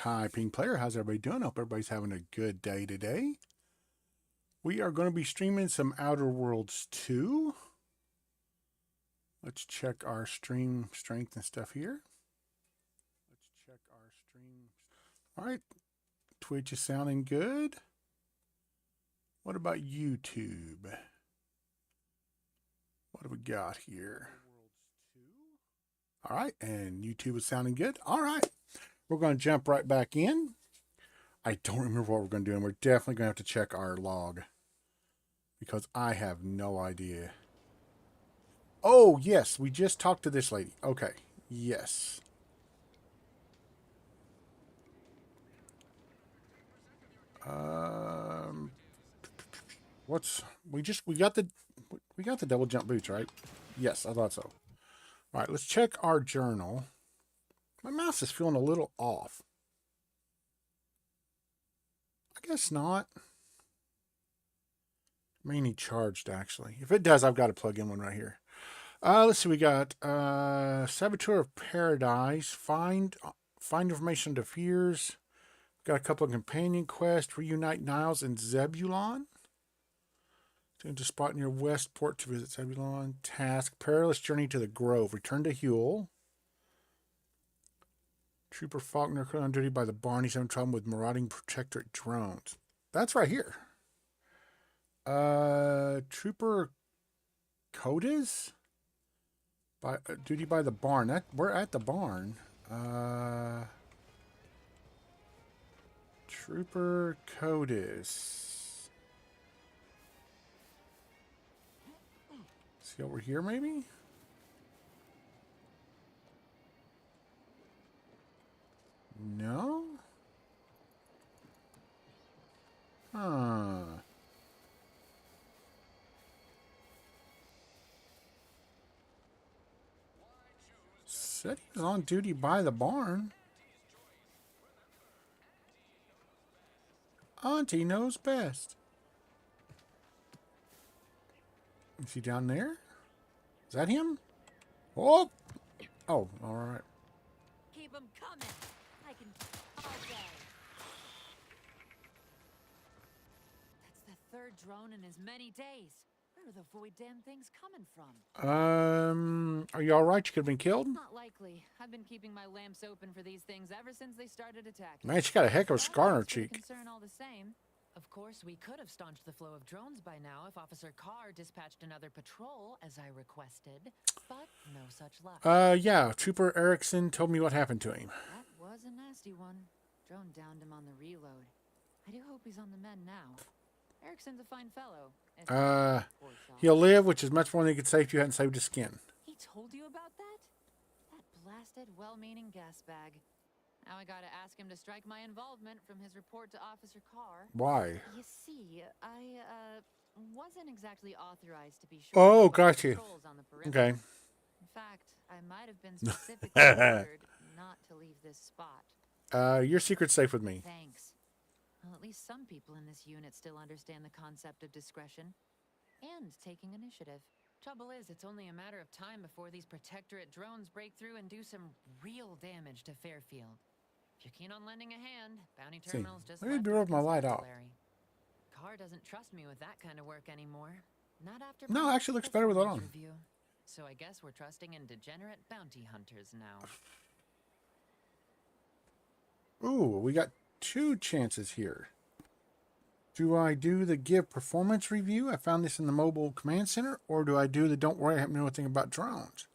Hi, Pink Player. How's everybody doing? Hope everybody's having a good day today. We are going to be streaming some Outer Worlds 2. Let's check our stream strength and stuff here. All right. Twitch is sounding good. What about YouTube? What have we got here? All right. And YouTube is sounding good. All right. We're going to jump right back in. I don't remember what we're going to do, and we're definitely going to have to check our log because I have no idea. Oh, yes, we just talked to this lady. Okay, yes. We got the double jump boots, right? Yes, I thought so. All right, let's check our journal. My mouse is feeling a little off. I guess not. May need charged, actually. If it does, I've got to plug in one right here. Let's see. We got Saboteur of Paradise. Find information to fears. Got a couple of companion quests. Reunite Niles and Zebulon. Change a spot near Westport to visit Zebulon. Task. Perilous journey to the Grove. Return to Huel. Trooper Faulkner on duty by the barn. He's having trouble with marauding protectorate drones. That's right here. Trooper Codes? By duty by the barn. We're at the barn. Trooper Codis. See over here, maybe? No? Huh. Said he was on duty by the barn. Auntie knows best. Is he down there? Is that him? Oh! Oh, alright. Keep him coming. I can all day. That's the third drone in as many days. Where are the void damn things coming from? Are you alright? You could have been killed? Not likely. I've been keeping my lamps open for these things ever since they started attacking. Man, she got a heck of a scar on her cheek. Concern all the same. Of course, we could have staunched the flow of drones by now if Officer Carr dispatched another patrol, as I requested. But no such luck. Yeah. Trooper Erickson told me what happened to him. That was a nasty one. Drone downed him on the reload. I do hope he's on the mend now. Erickson's a fine fellow. He'll live, which is much more than he could say if you hadn't saved his skin. He told you about that? That blasted, well-meaning gas bag. Now I gotta ask him to strike my involvement from his report to Officer Carr. Why? You see, I wasn't exactly authorized to be sure. Oh, got you. Okay. In fact, I might have been specifically ordered not to leave this spot. Your secret's safe with me. Thanks. Well, at least some people in this unit still understand the concept of discretion and taking initiative. Trouble is, it's only a matter of time before these protectorate drones break through and do some real damage to Fairfield. If you're keen on lending a hand, bounty terminals just let me build my light off. Carr doesn't trust me with that kind of work anymore. Not after. No, it actually looks better with it on. So I guess we're trusting in degenerate bounty hunters now. Ooh, we got 2 chances here. Do I do the give performance review? I found this in the mobile command center. Or do I do the don't worry, I haven't know anything about drones?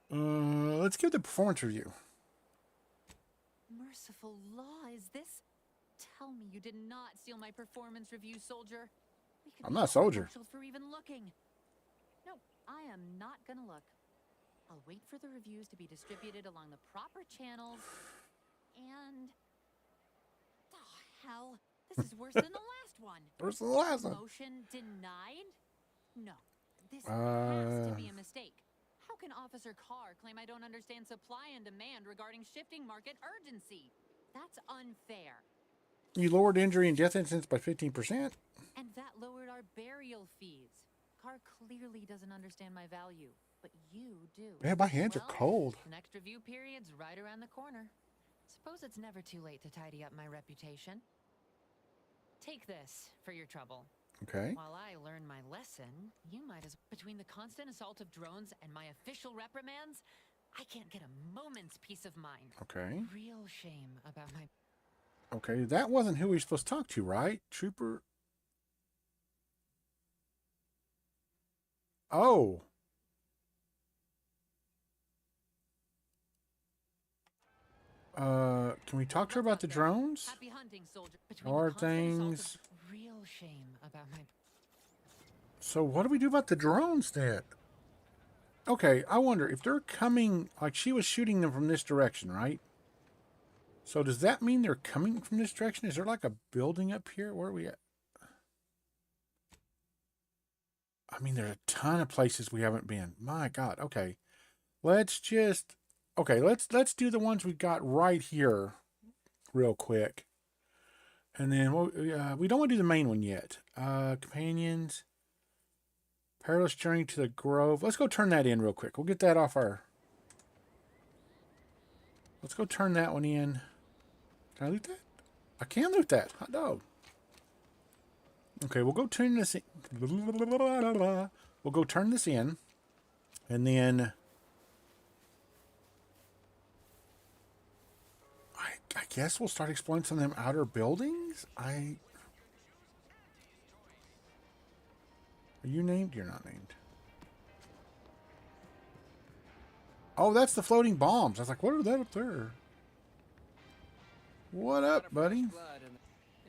Let's give the performance review. Merciful law, is this? Tell me you did not steal my performance review, soldier. I'm not a soldier. For even looking. No, I am not gonna look. I'll wait for the reviews to be distributed along the proper channels. And oh hell, this is worse than the last one. Worse than the last one. Motion denied? No, this has to be a mistake. How can Officer Carr claim I don't understand supply and demand regarding shifting market urgency? That's unfair. You lowered injury and death incidents by 15%. And that lowered our burial fees. Carr clearly doesn't understand my value. but you do. Yeah, my hands are Well, cold. next review period's right around the corner. Suppose it's never too late to tidy up my reputation. Take this for your trouble. Okay. While I learn my lesson, you might as between the constant assault of drones and my official reprimands, I can't get a moment's peace of mind. Okay. Real shame about my... Okay, that wasn't who we were supposed to talk to, right? Trooper. Oh. Can we talk to her about the drones? Happy hunting, soldier. Between Or the constant assault things. of real shame about my... So what do we do about the drones then? Okay, I wonder if they're coming, like she was shooting them from this direction, right? So does that mean they're coming from this direction? Is there like a building up here? Where are we at? I mean, there's a ton of places we haven't been. My God. Okay. Let's just, okay, let's do the ones we got right here real quick. And then we don't want to do the main one yet. Companions. Perilous Journey to the Grove. Let's go turn that in real quick. We'll get that off our... Let's go turn that one in. Can I loot that? I can loot that. Hot dog. Okay, we'll go turn this in. We'll go turn this in. And then... I guess we'll start exploring some of them outer buildings? Are you named? You're not named. Oh, that's the floating bombs. I was like, what are that up there? What up, buddy?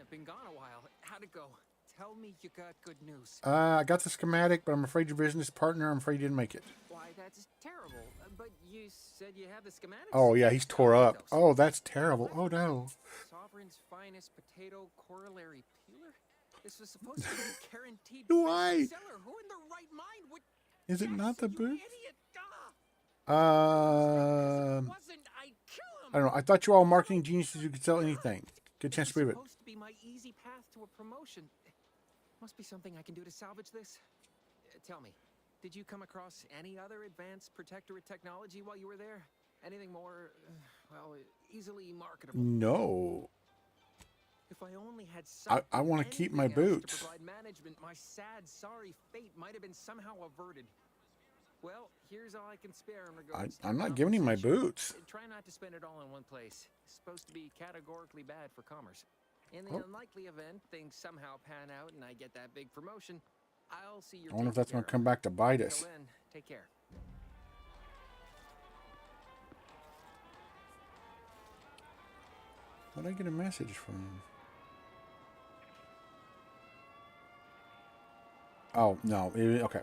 I've been gone a while. How'd it go? Tell me you got good news. I got the schematic, but I'm afraid your business partner, I'm afraid you didn't make it. Why, that's terrible. But you said you have the schematics? Oh, yeah, he's tore up. Oh, that's terrible. Oh, no. Sovereign's finest potato corollary peeler? This was supposed to be guaranteed Why? seller. Who in their right mind would... Is it not the you boot? idiot! Ah! I Wasn't I kill him? don't know. I thought you were all marketing geniuses who could sell anything. Good chance to prove it. Supposed to be my easy path to a promotion. Must be something I can do to salvage this. Tell me, did you come across any other advanced protectorate technology while you were there? Anything more, well, easily marketable? No. If I only had some I want to keep my anything else boots. to provide management, my sad, sorry fate might have been somehow averted. Well, here's all I can spare in regards to I'm not giving him my compensation. boots. Try not to spend it all in one place. It's supposed to be categorically bad for commerce. In the Oh. unlikely event things somehow pan out and I get that big promotion, I'll see your... I wonder if that's going to come back to bite us. Till then, take care. What did I get a message from? Oh, no. Okay.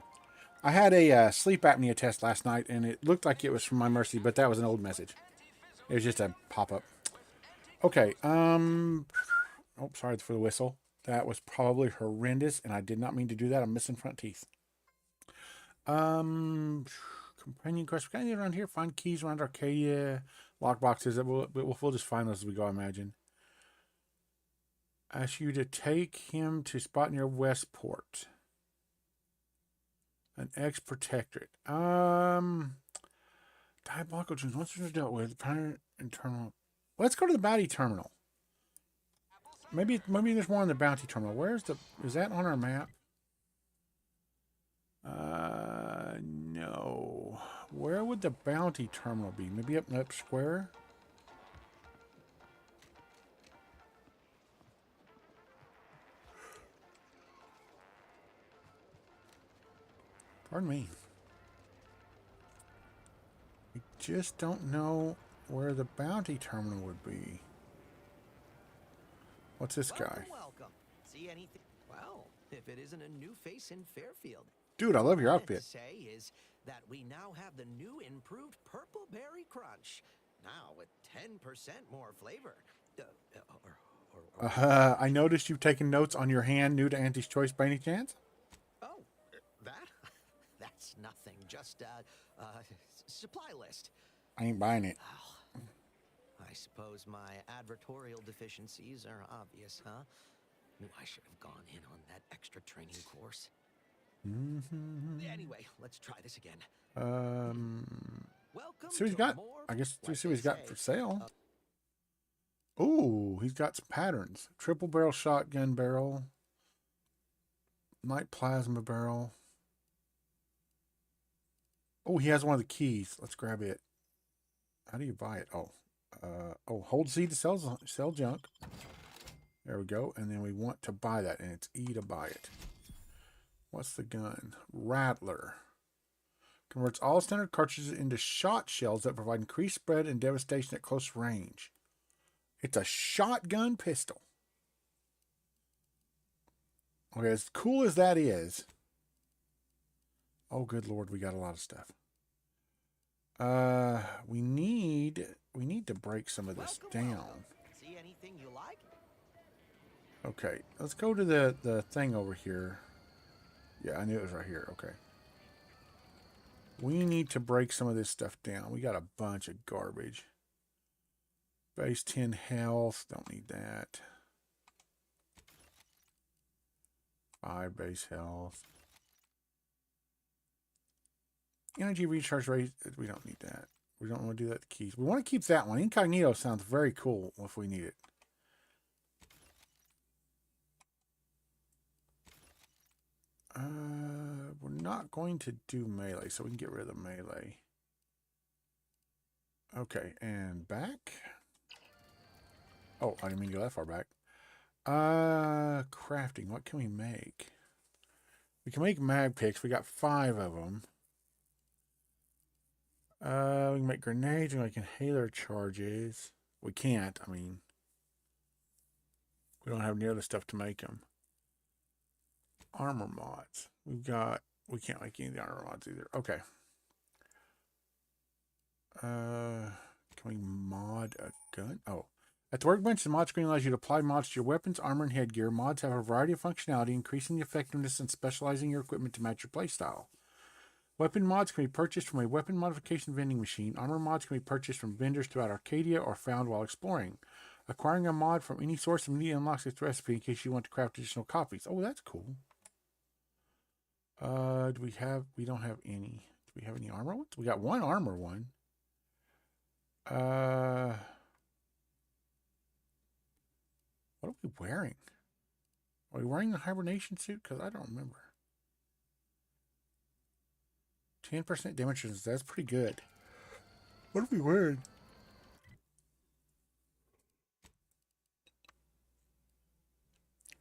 I had a sleep apnea test last night, and it looked like it was from My Mercy, but that was an old message. It was just a pop-up. Okay. Oh, sorry for the whistle. That was probably horrendous, and I did not mean to do that. I'm missing front teeth. Companion quest. We got anything around here? Find keys around Arcadia. Lock boxes. We'll just find those as we go, I imagine. Ask you to take him to spot near Westport. An ex-protectorate. Diabolical dreams. Once they're dealt with, primary internal. Let's go to the bounty terminal. Maybe there's more on the bounty terminal. Where's the... Is that on our map? No. Where would the bounty terminal be? Maybe up in that square? Pardon me. We just don't know where the bounty terminal would be. What's this guy? Welcome. See anything? Well, if it isn't a new face in Fairfield. Dude, I love your All I outfit. have to say is that we now have the new improved Purple Berry Crunch. Now with 10% more flavor. I noticed you've taken notes on your hand new to Auntie's Choice by any chance? Oh, that? That's nothing. Just supply list. I ain't buying it. I suppose my advertorial deficiencies are obvious, huh? Knew I should have gone in on that extra training course. Anyway, let's try this again. Welcome See what he's to got. more. I guess Like see what they he's got say, for sale. Ooh, he's got some patterns. Triple barrel shotgun barrel. Light plasma barrel. Oh, he has one of the keys. Let's grab it. How do you buy it? Hold Z to sell junk. There we go. And then we want to buy that, and it's E to buy it. What's the gun? Rattler. Converts all standard cartridges into shot shells that provide increased spread and devastation at close range. It's a shotgun pistol. Okay, as cool as that is. Oh, good Lord, we got a lot of stuff. We need to break some of this down. See anything you like? Okay, let's go to the thing over here. Yeah, I knew it was right here. Okay. We need to break some of this stuff down. We got a bunch of garbage. Base 10 health. Don't need that. 5 base health. Energy recharge rate. We don't need that. We don't want to do that to keys. We want to keep that one. Incognito sounds very cool if we need it. We're not going to do melee, so we can get rid of the melee. Okay, and back. Oh, I didn't mean to go that far back. Crafting. What can we make? We can make mag picks. We got 5 of them. We can make grenades. We can make inhaler charges. We can't. I mean, we don't have near the stuff to make them. Armor mods. We can't make any of the armor mods either. Okay. Can we mod a gun? Oh. At the workbench, the mod screen allows you to apply mods to your weapons, armor, and headgear. Mods have a variety of functionality, increasing the effectiveness and specializing your equipment to match your playstyle. Weapon mods can be purchased from a weapon modification vending machine. Armor mods can be purchased from vendors throughout Arcadia or found while exploring. Acquiring a mod from any source immediately unlocks its recipe in case you want to craft additional copies. Oh, that's cool. We don't have any. Do we have any armor ones? We got one armor one. What are we wearing? Are we wearing the hibernation suit? Because I don't remember. 10% damage resistance. That's pretty good. What are we wearing?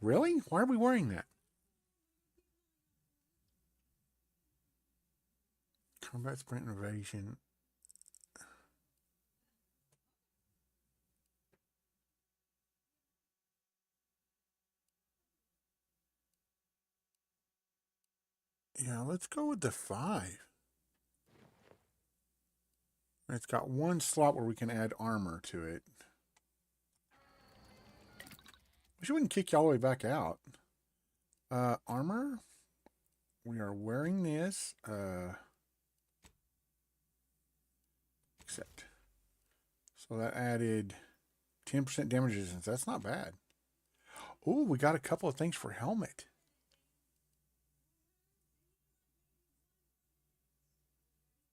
Really? Why are we wearing that? Combat sprint innovation. Yeah, let's go with the 5. It's got one slot where we can add armor to it. Wish we wouldn't kick you all the way back out. Armor. We are wearing this. Accept. So that added 10% damage resistance. That's not bad. Oh, we got a couple of things for helmet.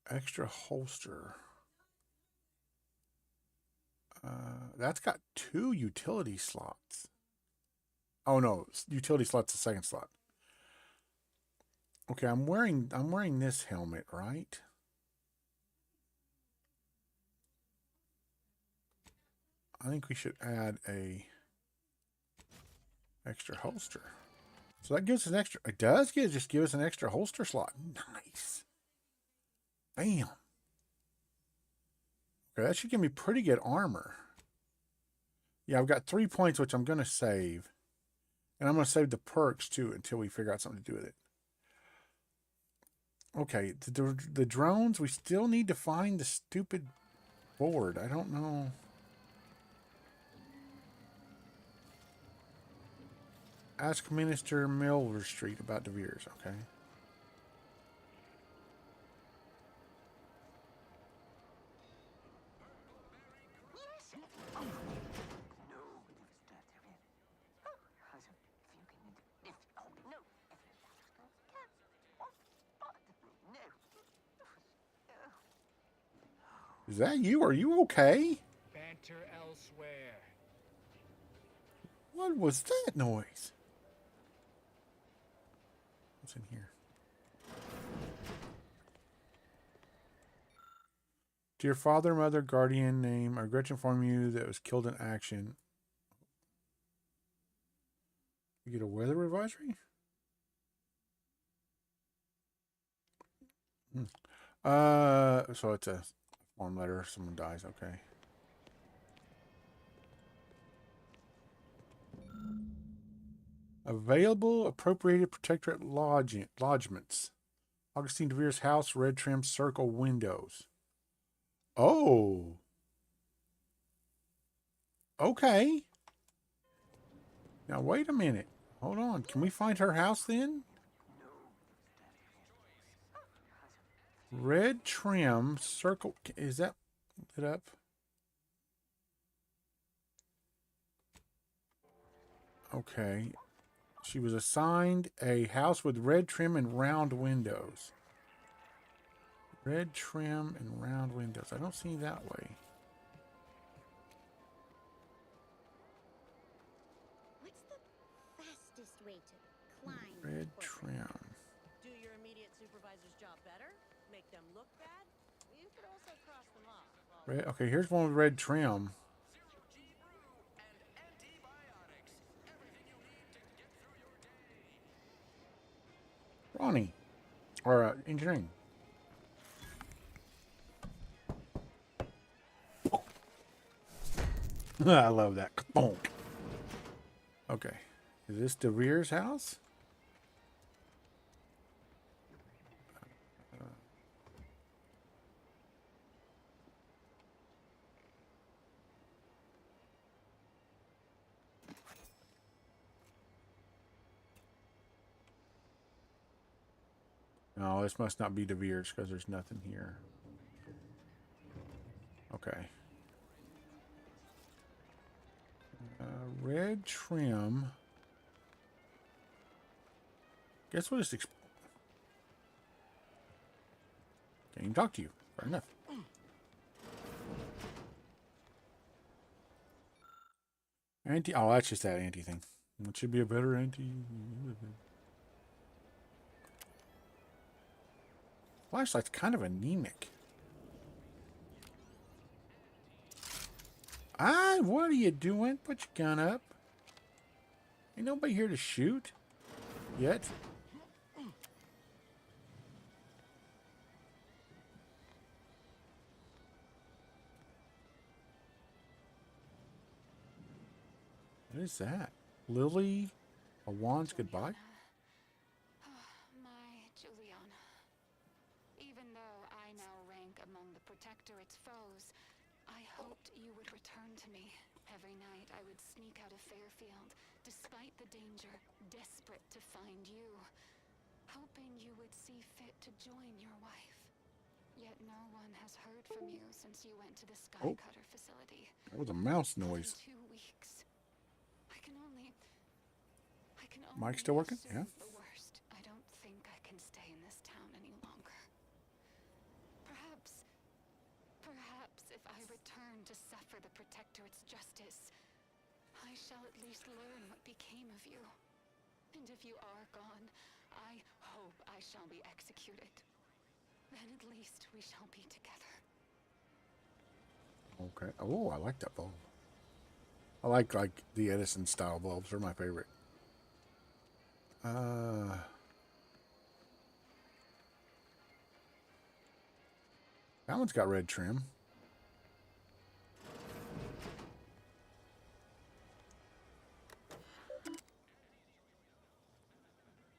Extra holster. That's got 2 utility slots. Oh no, utility slot's the second slot. Okay, I'm wearing this helmet, right? I think we should add a extra holster. So that gives us an extra. It does just give us an extra holster slot. Nice. Bam. Okay, that should give me pretty good armor. Yeah, I've got 3 points, which I'm going to save. And I'm going to save the perks, too, until we figure out something to do with it. Okay, the drones, we still need to find the stupid board. I don't know. Ask Minister Milver Street about De Vere's, okay? Is that you? Are you okay? Banter elsewhere. What was that noise? What's in here? Dear father, mother, guardian name, I regret to inform you that it was killed in action. You get a weather advisory? So it's a form letter. Someone dies. Okay. Available appropriated protectorate lodgements. Augustine DeVere's house, red trim circle windows. Oh. Okay. Now wait a minute. Hold on. Can we find her house then? Red trim circle. Is that lit up? Okay. She was assigned a house with red trim and round windows. Red trim and round windows. I don't see that way. What's the fastest way to climb Red corporate trim. ladder? Do your immediate supervisor's job better? Make them look bad? You could also cross them off. Red, okay, here's one with red trim. Ronnie. Or engineering. I love that. Bonk. Okay. Is this DeVere's house? No, this must not be DeVere's because there's nothing here. Okay. Red trim. Guess what? Can't even talk to you. Fair enough. Anti. Oh, that's just that anti thing. It should be a better anti. Flashlight's kind of anemic. Ah, what are you doing? Put your gun up. Ain't nobody here to shoot. Yet. What is that? Lily? A wand's goodbye? My Juliana. Even though I now rank among the Protectorate's foes, I hoped you would return to me. Every night I would sneak out of Fairfield, despite the danger, desperate to find you. Hoping you would see fit to join your wife. Yet no one has heard from you since you went to the Skycutter facility. That was a mouse noise. In 2 weeks. I can only Mike still working? assume Yeah. the worst. I don't think I can stay in this town any longer. Perhaps if I return to suffer the Protectorate's justice, I shall at least learn what became of you. And if you are gone, I hope I shall be executed. Then at least we shall be together. Okay. Oh, I like that bulb. I like the Edison style bulbs. They're my favorite. That one's got red trim.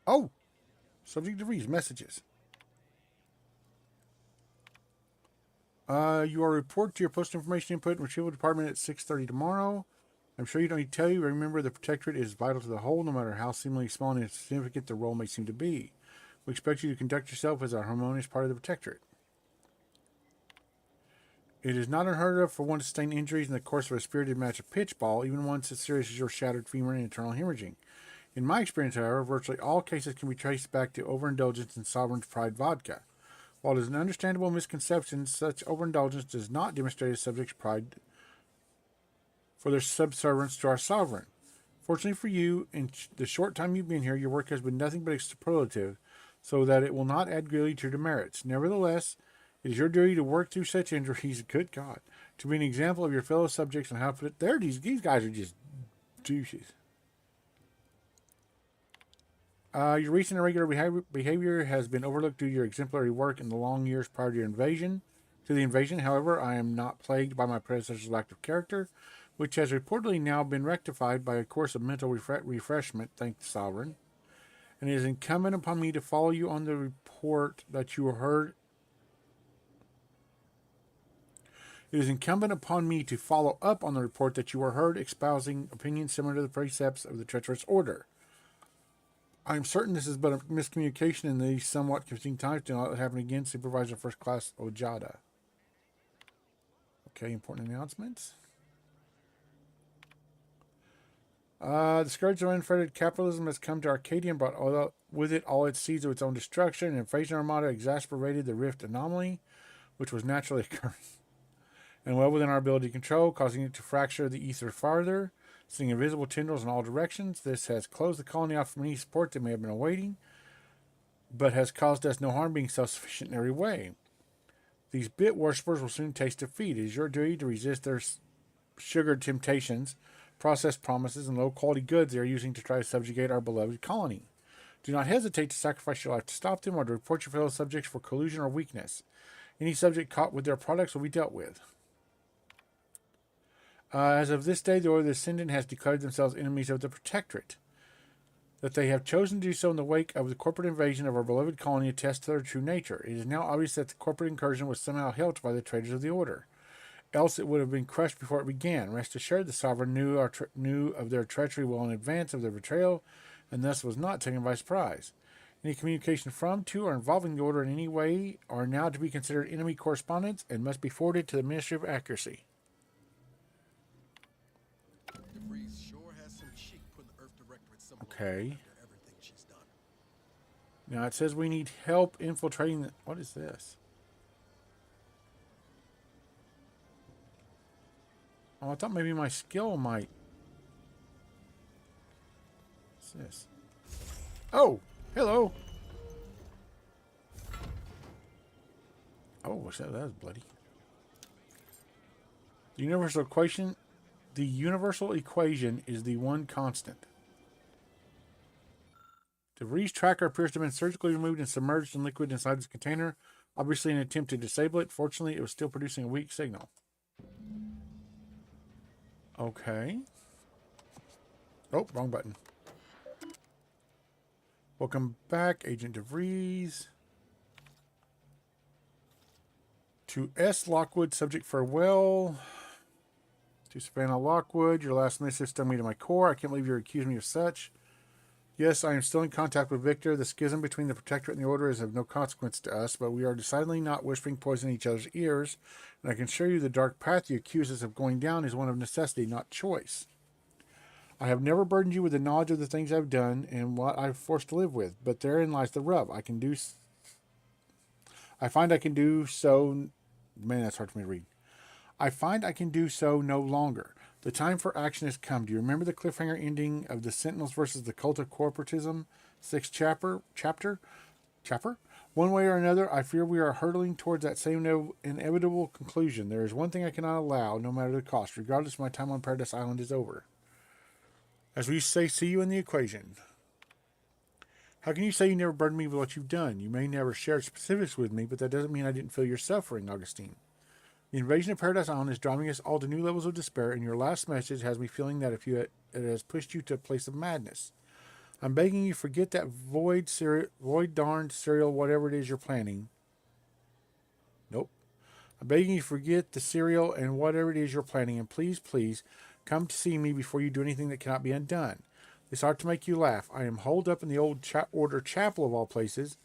Oh! Subject to read messages. You are report to your post information input and retrieval department at 6:30 tomorrow. I'm sure you don't need to tell you. Remember, the Protectorate is vital to the whole, no matter how seemingly small and insignificant the role may seem to be. We expect you to conduct yourself as a harmonious part of the Protectorate. It is not unheard of for one to sustain injuries in the course of a spirited match of pitchball, even ones as serious as your shattered femur and internal hemorrhaging. In my experience, however, virtually all cases can be traced back to overindulgence in Sovereign's Pride vodka. While it is an understandable misconception, such overindulgence does not demonstrate a subject's pride for their subservience to our sovereign. Fortunately for you, in the short time you've been here, your work has been nothing but superlative, so that it will not add greatly to your demerits. Nevertheless, it is your duty to work through such injuries, good God, to be an example of your fellow subjects and how to put it. There, these guys are just douches. Your recent irregular behavior has been overlooked due to your exemplary work in the long years prior to your invasion. To the invasion, however, I am not plagued by my predecessor's lack of character, which has reportedly now been rectified by a course of mental refreshment, thank the sovereign. And it is incumbent upon me to follow you on the report that you heard. It is incumbent upon me to follow up on the report that you were heard espousing opinions similar to the precepts of the treacherous order. I am certain this is but a miscommunication in these somewhat confusing times. Do not let it happen again. Supervisor First Class Ojada. Okay, important announcements. The scourge of unfettered capitalism has come to Arcadia and brought with it all its seeds of its own destruction. An invasion armada exacerbated the rift anomaly, which was naturally occurring, and well within our ability to control, causing it to fracture the ether farther, sending invisible tendrils in all directions. This has closed the colony off from any support they may have been awaiting, but has caused us no harm, being self-sufficient in every way. These bit worshippers will soon taste defeat. It is your duty to resist their sugared temptations, processed promises, and low-quality goods they are using to try to subjugate our beloved colony. Do not hesitate to sacrifice your life to stop them or to report your fellow subjects for collusion or weakness. Any subject caught with their products will be dealt with. As of this day, the Order of the Ascendant has declared themselves enemies of the Protectorate. That they have chosen to do so in the wake of the corporate invasion of our beloved colony attests to their true nature. It is now obvious that the corporate incursion was somehow helped by the traitors of the Order. Else it would have been crushed before it began. Rest assured, the Sovereign knew of their treachery well in advance of their betrayal, and thus was not taken by surprise. Any communication from, to, or involving the Order in any way are now to be considered enemy correspondence and must be forwarded to the Ministry of Accuracy. Okay. Now it says we need help infiltrating the... What is this? Oh, I thought maybe my skill might... What's this? Oh! Hello! Oh, that was bloody. The universal equation... The universal equation is the one constant. The Reese tracker appears to have been surgically removed and submerged in liquid inside this container, obviously in an attempt to disable it. Fortunately, it was still producing a weak signal. Okay. Oh, wrong button. Welcome back, Agent DeVries. To S. Lockwood, subject farewell. To Savannah Lockwood, your last message stung me to my core. I can't believe you accused me of such. Yes, I am still in contact with Victor. The schism between the Protectorate and the Order is of no consequence to us, but we are decidedly not whispering poison in each other's ears, and I can assure you the dark path you accuse us of going down is one of necessity, not choice. I have never burdened you with the knowledge of the things I've done and what I've forced to live with, but therein lies the rub. I find I can do so... Man, that's hard for me to read. I find I can do so no longer. The time for action has come. Do you remember the cliffhanger ending of the Sentinels versus the Cult of Corporatism? 6th chapter? One way or another, I fear we are hurtling towards that same inevitable conclusion. There is one thing I cannot allow, no matter the cost, regardless my time on Paradise Island is over. As we used to say, see you in the equation. How can you say you never burdened me with what you've done? You may never share specifics with me, but that doesn't mean I didn't feel your suffering, Augustine. The invasion of Paradise Island is driving us all to new levels of despair, and your last message has me feeling that it has pushed you to a place of madness. I'm begging you forget that void-darned serial, whatever it is you're planning. Nope. I'm begging you forget the serial and whatever it is you're planning, and please, please, come to see me before you do anything that cannot be undone. This ought to make you laugh. I am holed up in the old Order Chapel of all places,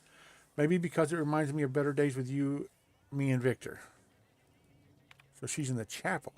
maybe because it reminds me of better days with you, me, and Victor. So she's in the chapel.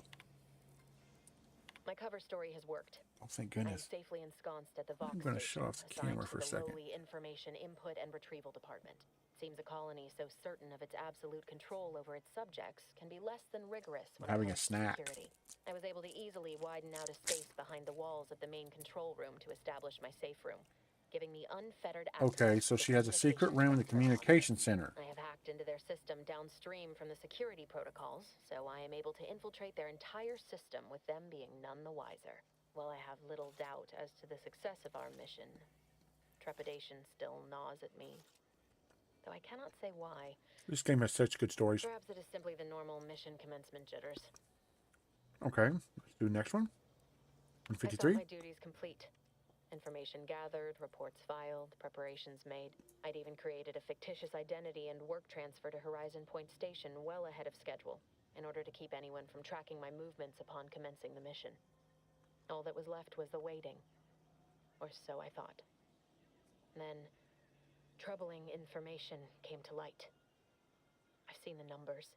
My cover story has worked. Oh, thank goodness. I'm safely ensconced at the Vox I'm going to station, shut off the assigned camera to for a the second. lowly information input and retrieval department. Seems a colony so certain of its absolute control over its subjects can be less than rigorous when Having it a comes to snack. security. I was able to easily widen out a space behind the walls of the main control room to establish my safe room, giving me unfettered access Okay, so to the she has a secret communications room in the center on board. communication center. I have hacked into their system downstream from the security protocols, so I am able to infiltrate their entire system with them being none the wiser. While I have little doubt as to the success of our mission, trepidation still gnaws at me, though I cannot say why. This game has such good stories. Perhaps it is simply the normal mission commencement jitters. Okay, let's do the next one. I thought 153. my duties complete. Information gathered, reports filed, preparations made. I'd even created a fictitious identity and work transfer to Horizon Point Station well ahead of schedule, in order to keep anyone from tracking my movements upon commencing the mission. All that was left was the waiting. Or so I thought. Then, troubling information came to light. I've seen the numbers.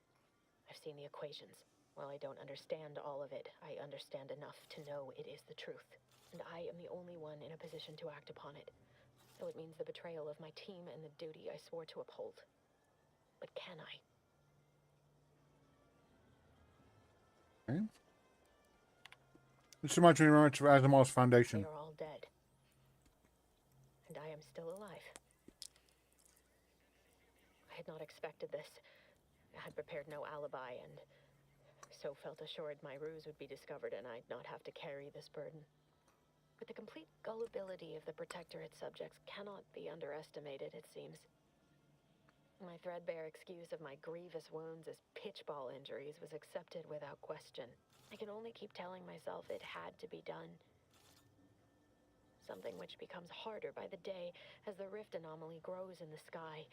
I've seen the equations. While I don't understand all of it, I understand enough to know it is the truth. And I am the only one in a position to act upon it. Though it means the betrayal of my team and the duty I swore to uphold. But can I? Okay. This reminds me very much of Asimov's Foundation. They are all dead. And I am still alive. I had not expected this. I had prepared no alibi, and so felt assured my ruse would be discovered and I'd not have to carry this burden. But the complete gullibility of the Protectorate subjects cannot be underestimated, it seems. My threadbare excuse of my grievous wounds as pitchball injuries was accepted without question. I can only keep telling myself it had to be done. Something which becomes harder by the day as the rift anomaly grows in the sky.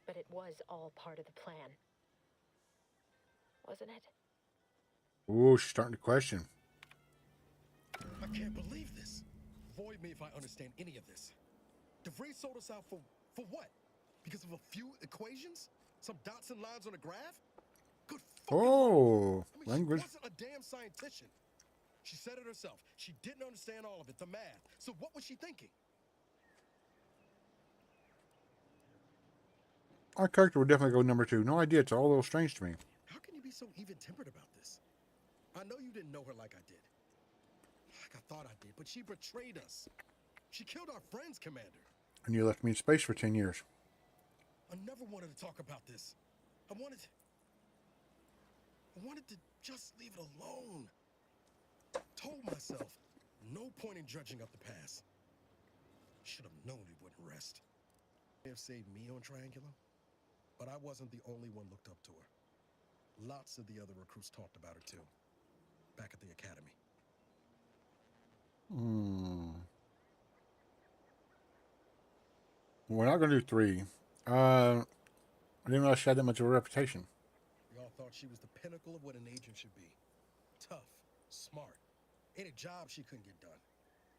But it was all part of the plan. Wasn't it? Ooh, she's starting to question. I can't believe this. Void me if I understand any of this. DeVries sold us out for what? Because of a few equations? Some dots and lines on a graph? Good fucking Oh, I mean, language. she wasn't a damn scientist. She said it herself. She didn't understand all of it, the math. So what was she thinking? Our character would definitely go number 2. No idea. It's all a little strange to me. How can you be so even-tempered about this? I know you didn't know her like I did. Like I thought I did, but she betrayed us. She killed our friends, Commander. And you left me in space for 10 years. I never wanted to talk about this. I wanted to just leave it alone. Told myself, no point in dredging up the past. Should have known it wouldn't rest. May have saved me on Triangular, but I wasn't the only one looked up to her. Lots of the other recruits talked about her too, back at the academy. We're not going to do 3. I didn't realize she had that much of a reputation. We all thought she was the pinnacle of what an agent should be. Tough, smart, any job she couldn't get done.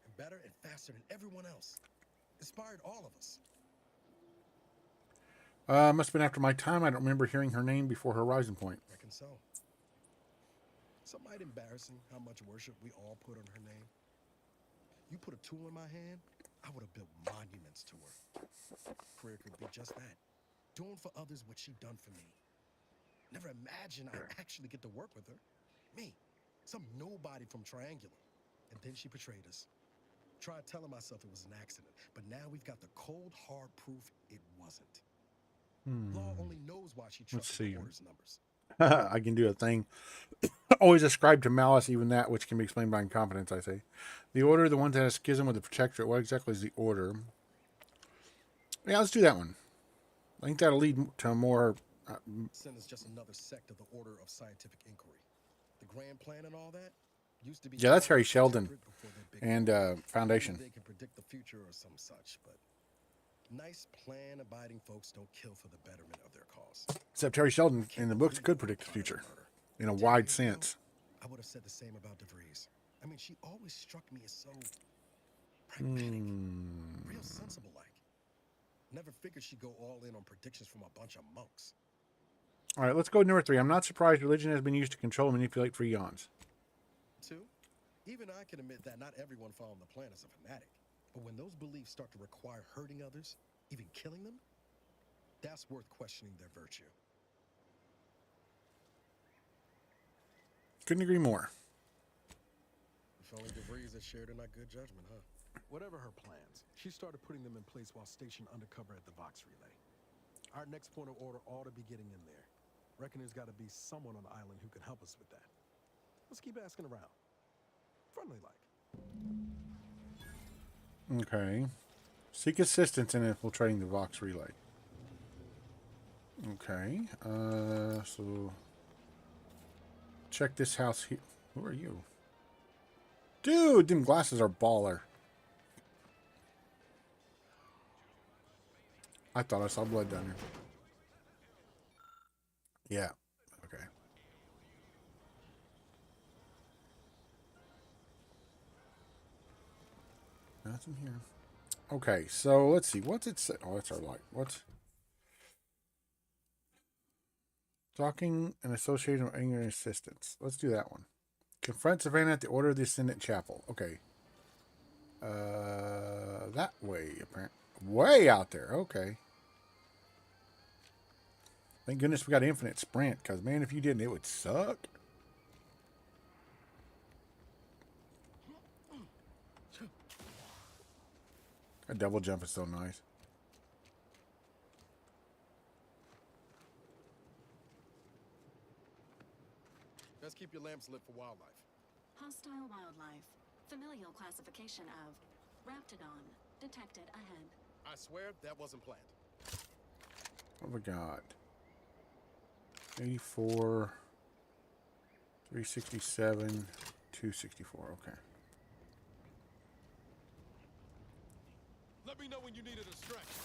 And better and faster than everyone else. Inspired all of us. Must have been after my time. I don't remember hearing her name before Horizon Point. Reckon so. Some might embarrassing how much worship we all put on her name. You put a tool in my hand, I would have built monuments to her. Career could be just that. Doing for others what she done for me. Never imagined I'd actually get to work with her. Me, some nobody from Triangular. And then she betrayed us. Tried telling myself it was an accident, but now we've got the cold, hard proof it wasn't. Law only knows why she Let's trusted see. the orders numbers. I can do a thing. Always ascribed to malice, even that which can be explained by incompetence, I say. The Order, the ones that has schism with the Protectorate. What exactly is the Order? Yeah, let's do that one. I think that'll lead to a more... Sin is just another sect of the Order of Scientific Inquiry. The grand plan and all that used to be... Yeah, that's Harry Sheldon before their big and Foundation. They can predict the future or some such, but nice plan-abiding folks don't kill for the betterment of their cause. Except Harry Sheldon in the books could predict the future in a wide sense. I would have said the same about DeVries. I mean, she always struck me as so pragmatic, real sensible-like. Never figured she'd go all in on predictions from a bunch of monks. All right, let's go to number 3. I'm not surprised religion has been used to control and manipulate for eons. 2, even I can admit that not everyone following the plan is a fanatic. But when those beliefs start to require hurting others, even killing them, That's worth questioning their virtue. Couldn't agree more. If only DeVries had shared in our good judgment, huh? Whatever her plans, she started putting them in place while stationed undercover at the Vox Relay. Our next point of order ought to be getting in there. Reckon there's got to be someone on the island who can help us with that. Let's keep asking around. Friendly like. Okay. Seek assistance in infiltrating the Vox Relay. Okay. So check this house here. Who are you? Dude, them glasses are baller. I thought I saw blood down here. Yeah. Okay. Nothing here. Okay, so let's see. What's it say? Oh, that's our light. What's talking and associated with anger and assistance? Let's do that one. Confront Savannah at the Order of the Ascendant Chapel. Okay. That way, apparently. Way out there. Okay. Thank goodness we got infinite sprint, because, man, if you didn't, it would suck. A double jump is so nice. Let's keep your lamps lit for wildlife. Hostile wildlife. Familial classification of Raptidon. Detected ahead. I swear that wasn't planned. What have we got? 84, 367, 264. Okay. Let me know when you need a distraction.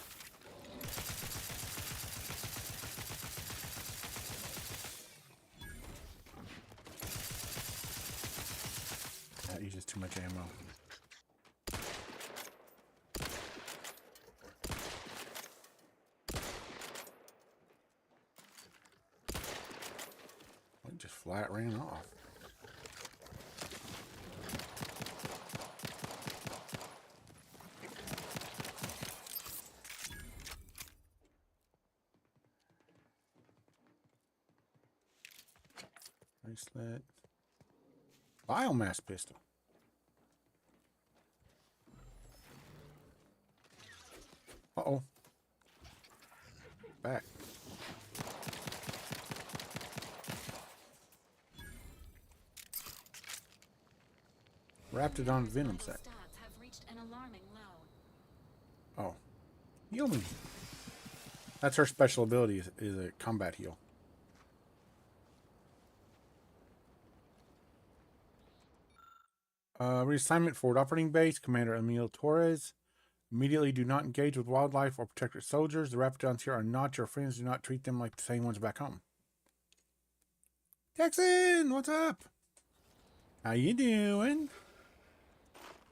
That uses too much ammo. It just flat ran off. Bracelet. Biomass pistol. Uh-oh. Back. Raptidon venom sac. Stats have reached an alarming low. Oh. Heal me. That's her special ability is a combat heal. Reassignment forward operating base. Commander Emil Torres. Immediately do not engage with wildlife or protectorate soldiers. The Raptidons here are not your friends. Do not treat them like the same ones back home. Texan, what's up? How you doing?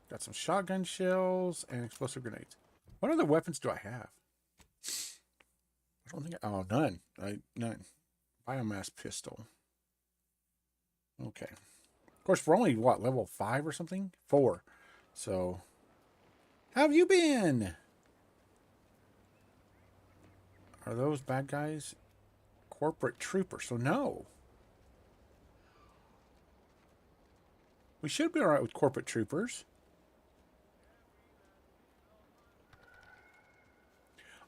Got some shotgun shells and explosive grenades. What other weapons do I have? I don't think. Oh, none. None. Biomass pistol. Okay. Of course, we're only what, level 5 or something? 4. So, how have you been? Are those bad guys? Corporate trooper. So no. We should be alright with corporate troopers.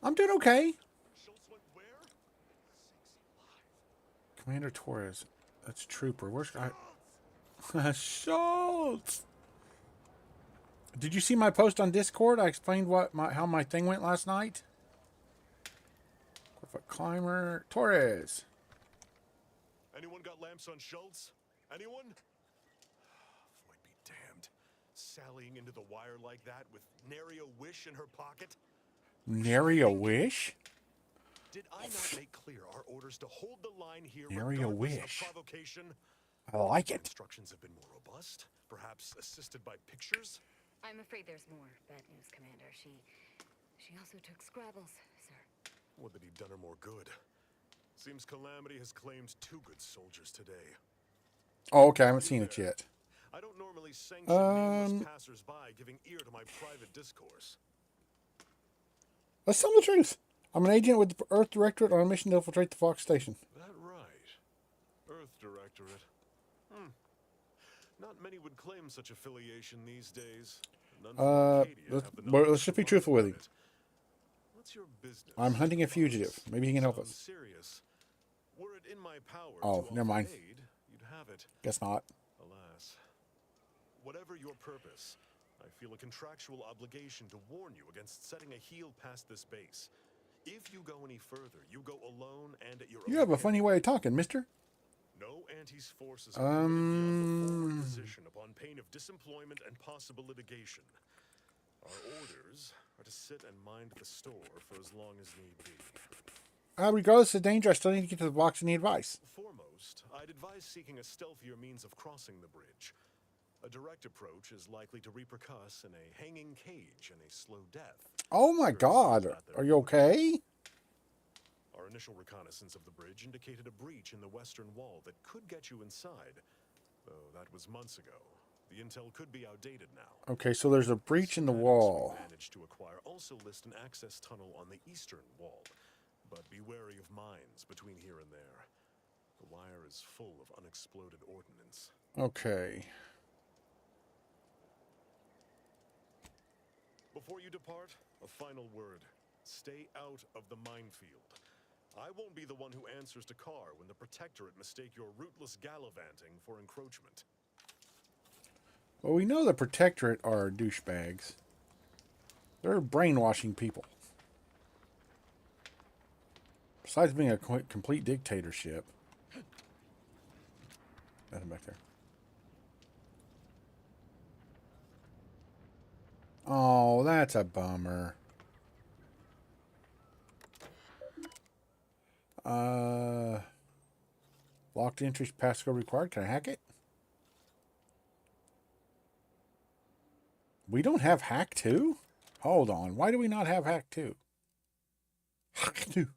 I'm doing okay. Commander Torres. That's trooper. Where's Schultz? Did you see my post on Discord? I explained how my thing went last night. Corporate climber Torres. Anyone got lamps on Schultz? Anyone? Floyd be damned. Sallying into the wire like that with nary a wish in her pocket? Nary a wish? Did I not make clear our orders to hold the line here Nary a regardless wish. of provocation? I like it. Instructions have been more robust, perhaps assisted by pictures? I'm afraid there's more bad news, Commander. She also took Scrabbles, sir. Would that he'd done her more good. Seems Calamity has claimed 2 good soldiers today. Oh, okay. I haven't seen it yet. I don't normally sanction nameless passers-by giving ear to my private discourse. Let's tell the truth. I'm an agent with the Earth Directorate on a mission to infiltrate the Fox station. That right. Earth Directorate. Not many would claim such affiliation these days. None from Arcadia have the knowledge Let's just be to truthful with run him. it. What's your business? I'm hunting a fugitive. Maybe he can help Sounds us. serious. Were it in my power Oh, to never mind. offer aid, you'd have it. Guess not. Alas. Whatever your purpose, I feel a contractual obligation to warn you against setting a heel past this base. If you go any further, you go alone and at your own You have a peril. funny way of talking, mister. No Anti's forces are permitted beyond the forward position upon pain of disemployment and possible litigation. Our orders are to sit and mind the store for as long as need be. Regardless of danger, I still need to get to the box and need advice. Foremost, I'd advise seeking a stealthier means of crossing the bridge. A direct approach is likely to repercuss in a hanging cage and a slow death. Oh my God. Are you okay? Our initial reconnaissance of the bridge indicated a breach in the western wall that could get you inside. Though that was months ago. The intel could be outdated now. Okay, so there's a breach in the wall. We managed to acquire also list an access tunnel on the eastern wall. But be wary of mines between here and there. The wire is full of unexploded ordnance. Okay. Before you depart, a final word. Stay out of the minefield. I won't be the one who answers to Carr when the Protectorate mistake your rootless gallivanting for encroachment. Well, we know the Protectorate are douchebags. They're brainwashing people. Besides being a complete dictatorship. Nothing back there. Oh, that's a bummer. Locked entries passcode required. Can I hack it? We don't have hack 2? Hold on. Why do we not have hack 2? Hack 2.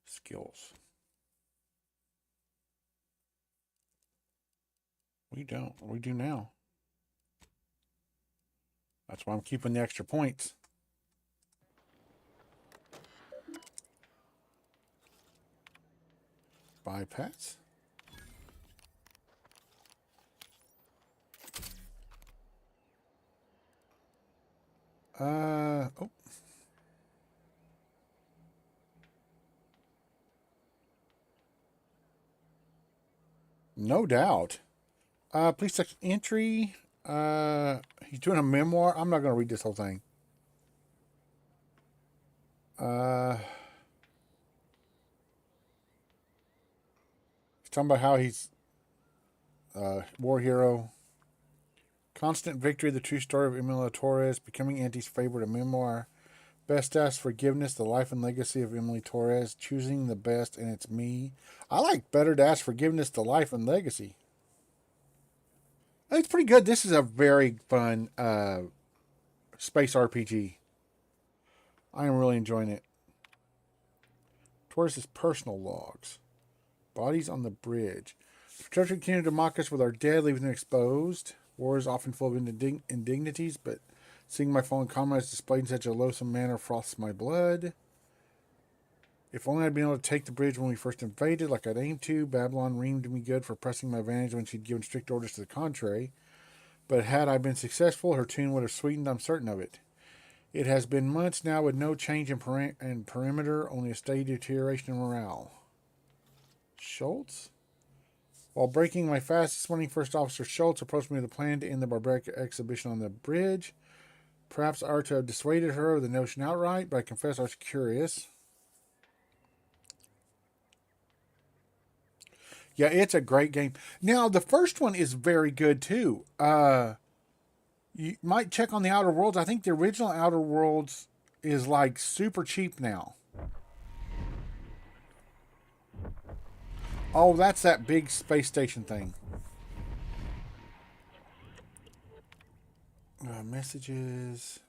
Skills. We don't. We do now. That's why I'm keeping the extra points. Bypass. Oh. No doubt. Please check entry. He's doing a memoir. I'm not going to read this whole thing. He's talking about how he's war hero. Constant victory, the true story of Emily Torres, becoming Auntie's favorite, a memoir. Best ask forgiveness, the life and legacy of Emily Torres, choosing the best, and it's me. I like better to ask forgiveness, the life and legacy. It's pretty good. This is a very fun space RPG. I am really enjoying it. Torres' personal logs. Bodies on the bridge. Protector continued to mock us with our dead, leaving them exposed. War is often full of indignities, but seeing my fallen comrades displayed in such a loathsome manner froths my blood. If only I'd been able to take the bridge when we first invaded, like I'd aimed to. Babylon reamed me good for pressing my advantage when she'd given strict orders to the contrary. But had I been successful, her tune would have sweetened, I'm certain of it. It has been months now with no change in perimeter, only a steady deterioration in morale. Schultz? While breaking my fast this morning, First Officer Schultz approached me with a plan to end the barbaric exhibition on the bridge. Perhaps I ought to have dissuaded her of the notion outright, but I confess I was curious. Yeah, it's a great game. Now, the first one is very good, too. You might check on the Outer Worlds. I think the original Outer Worlds is, like, super cheap now. Oh, that's that big space station thing. Messages.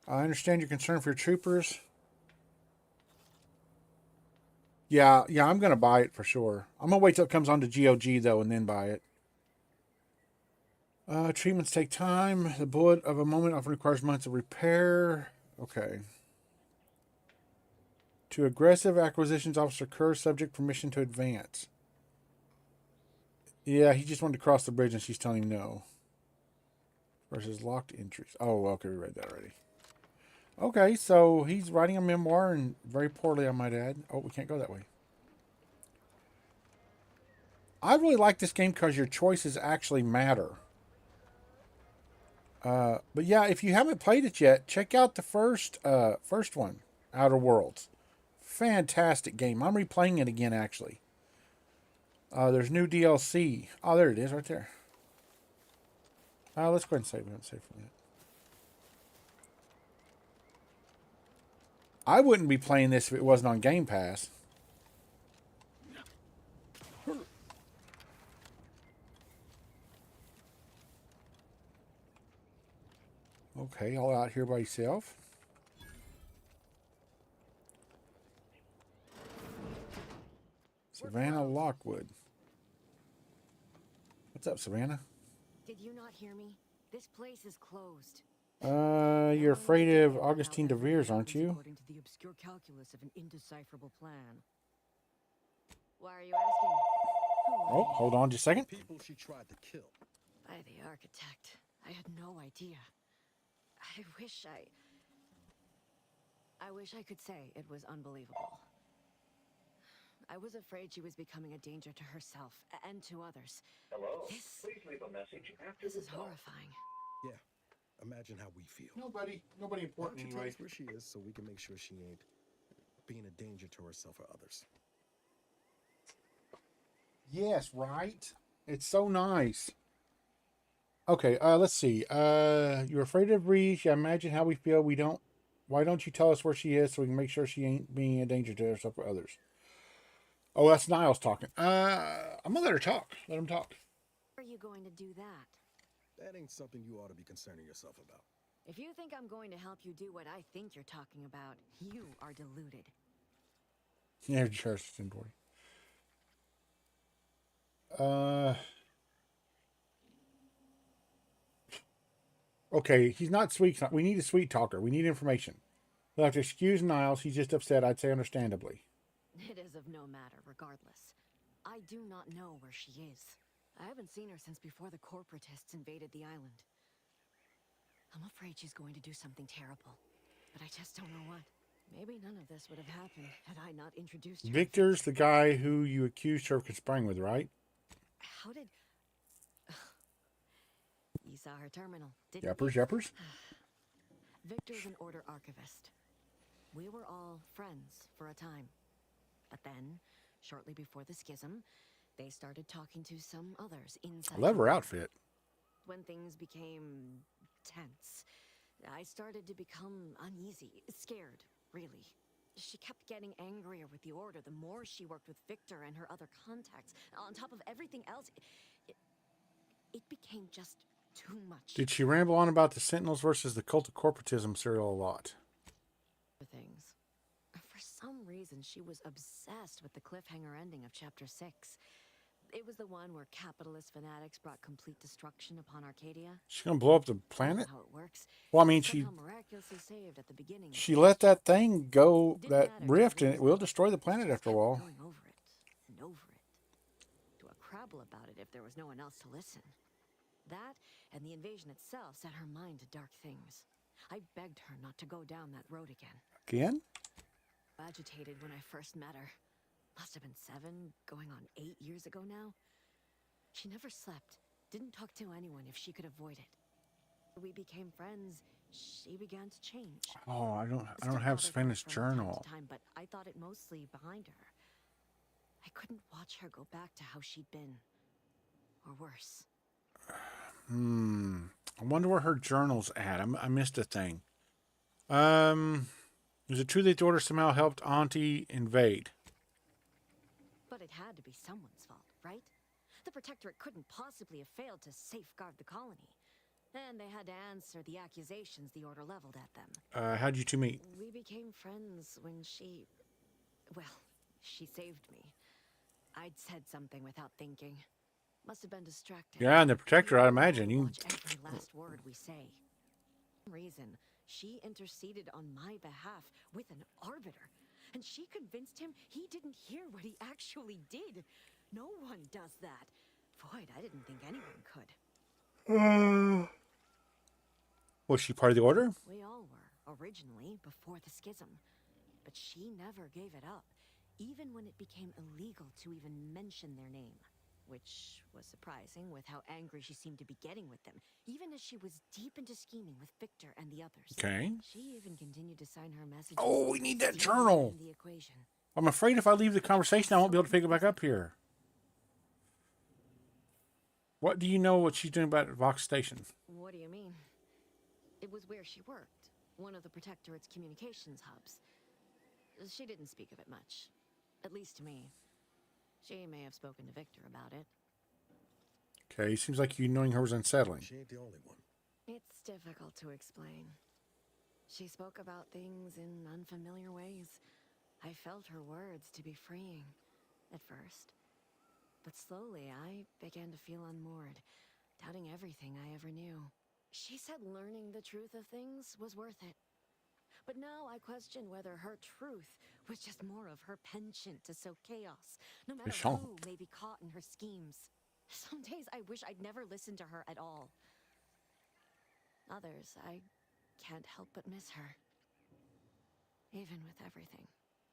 I understand your concern for your troopers. Yeah, I'm gonna buy it for sure. I'm gonna wait till it comes on to GOG though, and then buy it. Treatments take time. The bullet of a moment often requires months of repair. Okay. To aggressive acquisitions officer Kerr, subject permission to advance. Yeah, he just wanted to cross the bridge and she's telling him no. Versus locked entries. Oh, okay, we read that already. Okay, so he's writing a memoir, and very poorly, I might add. Oh, we can't go that way. I really like this game because your choices actually matter. But yeah, if you haven't played it yet, check out the first one, Outer Worlds. Fantastic game. I'm replaying it again, actually. There's new DLC. Oh, there it is, right there. Let's go ahead and save. We haven't saved from that. I wouldn't be playing this if it wasn't on Game Pass. Okay, all out here by yourself. Savannah Lockwood. What's up, Savannah? Did you not hear me? This place is closed. You're afraid of Augustine de Veers, aren't you? According to the obscure calculus of an indecipherable plan. Why are you asking? Oh, hold on just a second. People she tried to kill. By the architect. I had no idea. I wish I could say it was unbelievable. I was afraid she was becoming a danger to herself and to others. Hello. Please leave a message after This the is tone. horrifying. Yeah. Imagine how we feel. Nobody Why don't important you tell anyway. us where she is so we can make sure she ain't being a danger to herself or others? Yes, right? It's so nice. Okay, let's see. You're afraid of Reese. Yeah, imagine how we feel. Why don't you tell us where she is so we can make sure she ain't being a danger to herself or others? Oh, that's Niles talking. I'm gonna let her talk. Let him talk. Are you going to do that? That ain't something you ought to be concerning yourself about. If you think I'm going to help you do what I think you're talking about, you are deluded. Yeah, just inventory. Okay, he's not sweet. We need a sweet talker. We need information. We'll have to excuse Niles. He's just upset, I'd say understandably. It is of no matter, regardless. I do not know where she is. I haven't seen her since before the corporatists invaded the island. I'm afraid she's going to do something terrible, but I just don't know what. Maybe none of this would have happened had I not introduced her. Victor's the guy who you accused her of conspiring with, right? How did... You saw her terminal, didn't you? Yepers. Victor's an Order archivist. We were all friends for a time. But then, shortly before the schism, they started talking to some others inside. I love her outfit. When things became tense, I started to become uneasy, scared, really. She kept getting angrier with the Order the more she worked with Victor and her other contacts. On top of everything else, it became just too much. Did she ramble on about the Sentinels versus the cult of corporatism serial a lot? Things. For some reason, she was obsessed with the cliffhanger ending of Chapter 6. It was the one where capitalist fanatics brought complete destruction upon Arcadia. She's gonna blow up the planet? How it works. Well, I mean, Miraculously saved at the beginning. she let that thing go, that rift, and it will destroy the planet after a while. Going over it and over it. To a crabble about it if there was no one else to listen. That and the invasion itself set her mind to dark things. I begged her not to go down that road again. Again? Agitated when I first met her. Must have been 7, going on 8 years ago now. She never slept, didn't talk to anyone if she could avoid it. We became friends. She began to change. Oh, I don't have Savannah's journal. Time, but I thought it mostly behind her. I couldn't watch her go back to how she'd been, or worse. I wonder where her journal's at. I missed a thing. Is it true that the Order somehow helped Auntie invade? But it had to be someone's fault, right? The Protectorate couldn't possibly have failed to safeguard the colony. And they had to answer the accusations the Order leveled at them. How'd you two meet? We became friends when she She saved me. I'd said something without thinking. Must have been distracted. Yeah, and the protector, I'd imagine. You Watch every last word we say. For some reason, she interceded on my behalf with an arbiter. And she convinced him he didn't hear what he actually did. No one does that. Void, I didn't think anyone could. Was she part of the order? We all were, originally, before the schism. But she never gave it up, even when it became illegal to even mention their name. Which was surprising with how angry she seemed to be getting with them, even as she was deep into scheming with Victor and the others. Okay. She even continued to sign her messages. Oh, we need that journal. The equation. I'm afraid if I leave the conversation, I won't be able to pick it back up here. What do you know what she's doing about Vox Station? What do you mean? It was where she worked, one of the Protectorate's communications hubs. She didn't speak of it much, at least to me. She may have spoken to Victor about it. Okay, seems like you knowing her was unsettling. She ain't the only one. It's difficult to explain. She spoke about things in unfamiliar ways. I felt her words to be freeing, at first. But slowly, I began to feel unmoored, doubting everything I ever knew. She said learning the truth of things was worth it. But now I question whether her truth was just more of her penchant to sow chaos, no matter who may be caught in her schemes. Some days I wish I'd never listened to her at all. Others, I can't help but miss her. Even with everything.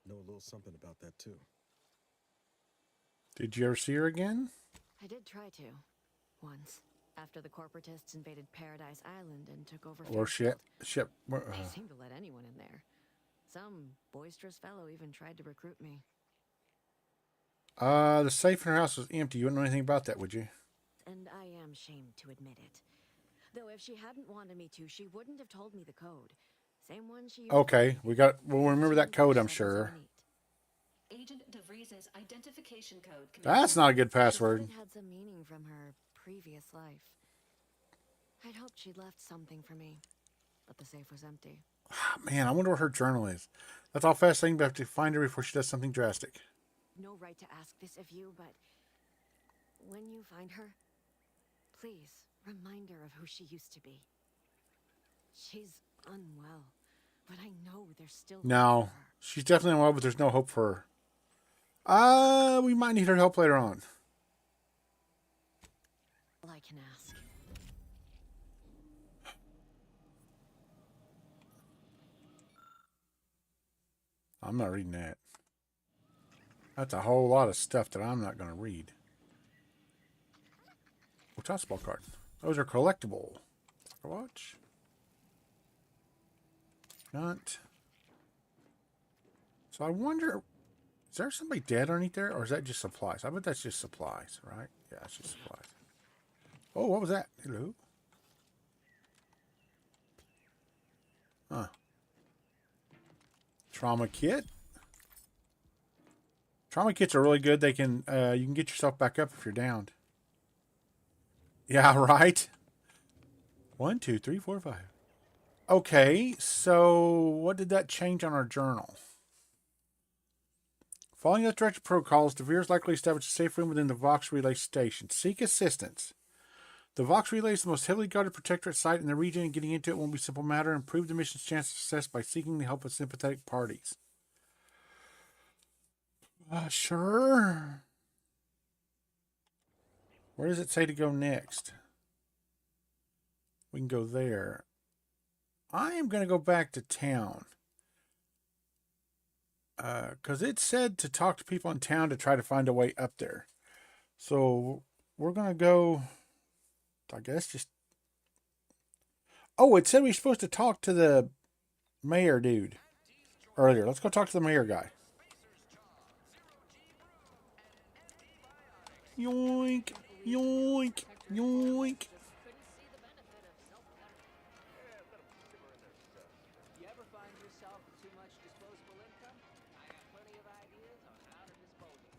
Know a little something about that, too. Did you ever see her again? I did try to. Once. After the corporatists invaded Paradise Island and took over Or ship. They seemed to let anyone in there. Some boisterous fellow even tried to recruit me. The safe in her house was empty. You wouldn't know anything about that, would you? And I am ashamed to admit it. Though if she hadn't wanted me to, she wouldn't have told me the code. Same one she used. Okay, we'll remember that code, I'm sure. Agent DeVries's identification code. That's not a good password. It had some meaning from her previous life. I'd hoped she'd left something for me, but the safe was empty. Man, I wonder what her journal is. That's all fascinating, but I have to find her before she does something drastic. No right to ask this of you, but when you find her, please remind her of who she used to be. She's unwell, but I know there's still hope No, for her. she's definitely unwell, but there's no hope for her. We might need her help later on. All I can ask. I'm not reading that. That's a whole lot of stuff that I'm not going to read. Oh, Tossball card. Those are collectible. Watch. Not. So I wonder, is there somebody dead underneath there, or is that just supplies? I bet that's just supplies, right? Yeah, it's just supplies. Oh, what was that? Hello? Huh. Trauma kit. Trauma kits are really good. They can, you can get yourself back up if you're downed. Yeah, right? 1, 2, 3, 4, 5. Okay, so what did that change on our journal? Following the directed protocols, DeVere is likely to establish a safe room within the Vox Relay station. Seek assistance. The Vox Relay is the most heavily guarded protectorate site in the region, and getting into it won't be a simple matter. Improve the mission's chance of success by seeking the help of sympathetic parties. Sure. Where does it say to go next? We can go there. I am going to go back to town. Because it said to talk to people in town to try to find a way up there. So we're going to go, I guess, just... Oh, it said we were supposed to talk to the mayor dude earlier. Let's go talk to the mayor guy. Yoink, yoink, yoink. You ever find yourself with too much disposable income? I got plenty of ideas on how to dispose of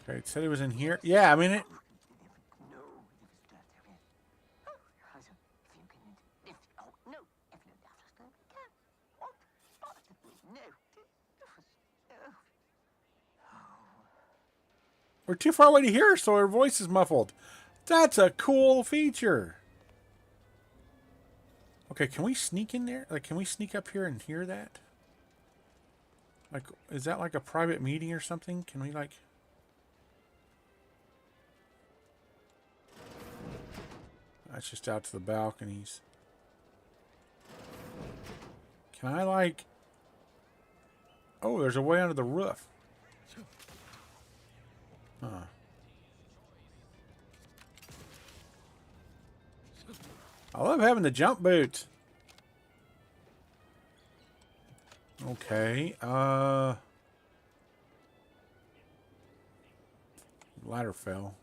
it. Okay, it said it was in here. Yeah, I mean it. We're too far away to hear her, so her voice is muffled. That's a cool feature. Okay, can we sneak in there? Like, can we sneak up here and hear that? Like, is that like a private meeting or something? Can we, like... That's just out to the balconies. Can I, like... Oh, there's a way under the roof. Huh. I love having the jump boots. Okay, ladder fell.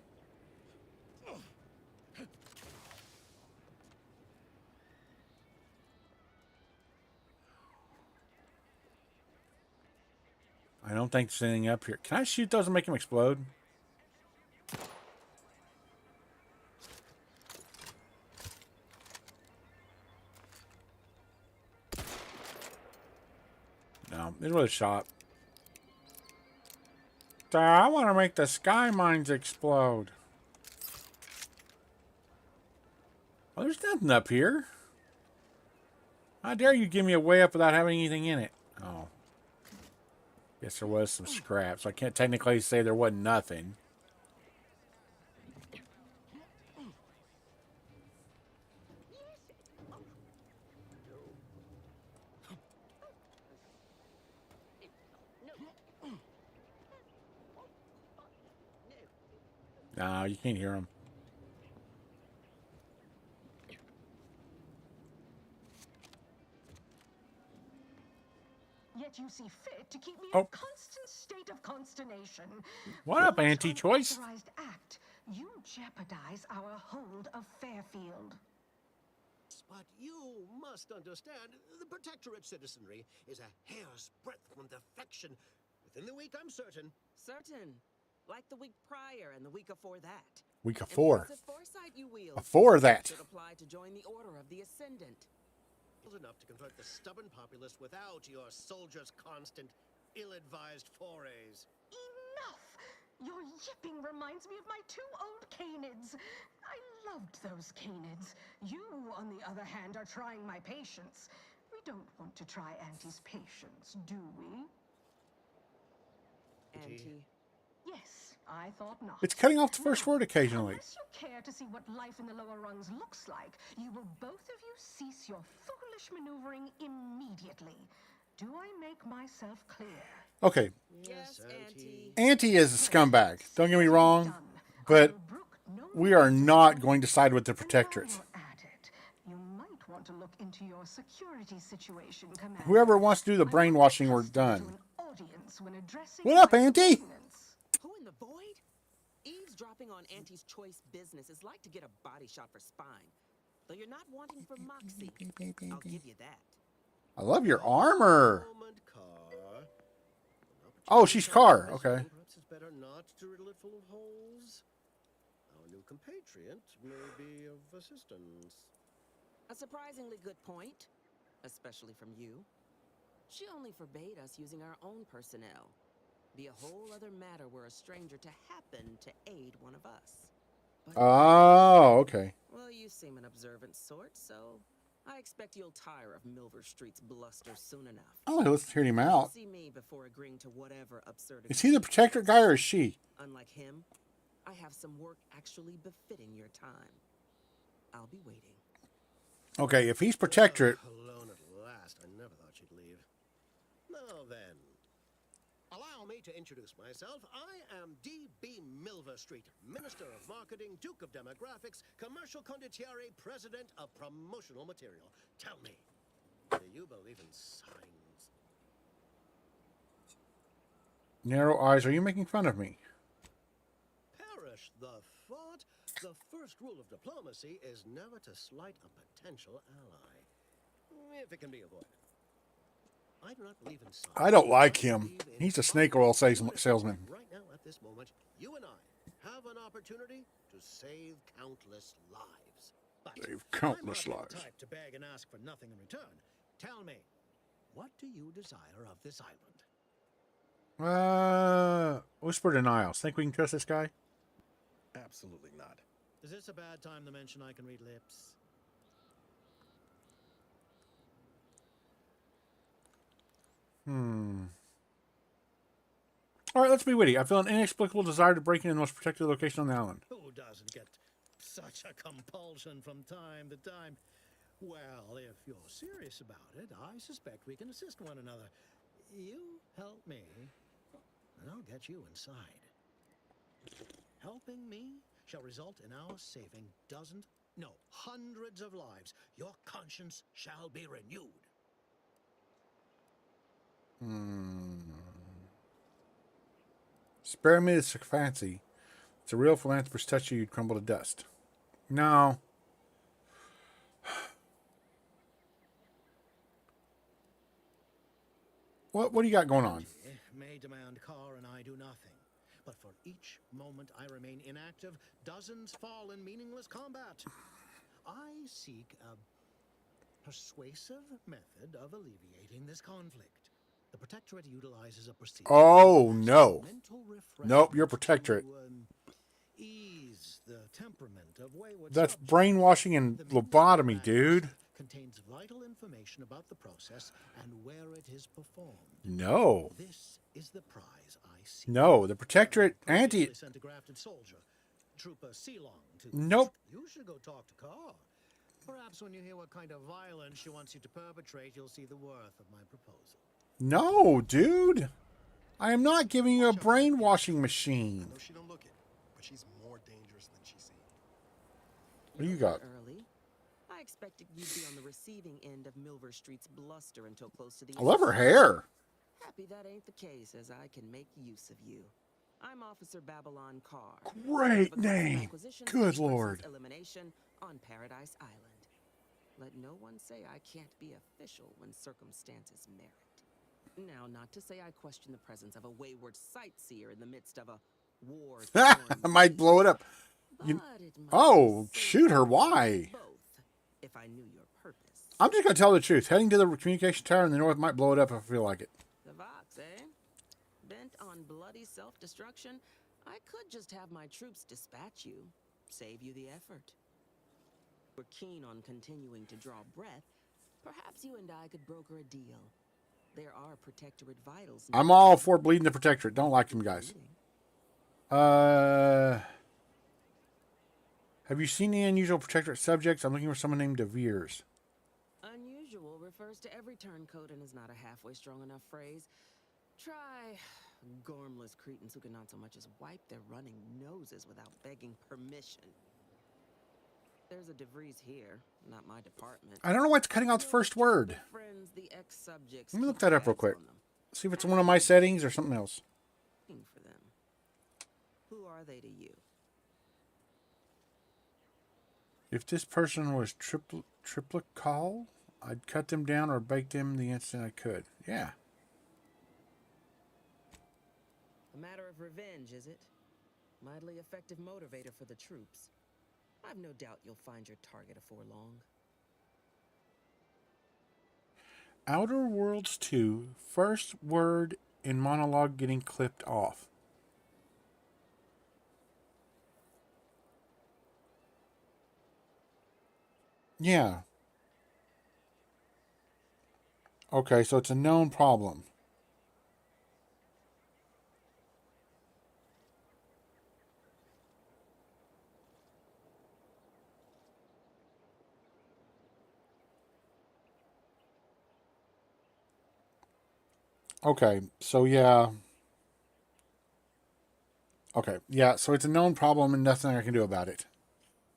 I don't think there's anything up here. Can I shoot those and make them explode? No, it was a shot. I want to make the sky mines explode. Well, there's nothing up here. How dare you give me a way up without having anything in it? Oh. Guess there was some scrap, so I can't technically say there wasn't nothing. No, you can't hear them. Yet you see fit to keep me Oh. in a constant state of consternation. What up, anti-choice? Unauthorized act. You jeopardize our hold of Fairfield. But you must understand, the Protectorate citizenry is a hair's breadth from defection. Within the week, I'm certain. Certain. Like the week prior and the week afore that. Week afore. Impressive foresight you wield. Before that. Should apply to join the Order of the Ascendant. Enough to confront the stubborn populace without your soldiers' constant, ill-advised forays. Enough! Your yipping reminds me of my 2 old canids. I loved those canids. You, on the other hand, are trying my patience. We don't want to try Auntie's patience, do we? Auntie. Yes, I thought not. It's cutting off the first word occasionally. Unless you care to see what life in the lower rungs looks like, you will both of you cease your foolish maneuvering immediately. Do I make myself clear? Okay. Yes, Auntie. Auntie is a scumbag. Don't get me wrong. But we are not going to side with the Protectorate. You might want to look into your security situation, Commander. Whoever wants to do the brainwashing, we're done. What up, Auntie? Who in the void? Eavesdropping on Auntie's choice business is like to get a body shot for spine. Though you're not wanting for moxie. I'll give you that. I love your armor. Oh, she's Car. Okay. Perhaps it's better not to riddle it full of holes. Our new compatriot may be of assistance. A surprisingly good point, especially from you. She only forbade us using our own personnel. Be a whole other matter were a stranger to happen to aid one of us. But Oh, okay. well, you seem an observant sort, so I expect you'll tire of Milver Street's bluster soon enough. Oh, let's hear him out. See me before agreeing to whatever absurd. Is he the Protectorate guy or is she? Unlike him, I have some work actually befitting your time. I'll be waiting. Okay, if he's Protectorate. Alone at last. I never thought she'd leave. Now then, allow me to introduce myself. I am D.B. Milver Street, Minister of Marketing, Duke of Demographics, Commercial Condottiere, President of Promotional Material. Tell me, do you believe in signs? Narrow eyes, are you making fun of me? Perish the thought. The first rule of diplomacy is never to slight a potential ally, if it can be avoided. I do not believe in signs. I don't like him. He's a snake oil salesman. Right now, at this moment, you and I have an opportunity to save countless lives. But Save countless I'm not lives. the type to beg and ask for nothing in return. Tell me, what do you desire of this island? Whisper denials. Think we can trust this guy? Absolutely not. Is this a bad time to mention I can read lips? All right, let's be witty. I feel an inexplicable desire to break into the most protected location on the island. Who doesn't get such a compulsion from time to time? Well, if you're serious about it, I suspect we can assist one another. You help me, and I'll get you inside. Helping me shall result in our saving dozens, no, hundreds of lives. Your conscience shall be renewed. Spare me this fancy. It's a real philanthropist touch you, you'd crumble to dust. No. What do you got going on? May demand Carr and I do nothing. But for each moment I remain inactive, dozens fall in meaningless combat. I seek a persuasive method of alleviating this conflict. The Protectorate utilizes a procedure. Oh, no. Nope, you're Protectorate. Ease the temperament of wayward That's subjects. brainwashing and lobotomy, dude. Contains vital information about the process and where it is performed. No. This is the prize I seek. No, the Protectorate anti... Sent a grafted soldier, Trooper Sealong, to... Nope. You should go talk to Carr. Perhaps when you hear what kind of violence she wants you to perpetrate, you'll see the worth of my proposal. No, dude. I am not giving you a brainwashing machine. I know she don't look it, but she's more dangerous than she seems. What do you got? Early. I expected you'd be on the receiving end of Milver Street's bluster until close to the I love her hair. Happy that ain't the case, as I can make use of you. I'm Officer Babylon Carr. Great name. Good Lord. Elimination on Paradise Island. Let no one say I can't be official when circumstances merit. Now, not to say I question the presence of a wayward sightseer in the midst of a war. I might blow it up. Oh, shoot her. Why? Both, if I knew your purpose. I'm just going to tell the truth. Heading to the communication tower in the north might blow it up if I feel like it. The Vox, eh? Bent on bloody self-destruction, I could just have my troops dispatch you, save you the effort. We're keen on continuing to draw breath. Perhaps you and I could broker a deal. There are Protectorate vitals. I'm all for bleeding the Protectorate. Don't like them guys. Have you seen any unusual Protectorate subjects? I'm looking for someone named De Veers. Unusual refers to every turncoat and is not a halfway strong enough phrase. Try gormless cretins who can not so much as wipe their running noses without begging permission. There's a DeVries here, not my department. I don't know why it's cutting out the first word. Friends, the ex-subjects. Let me look that up real quick. See if it's one of my settings or something else. For them. Who are they to you? If this person was triplet call, I'd cut them down or bake them the instant I could. Yeah. A matter of revenge, is it? Mightily effective motivator for the troops. I've no doubt you'll find your target afore long. Outer Worlds 2, first word in monologue getting clipped off. Yeah. Okay, so it's a known problem. Okay, so yeah. Okay, yeah, so it's a known problem and nothing I can do about it.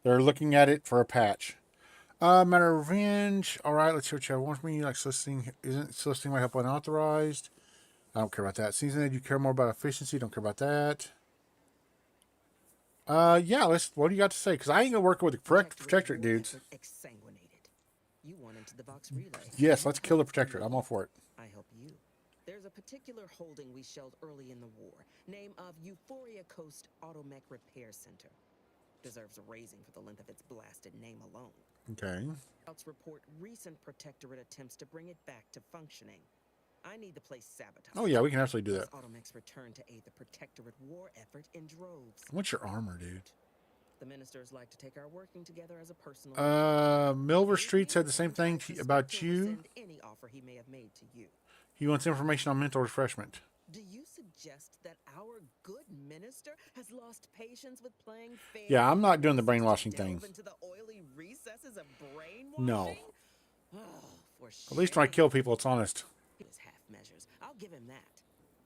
They're looking at it for a patch. Matter of revenge. Alright, let's see what you have. Wants me like soliciting. Isn't soliciting my help unauthorized? I don't care about that. Seems that you care more about efficiency. Don't care about that. Yeah, what do you got to say? Because I ain't gonna work with the Protectorate dudes. You want into the Vox relay. Yes, let's kill the Protectorate. I'm all for it. I help you. There's a particular holding we shelled early in the war. Name of Euphoria Coast Automech Repair Center. Deserves a raising for the length of its blasted name alone. Okay. Scouts report recent Protectorate attempts to bring it back to functioning. I need the place sabotaged. Oh yeah, we can absolutely do that. Automechs return to aid the Protectorate war effort in droves. What's your armor, dude? The ministers like to take our working together as a personal. Milver Street said the same thing about you. Send any offer he may have made to you. He wants information on mental refreshment. Do you suggest that our good minister has lost patience with playing fair? Yeah, I'm not doing the brainwashing thing. Into the oily recesses of brainwashing? No. For at least when I kill people, it's honest. His half measures. I'll give him that.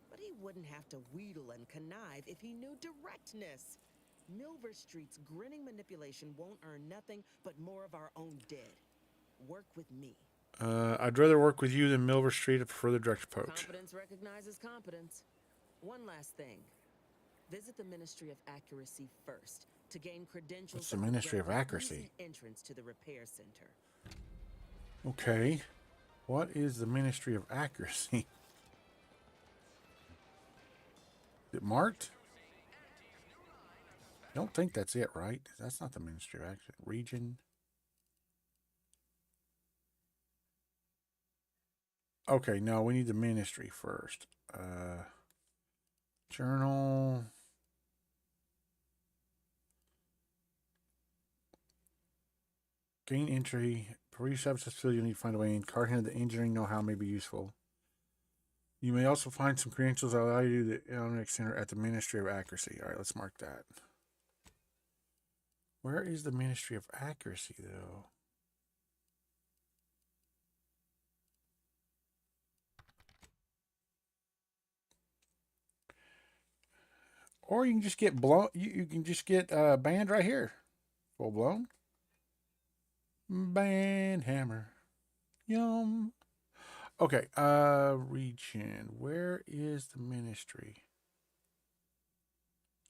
But he wouldn't have to wheedle and connive if he knew directness. Milver Street's grinning manipulation won't earn nothing but more of our own dead. Work with me. I'd rather work with you than Milver Street. I prefer the direct approach. Competence recognizes competence. One last thing. Visit the Ministry of Accuracy first to gain credentials. What's the Ministry of Accuracy? Entrance to the repair center. Okay. What is the Ministry of Accuracy? Is it marked? I don't think that's it, right? That's not the Ministry of Accuracy. Region. Okay, no, we need the ministry first. Journal. Gain entry. For each substance field, you need to find a way in. Card hand the engineering know-how may be useful. You may also find some credentials that allow you to do the Electronic Center at the Ministry of Accuracy. All right, let's mark that. Where is the Ministry of Accuracy, though? Or you can just get blown. You can just get banned right here. Full blown. Band hammer. Yum. Okay. Region. Where is the ministry?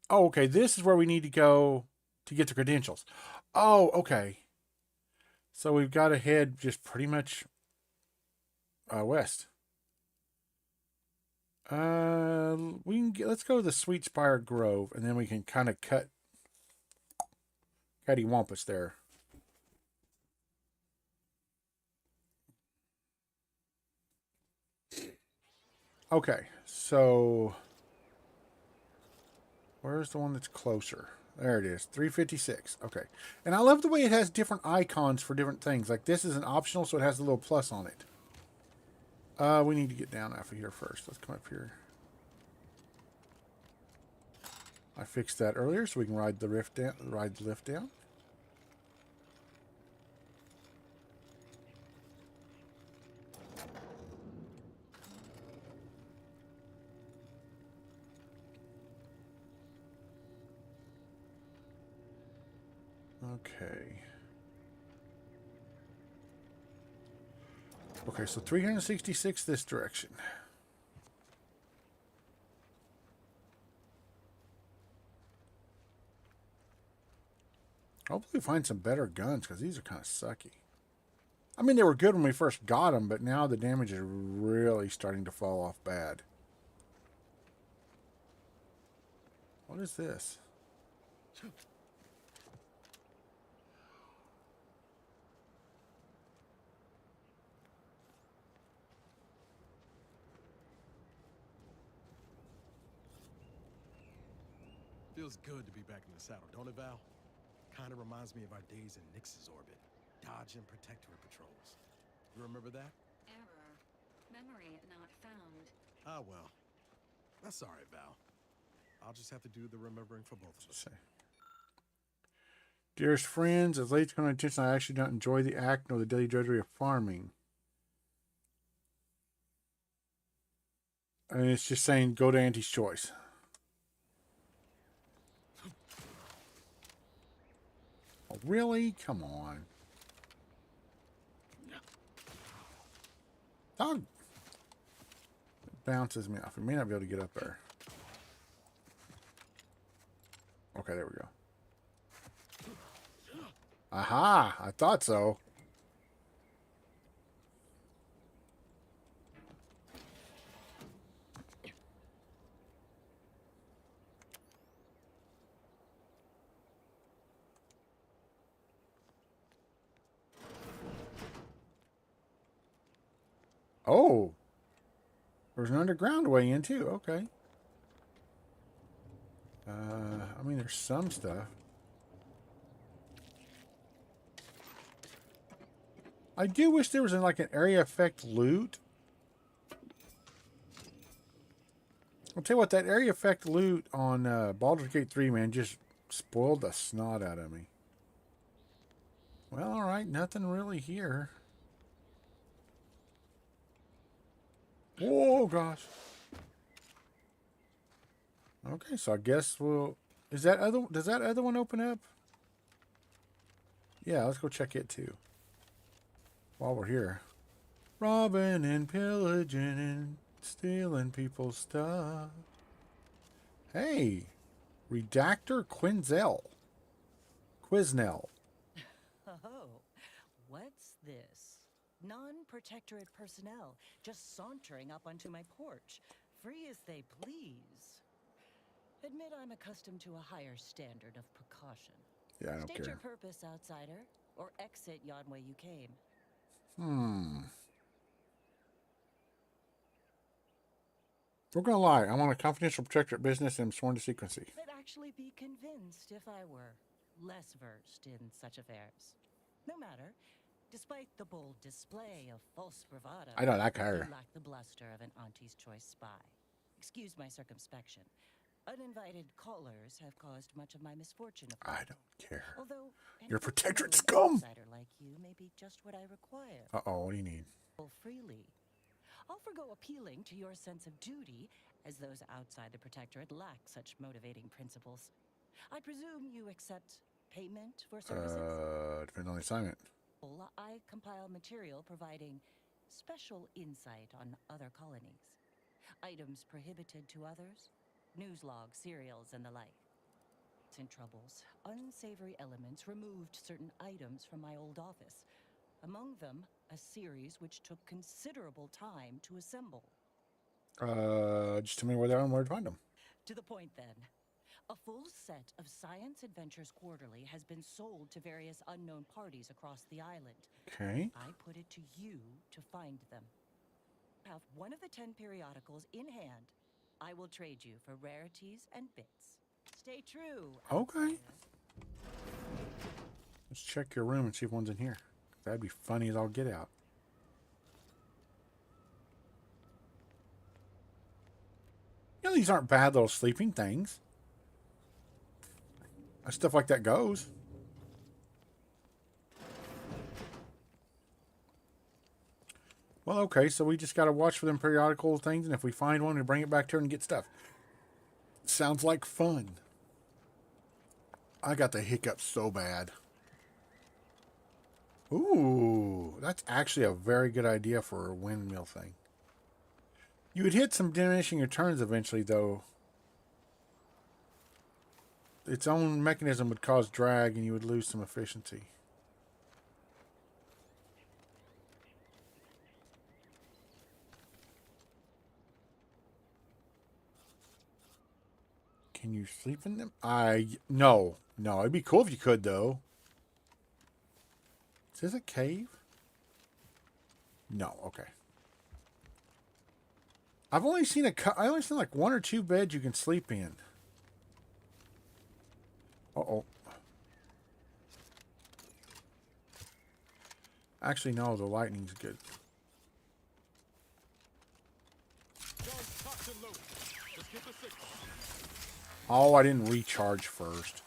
Oh, okay. This is where we need to go to get the credentials. Oh, okay. So we've got to head just pretty much west. We can let's go to the Sweet Spire Grove, and then we can kind of cut cattywampus there. Okay, so where's the one that's closer? There it is, 356. Okay, and I love the way it has different icons for different things. Like this is an optional, so it has a little plus on it. We need to get down off of here first. Let's come up here. I fixed that earlier, so we can ride the lift down. Okay. Okay, so 366 this direction. Hopefully we find some better guns, because these are kind of sucky. I mean, they were good when we first got them, but now the damage is really starting to fall off bad. What is this? Feels good to be back in the saddle, don't it, Val? Kind of reminds me of our days in Nyx's orbit, dodging Protectorate patrols. You remember that? Error. Memory not found. Ah, well. That's all right, Val. I'll just have to do the remembering for both of us. Dearest friends, as late as coming attention, I actually don't enjoy the act nor the daily drudgery of farming. And it's just saying, go to Auntie's choice. Oh, really? Come on. Dog. It bounces me off. We may not be able to get up there. Okay, there we go. Aha! I thought so. Oh. There's an underground way in too. Okay. I mean, there's some stuff. I do wish there was like an area effect loot. I'll tell you what, that area effect loot on Baldur's Gate 3, man, just spoiled the snot out of me. Well, alright, nothing really here. Oh, gosh. Okay, so I guess we'll... does that other one open up? Yeah, let's go check it too. While we're here. Robbing and pillaging and stealing people's stuff. Hey, Redactor Quinzel. Quiznell. Oh, what's this? Non-protectorate personnel just sauntering up onto my porch, free as they please. Admit I'm accustomed to a higher standard of precaution. Yeah, I don't State care. your purpose, outsider, or exit yon way you came. We're gonna lie. I'm on a confidential protectorate business and I'm sworn to secrecy. I'd actually be convinced if I were less versed in such affairs. No matter. Despite the bold display of false bravado, I don't like her. you lack the bluster of an auntie's choice spy. Excuse my circumspection. Uninvited callers have caused much of my misfortune. I don't care. Although You're protectorate an scum. outsider like you may be just what I require. Uh-oh, what do you need? Freely. I'll forgo appealing to your sense of duty, as those outside the protectorate lack such motivating principles. I presume you accept payment for services? Depends on the assignment. I compile material providing special insight on other colonies. Items prohibited to others, news logs, serials, and the like. In troubles, unsavory elements removed certain items from my old office. Among them, a series which took considerable time to assemble. Just tell me where they are and where to find them. To the point, then. A full set of Science Adventures Quarterly has been sold to various unknown parties across the island. Okay. I put it to you to find them. Have one of the 10 periodicals in hand. I will trade you for rarities and bits. Stay true. Okay. Let's check your room and see if one's in here. That'd be funny as all get out. You know, these aren't bad little sleeping things. Stuff like that goes. Well, okay, so we just got to watch for them periodical things, and if we find one, we bring it back to her and get stuff. Sounds like fun. I got the hiccups so bad. Ooh, that's actually a very good idea for a windmill thing. You would hit some diminishing returns eventually, though. Its own mechanism would cause drag, and you would lose some efficiency. Can you sleep in them? No. It'd be cool if you could, though. Is this a cave? No. Okay. I only seen like one or two beds you can sleep in. Uh-oh. Actually, no. The lightning's good. Oh, I didn't recharge first.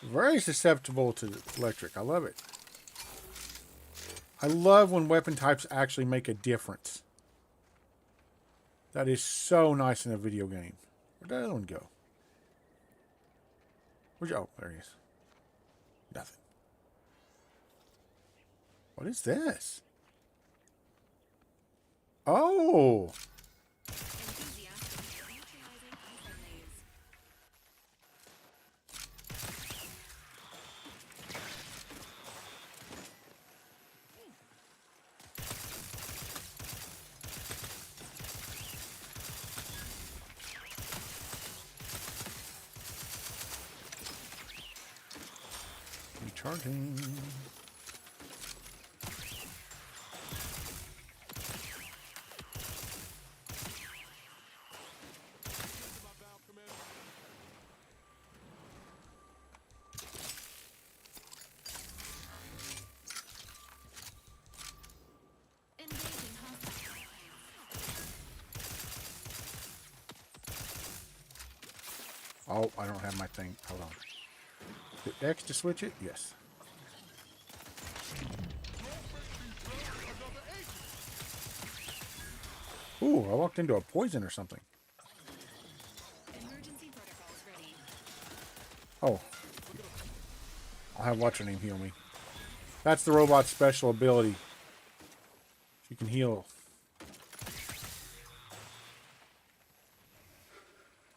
Very susceptible to electric. I love it. I love when weapon types actually make a difference. That is so nice in a video game. Where'd that other one go? Oh, there he is. Nothing. What is this? Oh! Recharging. Oh, I don't have my thing. Hold on. Hit X to switch it? Yes. Ooh, I walked into a poison or something. Emergency protocols ready. Oh. I'll have what's her name heal me. That's the robot's special ability. She can heal.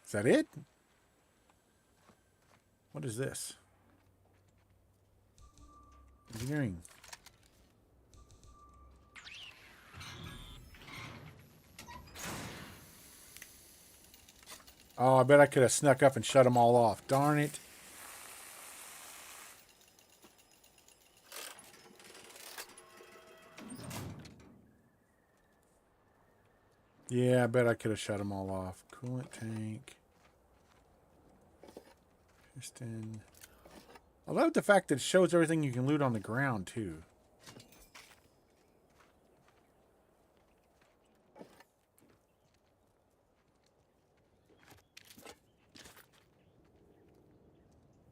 Is that it? What is this? Engineering. Oh, I bet I could have snuck up and shut them all off. Darn it. Yeah, I bet I could have shut them all off. Coolant tank. Piston. I love the fact that it shows everything you can loot on the ground, too.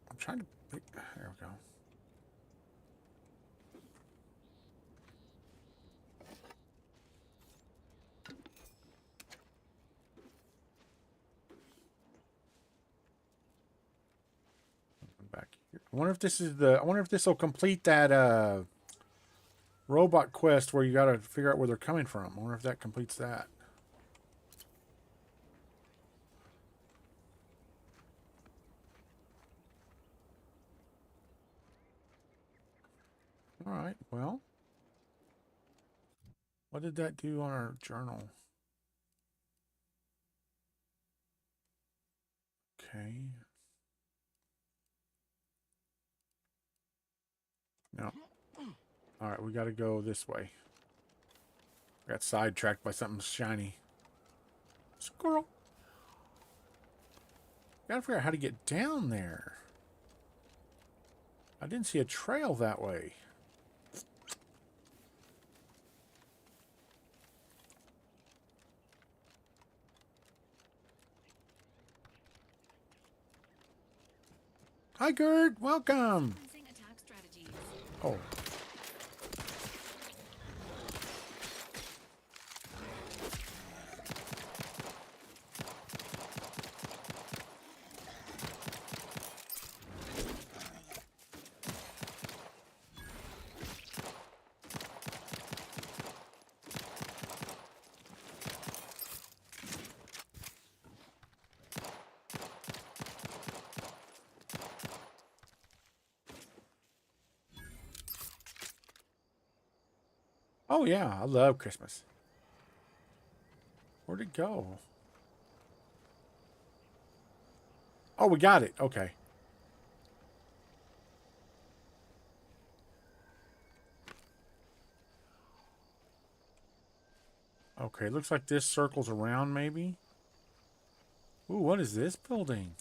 I'm trying to... There we go. Back here. I wonder if this is the... I wonder if this will complete that robot quest where you got to figure out where they're coming from. I wonder if that completes that. All right, well. What did that do on our journal? Okay. No. All right, we got to go this way. Got sidetracked by something shiny. Squirrel. Gotta figure out how to get down there. I didn't see a trail that way. Hi, Gert. Welcome. Oh. Oh, yeah. I love Christmas. Where'd it go? Oh, we got it. Okay. Okay, looks like this circles around, maybe. Ooh, what is this building?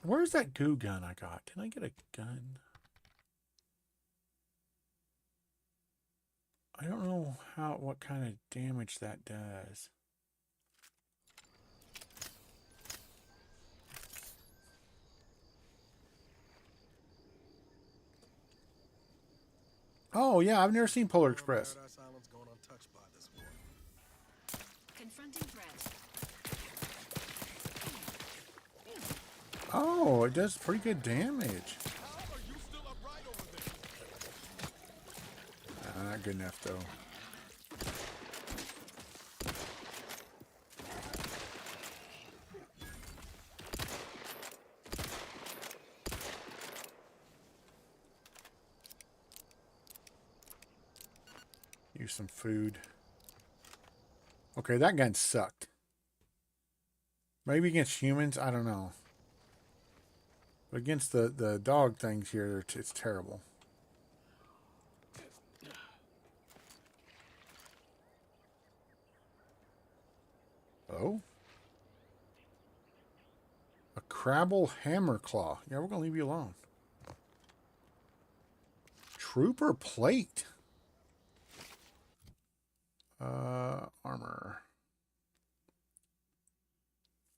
Where's that goo gun I got? Did I get a gun? I don't know what kind of damage that does. Oh, yeah, I've never seen Polar Express. Confronting threats. Oh, it does pretty good damage. Not good enough, though. Use some food. Okay, that gun sucked. Maybe against humans, I don't know. But against the dog things here, it's terrible. Oh? A Crabble Hammer Claw. Yeah, we're going to leave you alone. Trooper Plate. Armor.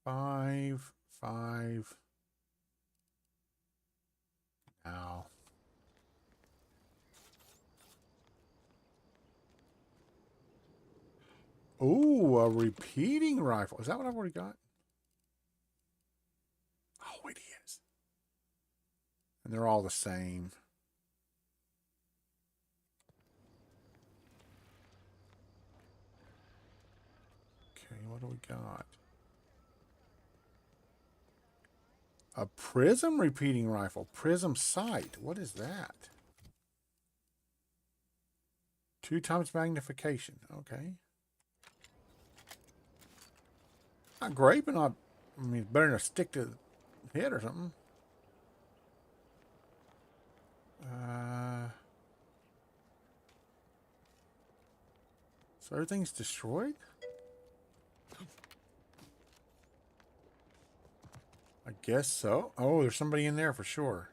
5, 5. Now. Ooh, a repeating rifle. Is that what I've already got? Oh, it is. And they're all the same. Okay, what do we got? A prism repeating rifle. Prism sight. What is that? 2 times magnification. Okay. Not great, but not... I mean, it's better than a stick to the head or something. So everything's destroyed? I guess so. Oh, there's somebody in there for sure.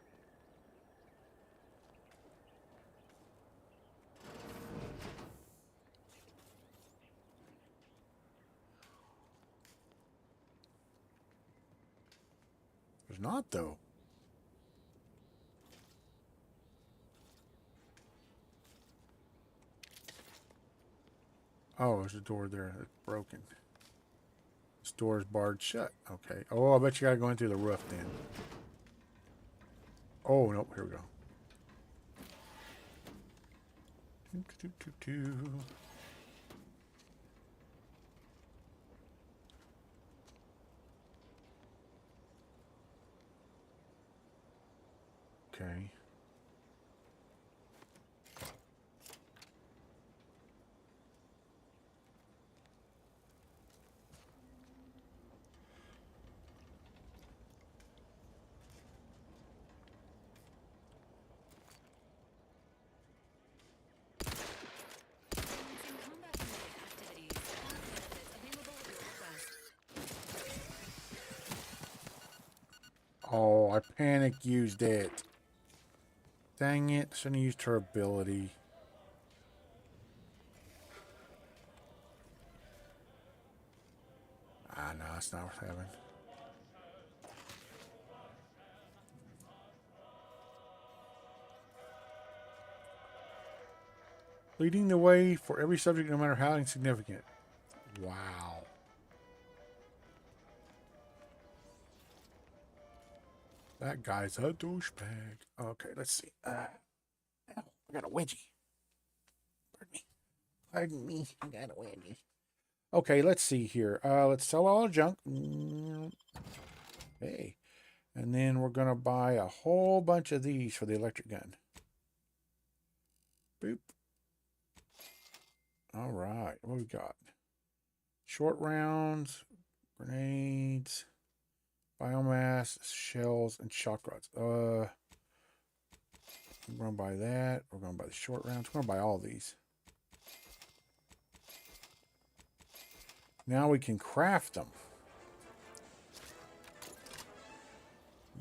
There's not, though. Oh, there's a door there that's broken. This door is barred shut. Okay. Oh, I bet you gotta go in through the roof then. Oh, nope. Here we go. Okay. Oh, I panic used it. Dang it. Shouldn't have used her ability. Ah, no, it's not worth having. Leading the way for every subject, no matter how insignificant. Wow. That guy's a douchebag. Okay, let's see. I got a wedgie. Pardon me. Pardon me. I got a wedgie. Okay, let's see here. Let's sell all the junk. Hey. And then we're going to buy a whole bunch of these for the electric gun. Boop. All right. What we got? Short rounds, grenades, biomass, shells, and shock rods. We're going to buy that. We're going to buy the short rounds. We're going to buy all these. Now we can craft them.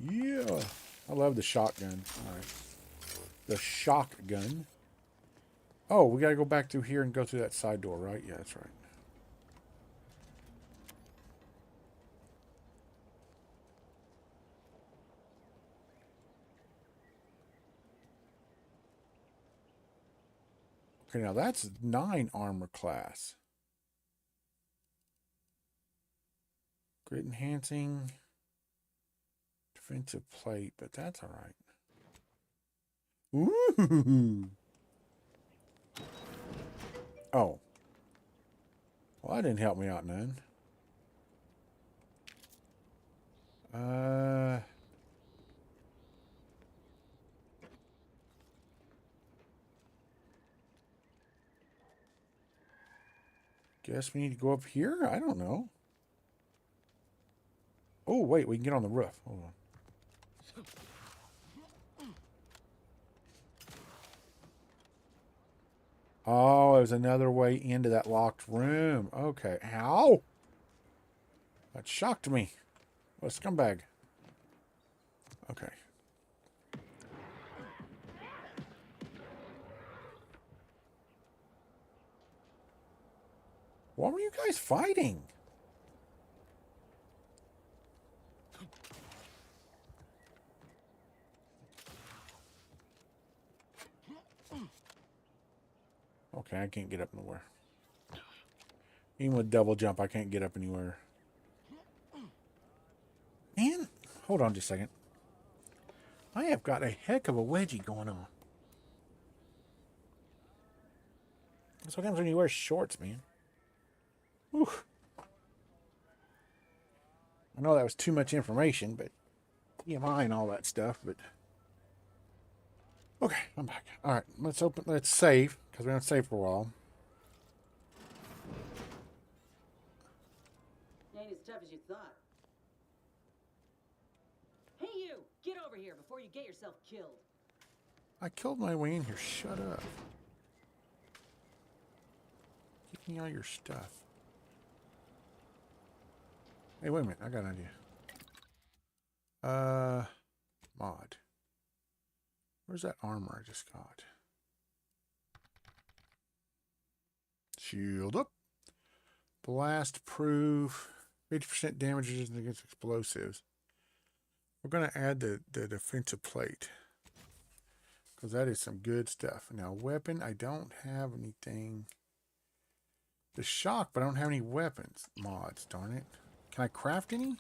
Yeah. I love the shotgun. All right. The shotgun. Oh, we got to go back through here and go through that side door, right? Yeah, that's right. Okay, now that's 9 armor class. Grit enhancing. Defensive plate, but that's all right. Ooh. Oh. Well, that didn't help me out none. Guess we need to go up here? I don't know. Oh, wait, we can get on the roof. Hold on. Oh, there's another way into that locked room. Okay. Ow! That shocked me. What a scumbag. Okay. What were you guys fighting? Okay, I can't get up nowhere. Even with double jump, I can't get up anywhere. Man, hold on just a second. I have got a heck of a wedgie going on. That's what happens when you wear shorts, man. Whew. I know that was too much information, but EMI and all that stuff, but... Okay, I'm back. Alright, let's save, because we haven't saved for a while. Ain't as tough as you thought. Hey you! Get over here before you get yourself killed. I killed my way in here. Shut up. Give me all your stuff. Hey, wait a minute. I got an idea. Mod. Where's that armor I just got? Shield up. Blast proof. 50% damage resistance against explosives. We're going to add the defensive plate. Because that is some good stuff. Now, weapon, I don't have anything. The shock, but I don't have any weapons. Mods, darn it. Can I craft any?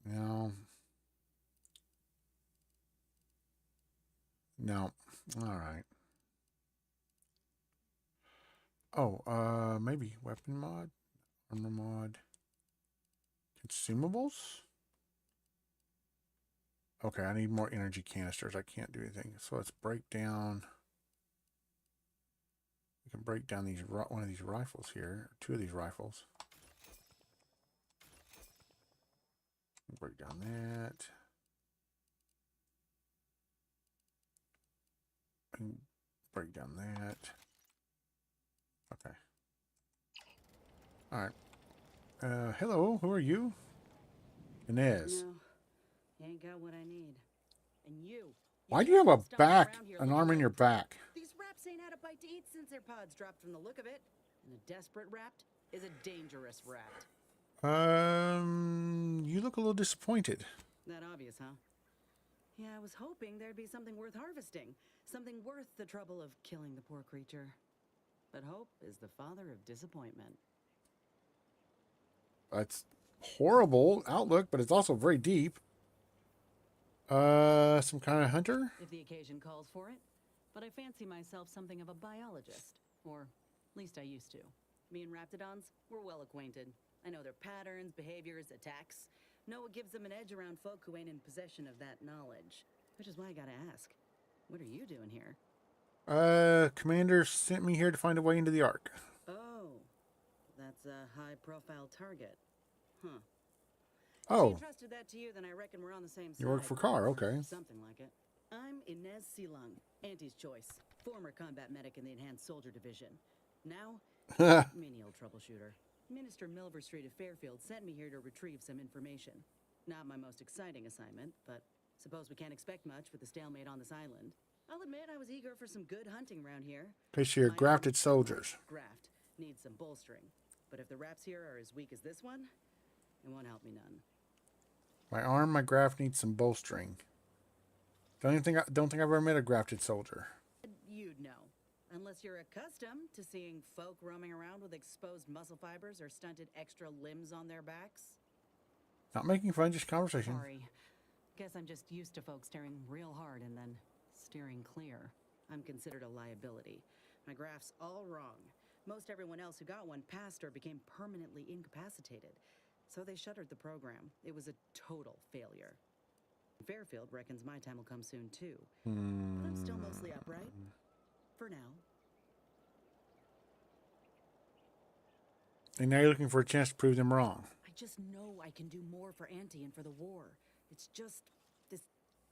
No. No. Alright. Oh, maybe weapon mod? Armor mod? Consumables? Okay, I need more energy canisters. I can't do anything. So let's break down. We can break down these one of these rifles here. Two of these rifles. Break down that. And break down that. Okay. Alright. Hello, who are you? Inez. No, you ain't got what I need. And you. Why do you have a back, an arm in your back? These raps ain't had a bite to eat since their pods dropped from the look of it. And a desperate rapt is a dangerous rapt. You look a little disappointed. That obvious, huh? Yeah, I was hoping there'd be something worth harvesting. Something worth the trouble of killing the poor creature. But hope is the father of disappointment. That's horrible outlook, but it's also very deep. Some kind of hunter? If the occasion calls for it. But I fancy myself something of a biologist. Or at least I used to. Me and raptidons, we're well acquainted. I know their patterns, behaviors, attacks. Know what gives them an edge around folk who ain't in possession of that knowledge. Which is why I gotta ask, what are you doing here? Commander sent me here to find a way into the Ark. Oh, that's a high-profile target. Huh. Oh. If she trusted that to you, then I reckon we're on the same side. You work for Carr, okay. Something like it. I'm Inez Silung, Auntie's choice. Former combat medic in the Enhanced Soldier Division. Now, menial troubleshooter. Minister Milver Street of Fairfield sent me here to retrieve some information. Not my most exciting assignment, but suppose we can't expect much with the stalemate on this island. I'll admit I was eager for some good hunting around here. Because you're grafted soldiers. Graft. Needs some bolstering. But if the raps here are as weak as this one, it won't help me none. My arm, my graft needs some bolstering. Don't think I've ever met a grafted soldier. You'd know. Unless you're accustomed to seeing folk roaming around with exposed muscle fibers or stunted extra limbs on their backs. Not making fun, just conversation. Sorry. Guess I'm just used to folks staring real hard and then steering clear. I'm considered a liability. My graft's all wrong. Most everyone else who got one passed or became permanently incapacitated. So they shuttered the program. It was a total failure. Fairfield reckons my time will come soon too. But I'm still mostly upright. For now. And now you're looking for a chance to prove them wrong. I just know I can do more for Auntie and for the war. It's just this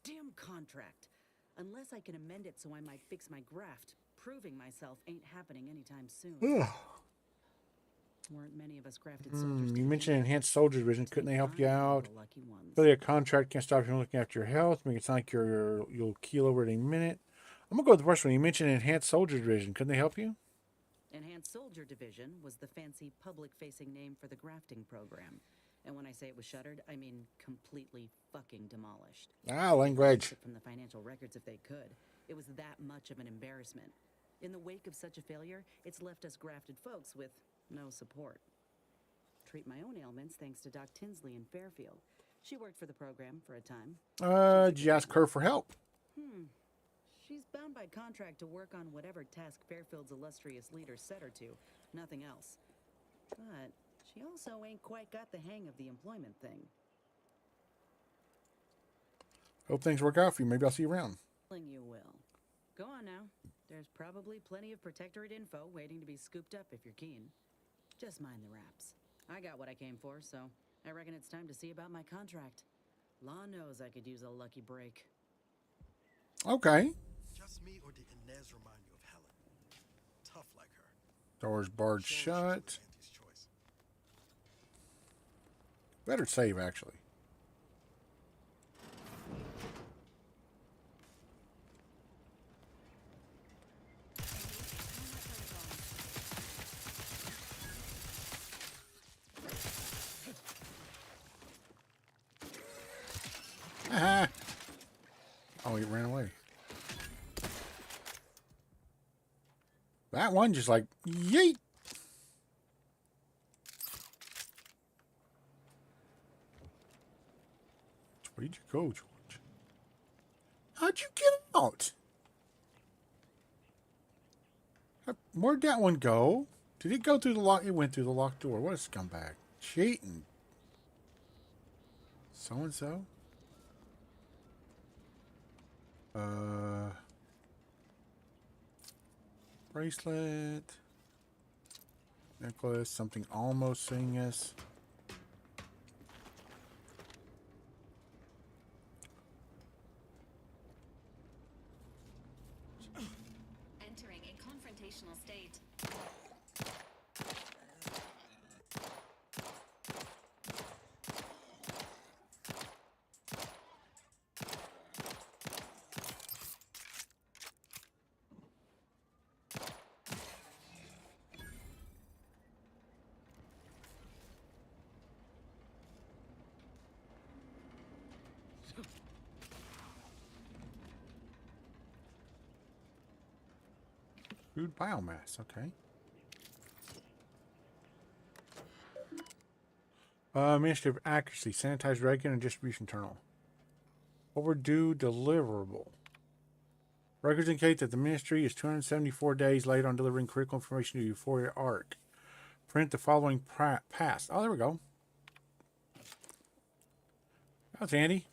damn contract. Unless I can amend it so I might fix my graft, proving myself ain't happening anytime soon. Weren't many of us crafted soldiers. You mentioned enhanced soldier division. Couldn't they help you out? The lucky ones. Really, a contract can't stop you from looking after your health. Make it sound like you'll keel over at any minute. I'm gonna go with the first one. You mentioned enhanced soldier division. Couldn't they help you? Enhanced Soldier Division was the fancy public-facing name for the grafting program. And when I say it was shuttered, I mean completely fucking demolished. Language. From the financial records if they could. It was that much of an embarrassment. In the wake of such a failure, it's left us grafted folks with no support. Treat my own ailments thanks to Doc Tinsley in Fairfield. She worked for the program for a time. Did you ask her for help? She's bound by contract to work on whatever task Fairfield's illustrious leader set her to. Nothing else. But she also ain't quite got the hang of the employment thing. Hope things work out for you. Maybe I'll see you around. You will. Go on now. There's probably plenty of Protectorate info waiting to be scooped up if you're keen. Just mind the wraps. I got what I came for, so I reckon it's time to see about my contract. Law knows I could use a lucky break. Okay. Just me, or did Inez remind you of Helen? Tough like her. Doors barred shut. Better save, actually. Ah. Oh, he ran away. That one just like, yeet. Where did you go, George? How'd you get out? Where'd that one go? Did it go through the lock? It went through the locked door. What a scumbag. Cheating. So-and-so? Bracelet. Necklace. Something almost seeing us. Entering a confrontational state. Crude biomass, okay. Ministry of Accuracy, sanitized regular and distribution terminal. Overdue deliverable. Records indicate that the ministry is 274 days late on delivering critical information to Euphoria ARC. Print the following pass. Oh, there we go. That's handy.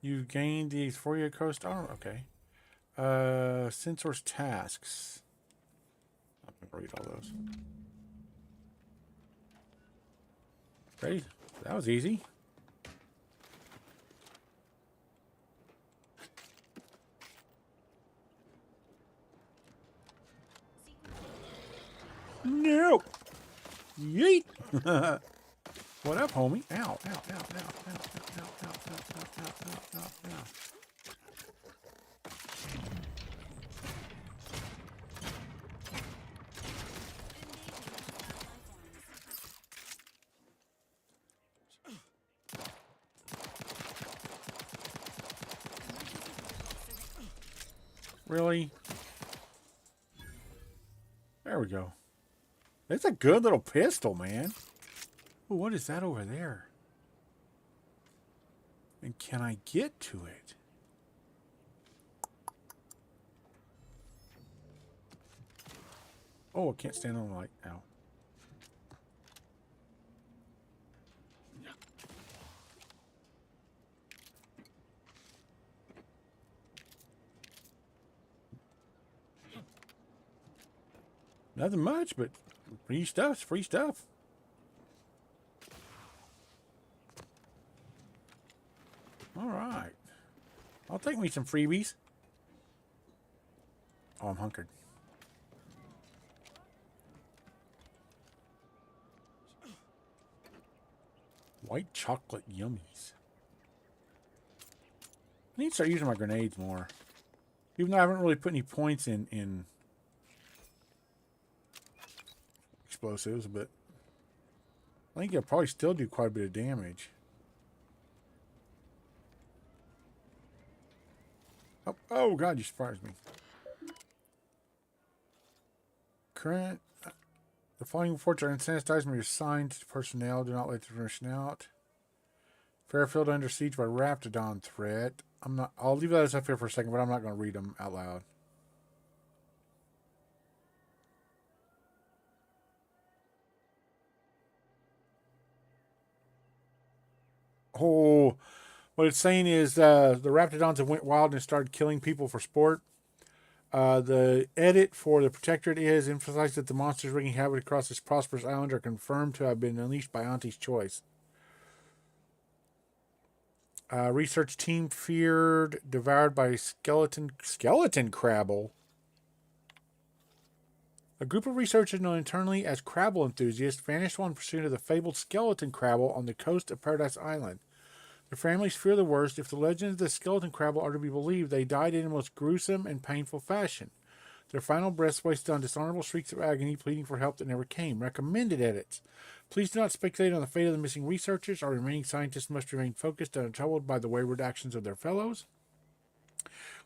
You've gained the Euphoria Coast. Oh, okay. Sensors tasks. I'm gonna read all those. Okay, that was easy. No. Yeet. What up, homie? Ow, ow, ow, ow, ow, ow, ow, ow, ow, ow, ow, ow, ow. Really? There we go. It's a good little pistol, man. Ooh, what is that over there? And can I get to it? Oh, I can't stand on the light now. Nothing much, but free stuff's free stuff. All right. I'll take me some freebies. Oh, I'm hunkered. White chocolate yummies. I need to start using my grenades more. Even though I haven't really put any points in explosives, but I think I'll probably still do quite a bit of damage. Oh God, you surprised me. Current. The following reports are insanitized by your assigned personnel. Do not let the information out. Fairfield under siege by Raptidon threat. I'll leave those up here for a second, but I'm not going to read them out loud. Oh, what it's saying is the Raptidons have went wild and started killing people for sport. The edit for the Protectorate is emphasized that the monsters wreaking havoc across this prosperous island are confirmed to have been unleashed by Auntie's choice. Research team feared devoured by skeleton crabble. A group of researchers known internally as crabble enthusiasts vanished while in pursuit of the fabled skeleton crabble on the coast of Paradise Island. Their families fear the worst. If the legends of the skeleton crabble are to be believed, they died in the most gruesome and painful fashion. Their final breaths wasted on dishonorable shrieks of agony, pleading for help that never came. Recommended edits. Please do not speculate on the fate of the missing researchers. Our remaining scientists must remain focused and untroubled by the wayward actions of their fellows.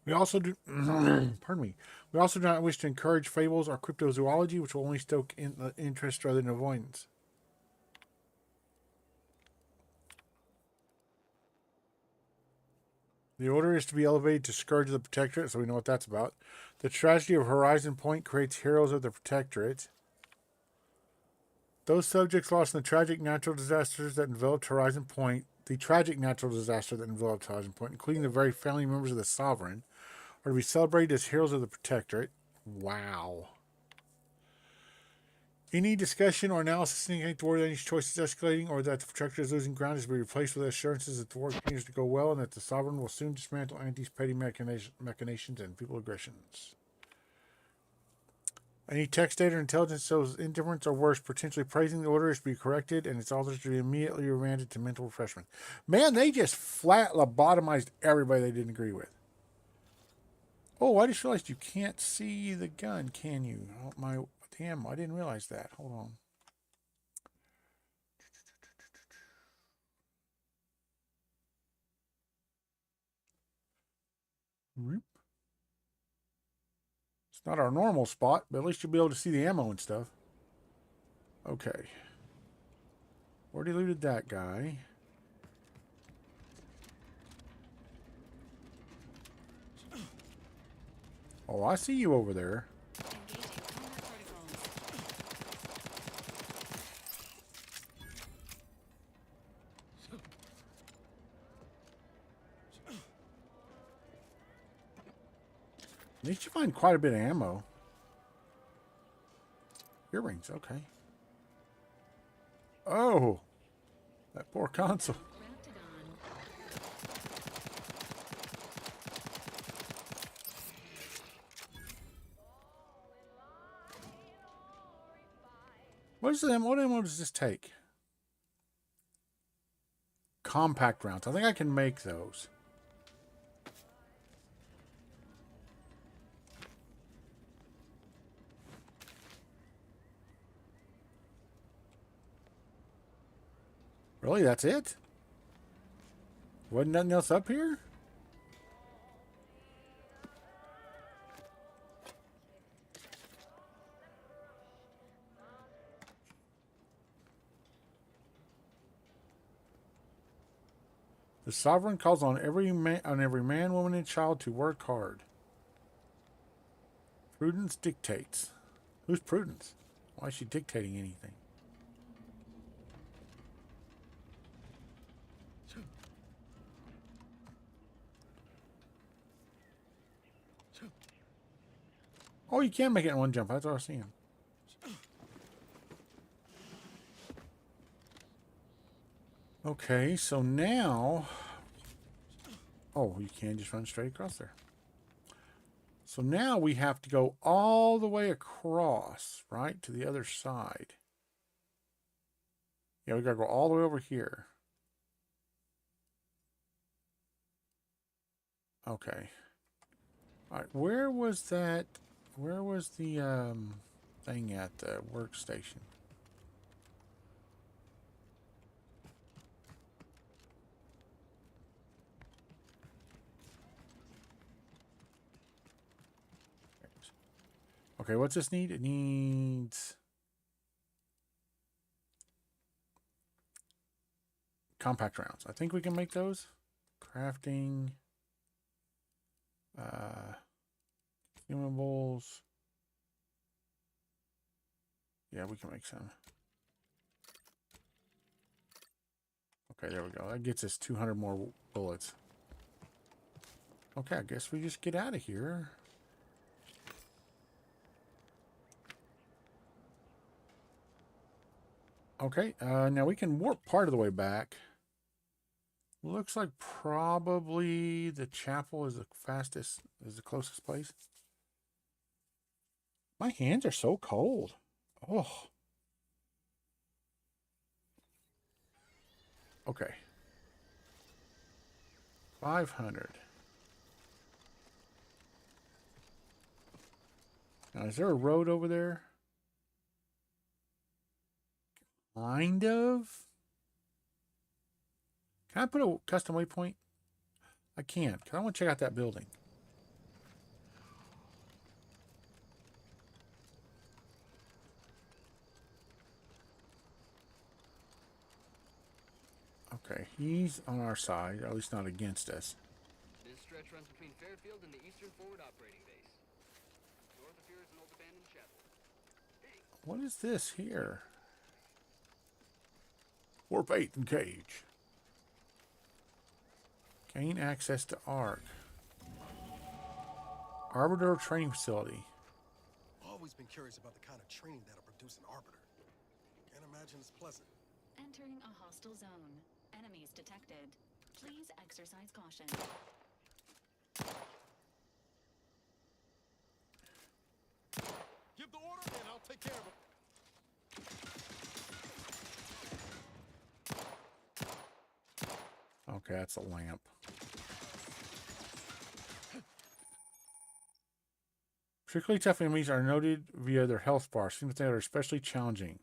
We also do, pardon me. We also do not wish to encourage fables or cryptozoology, which will only stoke interest rather than avoidance. The order is to be elevated to Scourge of the Protectorate, so we know what that's about. The tragedy of Horizon Point creates heroes of the Protectorate. Those subjects lost in the tragic natural disasters that enveloped Horizon Point, including the very family members of the Sovereign, are to be celebrated as heroes of the Protectorate. Wow. Any discussion or analysis indicating the war that any choice is escalating or that the Protectorate is losing ground is to be replaced with assurances that the war continues to go well and that the Sovereign will soon dismantle Auntie's petty machinations and feeble aggressions. Any text, data, or intelligence shows indifference or worse, potentially praising the order is to be corrected and its authors to be immediately remanded to mental refreshment. Man, they just flat lobotomized everybody they didn't agree with. Oh, I just realized you can't see the gun, can you? Oh, damn, I didn't realize that. Hold on. It's not our normal spot, but at least you'll be able to see the ammo and stuff. Okay. Already looted that guy. Oh, I see you over there. At least you find quite a bit of ammo. Earrings, okay. Oh, that poor console. What ammo does this take? Compact rounds. I think I can make those. Really, that's it? Wasn't nothing else up here? The Sovereign calls on every man, woman, and child to work hard. Prudence dictates. Who's Prudence? Why is she dictating anything? Oh, you can make it in one jump. That's what I was seeing. Okay, so now... Oh, you can just run straight across there. So now we have to go all the way across, right, to the other side. Yeah, we gotta go all the way over here. Okay. All right. Where was that? Where was the thing at the workstation? Okay, what's this need? It needs compact rounds. I think we can make those. Crafting. Consumables. Yeah, we can make some. Okay, there we go. That gets us 200 more bullets. Okay, I guess we just get out of here. Okay, now we can warp part of the way back. Looks like probably the chapel is the fastest, is the closest place. My hands are so cold. Oh. Okay. 500. Now, is there a road over there? Kind of. Can I put a custom waypoint? I can, because I want to check out that building. Okay, he's on our side, or at least not against us. This stretch runs between Fairfield and the Eastern Forward Operating Base. North of here is an old abandoned chapel. Hey. What is this here? Warp 8 and cage. Gain access to ARC. Arbiter training facility. Always been curious about the kind of training that'll produce an arbiter. Can't imagine it's pleasant. Entering a hostile zone. Enemies detected. Please exercise caution. Give the order and I'll take care of it. Okay, that's a lamp. Particularly tough enemies are noted via their health bar. Seems they are especially challenging.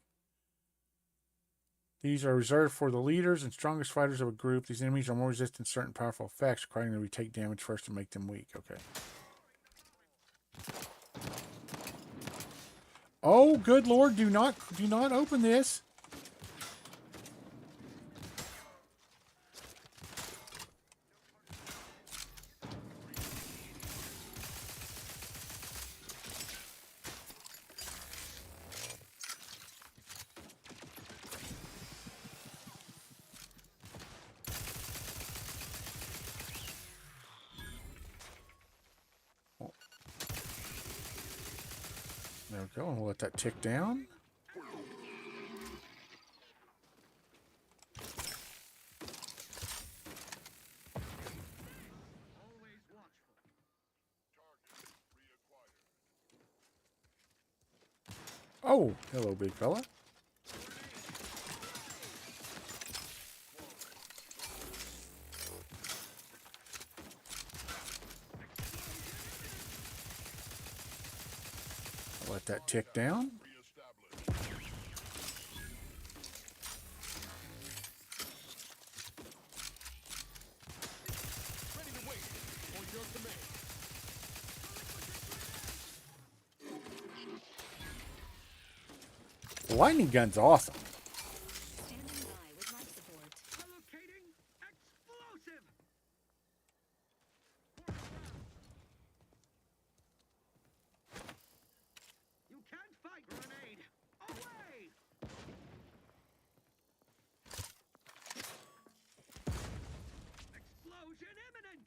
These are reserved for the leaders and strongest fighters of a group. These enemies are more resistant to certain powerful effects, requiring them to take damage first to make them weak. Okay. Oh, good Lord, do not open this. There we go, and we'll let that tick down. Oh, hello, big fella. Let that tick down. The lightning gun's awesome. Standing by with life support. Allocating explosive. You can't fight. Grenade. Away. Explosion imminent.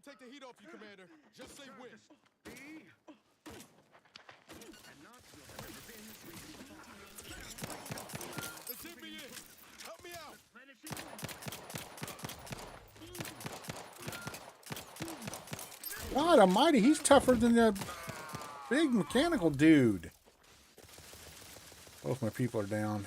take the heat off you, Commander. Just say when. Let's hit me in. Help me out. God almighty, he's tougher than the big mechanical dude. Both my people are down.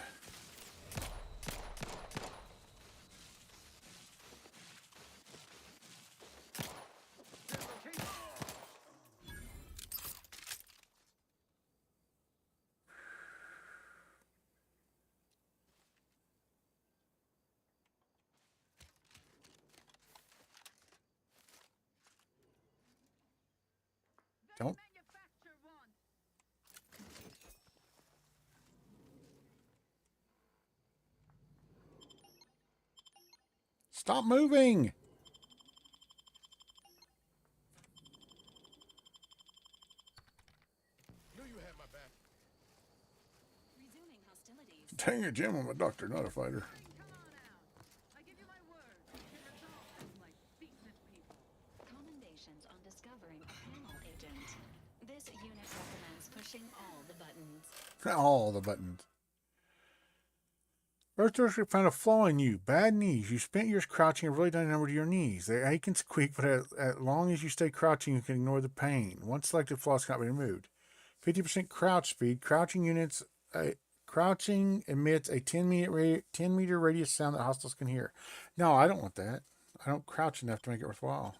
Don't. Stop moving! Knew you had my back. Resuming hostilities. Dang it, Jim, I'm a doctor, not a fighter. Commendations on discovering a panel agent. This unit recommends pushing all the buttons. All the buttons. Earthers found a flaw in you. Bad knees. You spent years crouching and really done a number to your knees. They ache and squeak, but as long as you stay crouching, you can ignore the pain. One selected flaw cannot be removed. 50% crouch speed. Crouching emits a 10 meter radius sound that hostiles can hear. No, I don't want that. I don't crouch enough to make it worthwhile.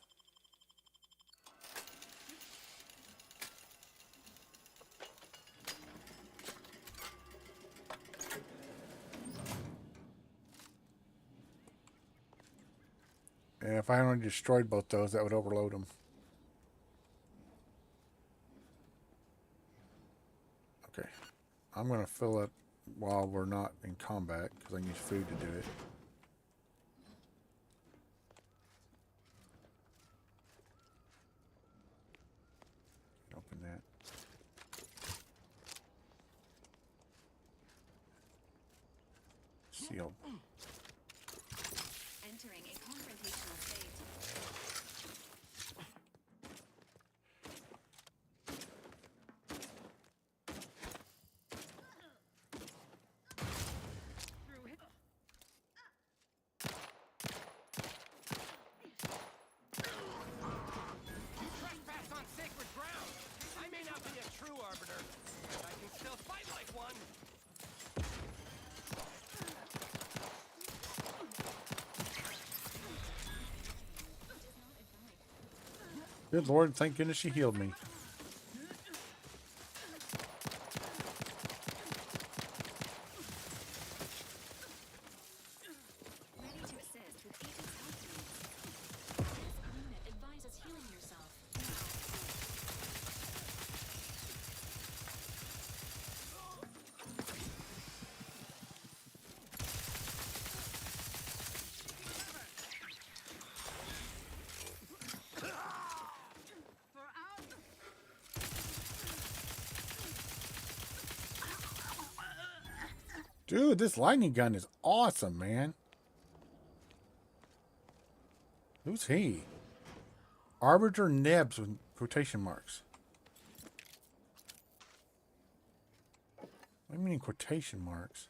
And if I only destroyed both those, that would overload them. Okay. I'm going to fill it while we're not in combat, because I can use food to do it. Open that. Sealed. Entering a confrontational state. You trespass on sacred ground. I may not be a true arbiter, but I can still fight like one. Good Lord, thank goodness she healed me. Ready to assist with agent's health needs. This unit advises healing yourself Dude, this lightning gun is awesome, man. Who's he? Arbiter Nebs with quotation marks. What do you mean quotation marks?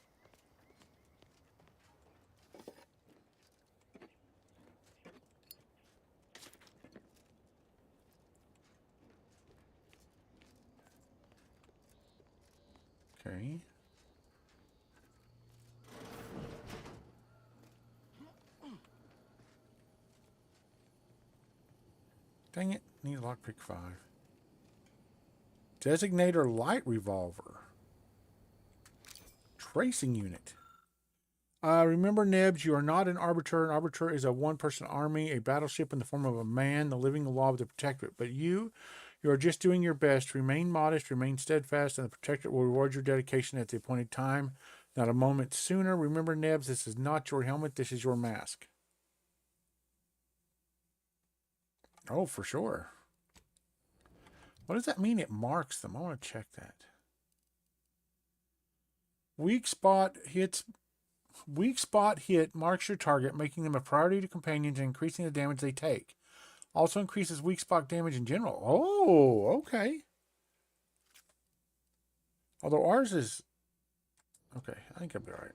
Okay. Dang it, need a lockpick 5. Designator light revolver. Tracing unit. Remember, Nebs, you are not an arbiter. An arbiter is a one-person army, a battleship in the form of a man, the living law of the protectorate. But you are just doing your best. Remain modest, remain steadfast, and the protectorate will reward your dedication at the appointed time, not a moment sooner. Remember, Nebs, this is not your helmet, this is your mask. Oh, for sure. What does that mean? It marks them. I want to check that. Weak spot hit marks your target, making them a priority to companions and increasing the damage they take. Also increases weak spot damage in general. Oh, okay. Although ours is... Okay, I think I'll be alright.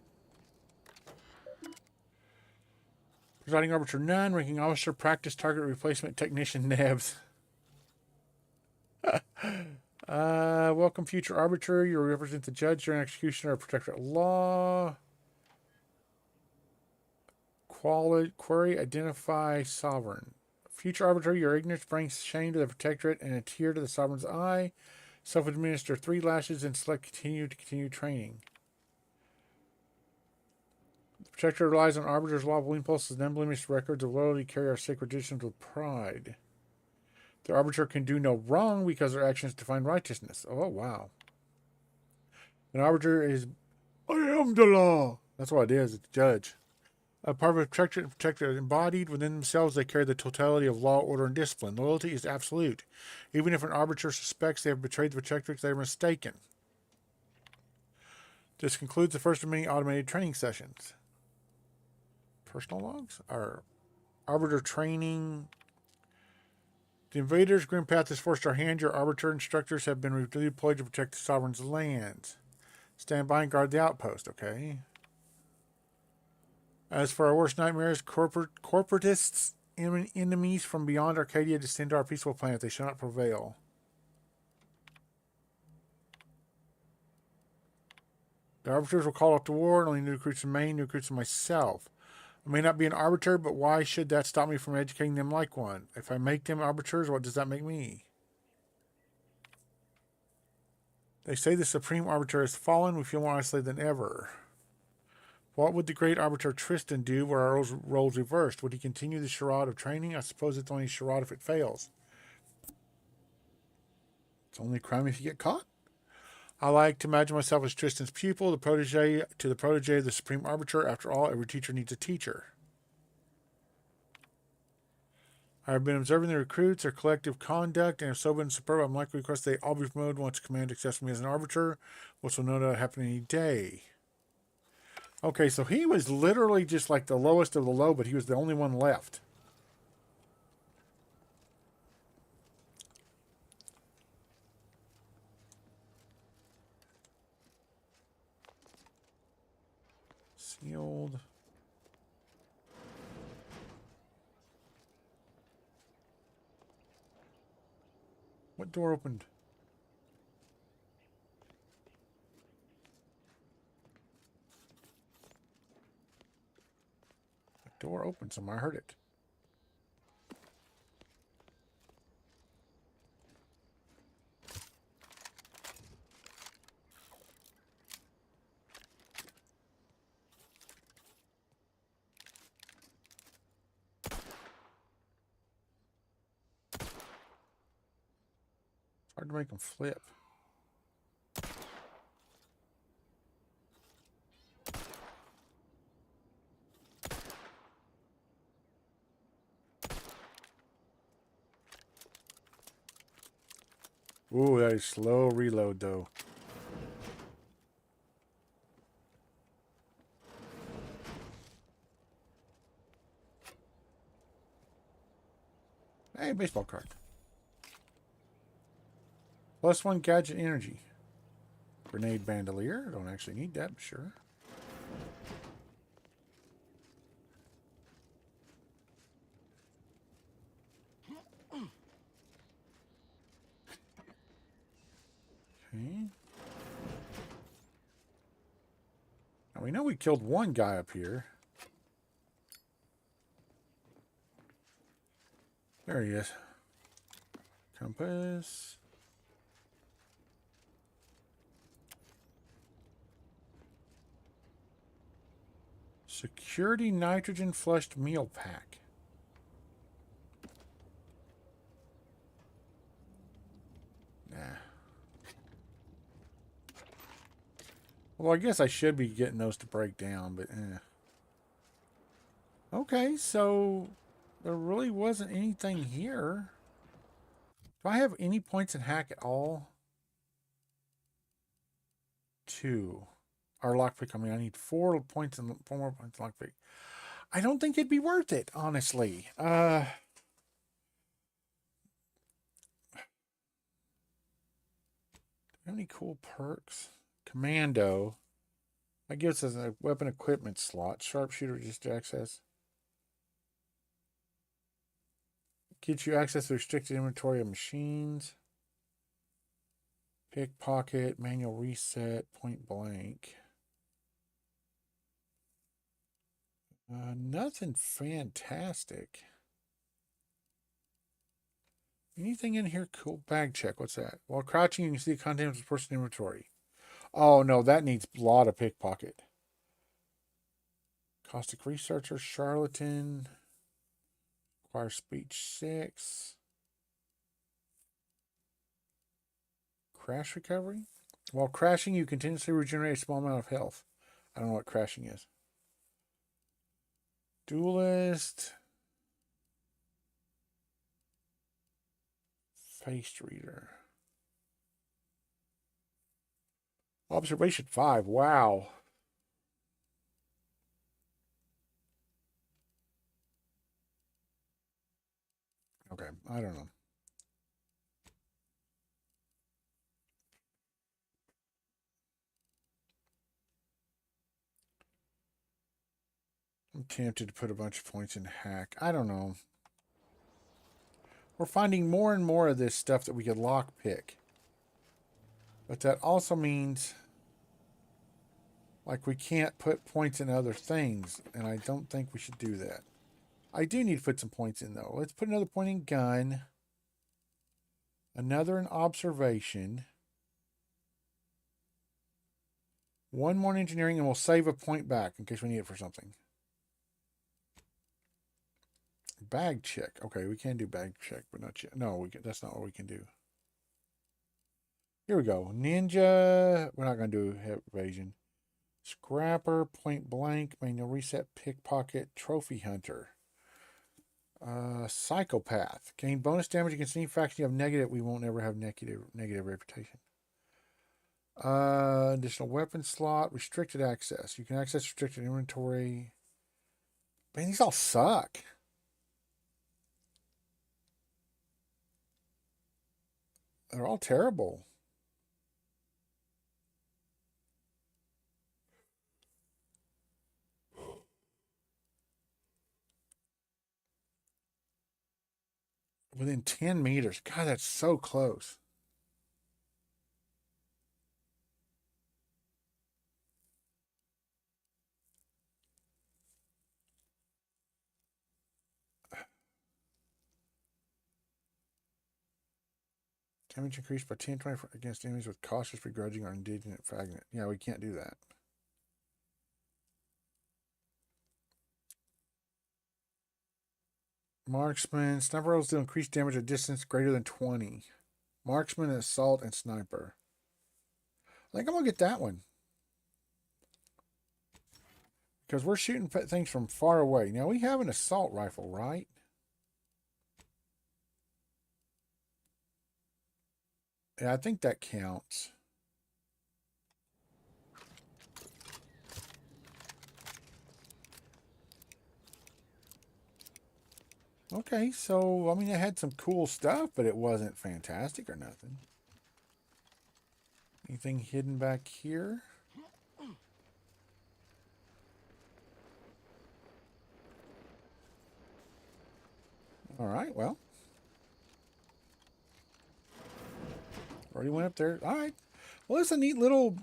Presiding Arbiter none. Ranking Officer, Practice Target Replacement Technician Nebs. Welcome, Future Arbiter. You represent the judge during execution or protectorate law. Query, identify sovereign. Future Arbiter, your ignorance brings shame to the protectorate and a tear to the sovereign's eye. Self-administer 3 lashes and select continue to continue training. The protectorate relies on Arbiter's lawful impulses and unblemished records of loyalty to carry our sacred traditions with pride. The Arbiter can do no wrong because their actions define righteousness. Oh, wow. An Arbiter is, I am the law. That's what it is. It's a judge. A part of a protectorate embodied within themselves, they carry the totality of law, order, and discipline. Loyalty is absolute. Even if an arbiter suspects they have betrayed the protectorate, they are mistaken. This concludes the first of many automated training sessions. Personal logs? Our arbiter training. The invaders' grim path has forced our hand. Your arbiter instructors have been redeployed to protect the sovereign's lands. Stand by and guard the outpost, okay? As for our worst nightmares, corporatists, enemies from beyond Arcadia descend to our peaceful planet. They shall not prevail. The arbiters will call off to war, and only new recruits remain, new recruits and myself. I may not be an arbiter, but why should that stop me from educating them like one? If I make them arbiters, what does that make me? They say the supreme arbiter has fallen. We feel more isolated than ever. What would the great arbiter Tristan do were our roles reversed? Would he continue the charade of training? I suppose it's only a charade if it fails. It's only a crime if you get caught. I like to imagine myself as Tristan's pupil, the protege to the protege of the supreme arbiter. After all, every teacher needs a teacher. I have been observing the recruits, their collective conduct, and have so been superb, I'm likely to request they all be promoted once command accepts me as an arbiter, which will no doubt happen any day. Okay, so he was literally just like the lowest of the low, but he was the only one left. Sealed. What door opened? The door opened somewhere. I heard it. It's hard to make them flip. Ooh, that is slow reload, though. Hey, baseball card. +1 gadget energy. Grenade bandolier. Don't actually need that, but sure. Okay. Now we know we killed one guy up here. There he is. Compass. Security nitrogen flushed meal pack. Nah. Well, I guess I should be getting those to break down, but Okay, so there really wasn't anything here. Do I have any points in hack at all? 2. Or lockpick, I mean, I need 4 more points in lockpick. I don't think it'd be worth it, honestly. any cool perks? Commando. That gives us a weapon equipment slot. Sharpshooter just access. Gives you access to restricted inventory of machines. Pickpocket, manual reset, point blank. Nothing fantastic. Anything in here cool? Bag check. What's that? While crouching, you can see the contents of the person's inventory. Oh, no, that needs a lot of pickpocket. Caustic researcher, charlatan. Acquire speech 6. Crash recovery. While crashing, you continuously regenerate a small amount of health. I don't know what crashing is. Duelist. Face reader. Observation 5. Wow. Okay, I don't know. I'm tempted to put a bunch of points in hack. I don't know. We're finding more and more of this stuff that we could lockpick. But that also means, like, we can't put points in other things. And I don't think we should do that. I do need to put some points in, though. Let's put another point in gun. Another in observation. One more in engineering, and we'll save a point back in case we need it for something. Bag check. Okay, we can do bag check, but not yet. No, we can, that's not what we can do. Here we go. Ninja. We're not going to do evasion. Scrapper, point blank, manual reset, pickpocket, trophy hunter. Psychopath. Gain bonus damage against any faction you have negative. We won't ever have negative reputation. Additional weapon slot. Restricted access. You can access restricted inventory. Man, these all suck. They're all terrible. Within 10 meters. God, that's so close. Damage increased by 10-20 against enemies with cautious, begrudging, or indignant fragment. Yeah, we can't do that. Marksman. Sniper rolls do increased damage at distance greater than 20. Marksman, assault, and sniper. I think I'm going to get that one. Because we're shooting things from far away. Now, we have an assault rifle, right? Yeah, I think that counts. Okay, so, I mean, it had some cool stuff, but it wasn't fantastic or nothing. Anything hidden back here? All right, well. Already went up there. All right. Well, it's a neat little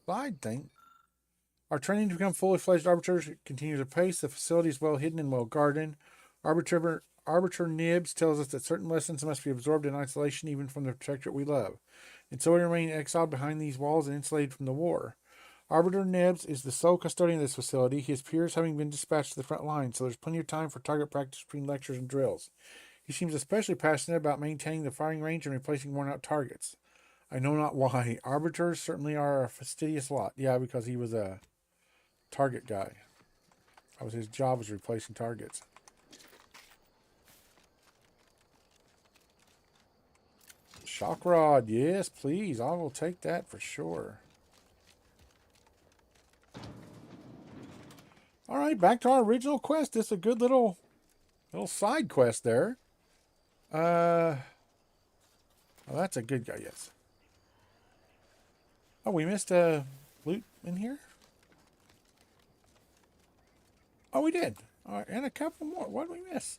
side thing. Our training to become fully fledged arbiters continues apace. The facility is well hidden and well guarded. Arbiter Nibs tells us that certain lessons must be absorbed in isolation even from the protectorate we love. And so we remain exiled behind these walls and insulated from the war. Arbiter Nibs is the sole custodian of this facility, his peers having been dispatched to the front line, so there's plenty of time for target practice between lectures and drills. He seems especially passionate about maintaining the firing range and replacing worn-out targets. I know not why. Arbiters certainly are a fastidious lot. Yeah, because he was a target guy. That was his job, was replacing targets. Shock rod, yes, please. I will take that for sure. All right, back to our original quest. This is a good little side quest there. Well, that's a good guy, yes. Oh, we missed a loot in here? Oh, we did. All right, and a couple more. What did we miss?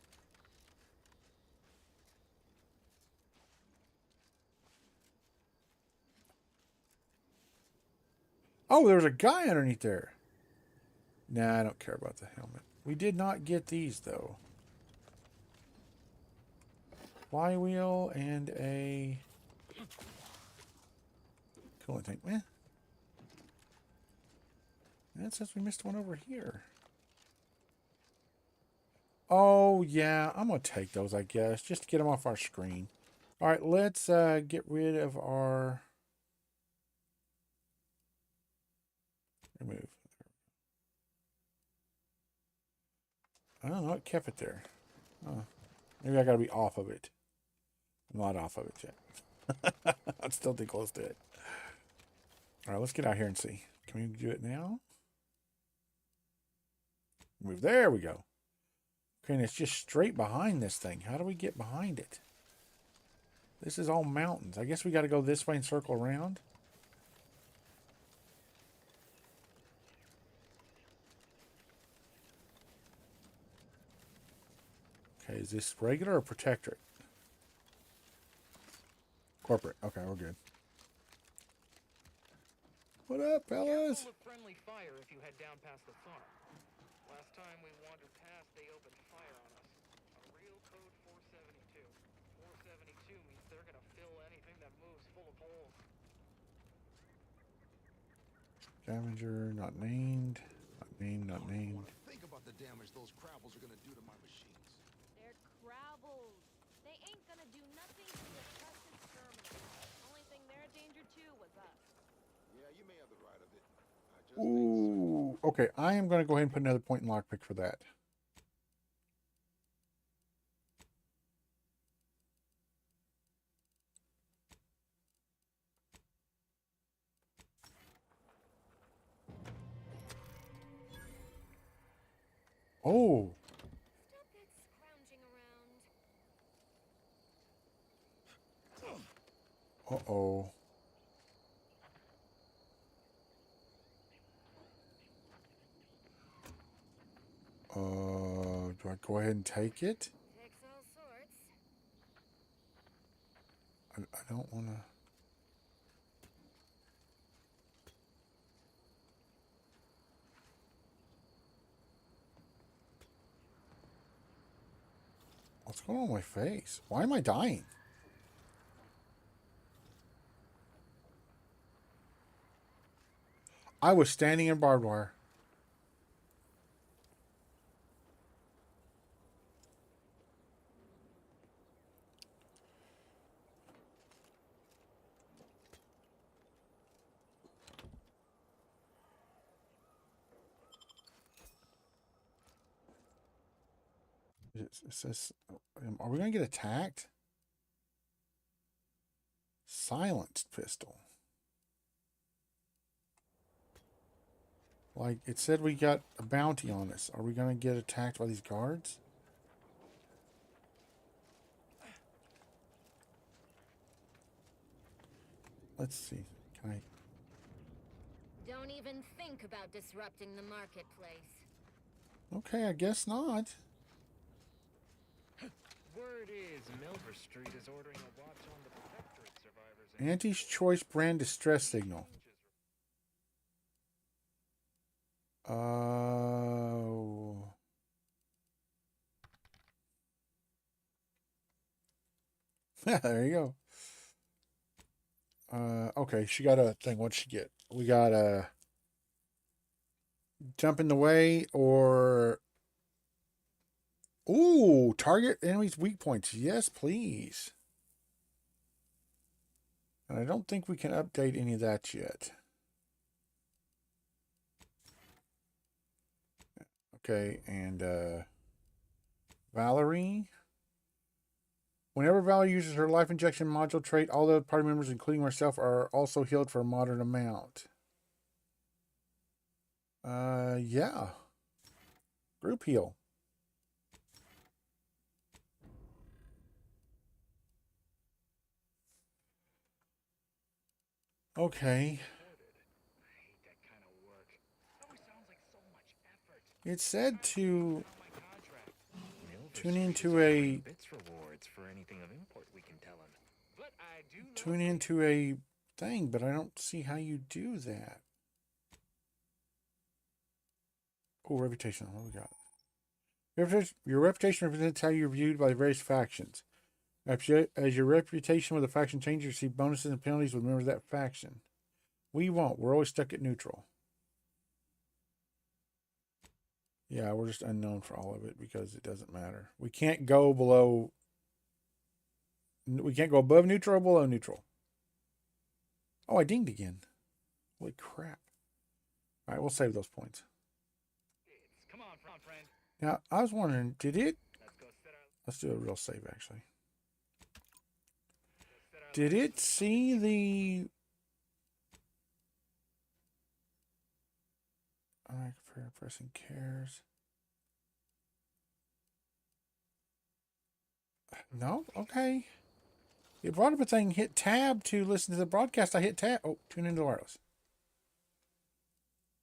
Oh, there was a guy underneath there. Nah, I don't care about the helmet. We did not get these, though. Flywheel and a coolant tank. Eh. That says we missed one over here. Oh, yeah. I'm going to take those, I guess, just to get them off our screen. All right, let's get rid of our... Remove. I don't know. It kept it there. Oh, maybe I got to be off of it. I'm not off of it yet. I'm still too close to it. All right, let's get out here and see. Can we do it now? Move. There we go. Okay, and it's just straight behind this thing. How do we get behind it? This is all mountains. I guess we got to go this way and circle around. Okay, is this regular or protectorate? Corporate. Okay, we're good. What up, fellas? Careful of friendly fire if you head down past the farm. Last time we wandered past, they opened fire on us. A real code 472. 472 means they're gonna fill anything that moves full of holes. Scavenger, not named. Not named, not named. Think about the damage those crabbles are gonna do to my machines. They're crabbles. They ain't gonna do nothing to the trusted exterminators. Only thing they're a danger to was us. Yeah, you may have the right of it. Ooh. Okay, I am going to go ahead and put another point in lockpick for that. Oh. Stop that scrounging around. Uh-oh. Do I go ahead and take it? Takes all sorts. I don't want to... What's going on with my face? Why am I dying? I was standing in barbed wire. It says, are we going to get attacked? Silenced pistol. Like, it said we got a bounty on us. Are we going to get attacked by these guards? Let's see. Can I... Don't even think about disrupting the marketplace. Okay, I guess not. Word is Milver Street is ordering a watch on the Protectorate survivors. Auntie's Choice brand distress signal. There you go. Okay, she got a thing. What'd she get? We got a jump in the way or... Ooh, target enemies' weak points. Yes, please. And I don't think we can update any of that yet. Okay, and Valerie. Whenever Valerie uses her life injection module trait, all the party members, including myself, are also healed for a moderate amount. Yeah. Group heal. Okay. It said to Milver tune Street into is a offering bits rewards for anything of import we can tell him. But I do know tune into a thing, but I don't see how you do that. Oh, reputation. What we got? Your reputation represents how you're viewed by the various factions. As your reputation with a faction changes, you receive bonuses and penalties with members of that faction. We won't. We're always stuck at neutral. Yeah, we're just unknown for all of it because it doesn't matter. We can't go below. We can't go above neutral or below neutral. Oh, I dinged again. Holy crap. All right, we'll save those points. Come on, friend. Now, I was wondering, did it... Let's do a real save, actually. Did it see the... Alright, for pressing cares. No? Okay. It brought up a thing, hit tab to listen to the broadcast. I hit tab. Oh, tune into wireless.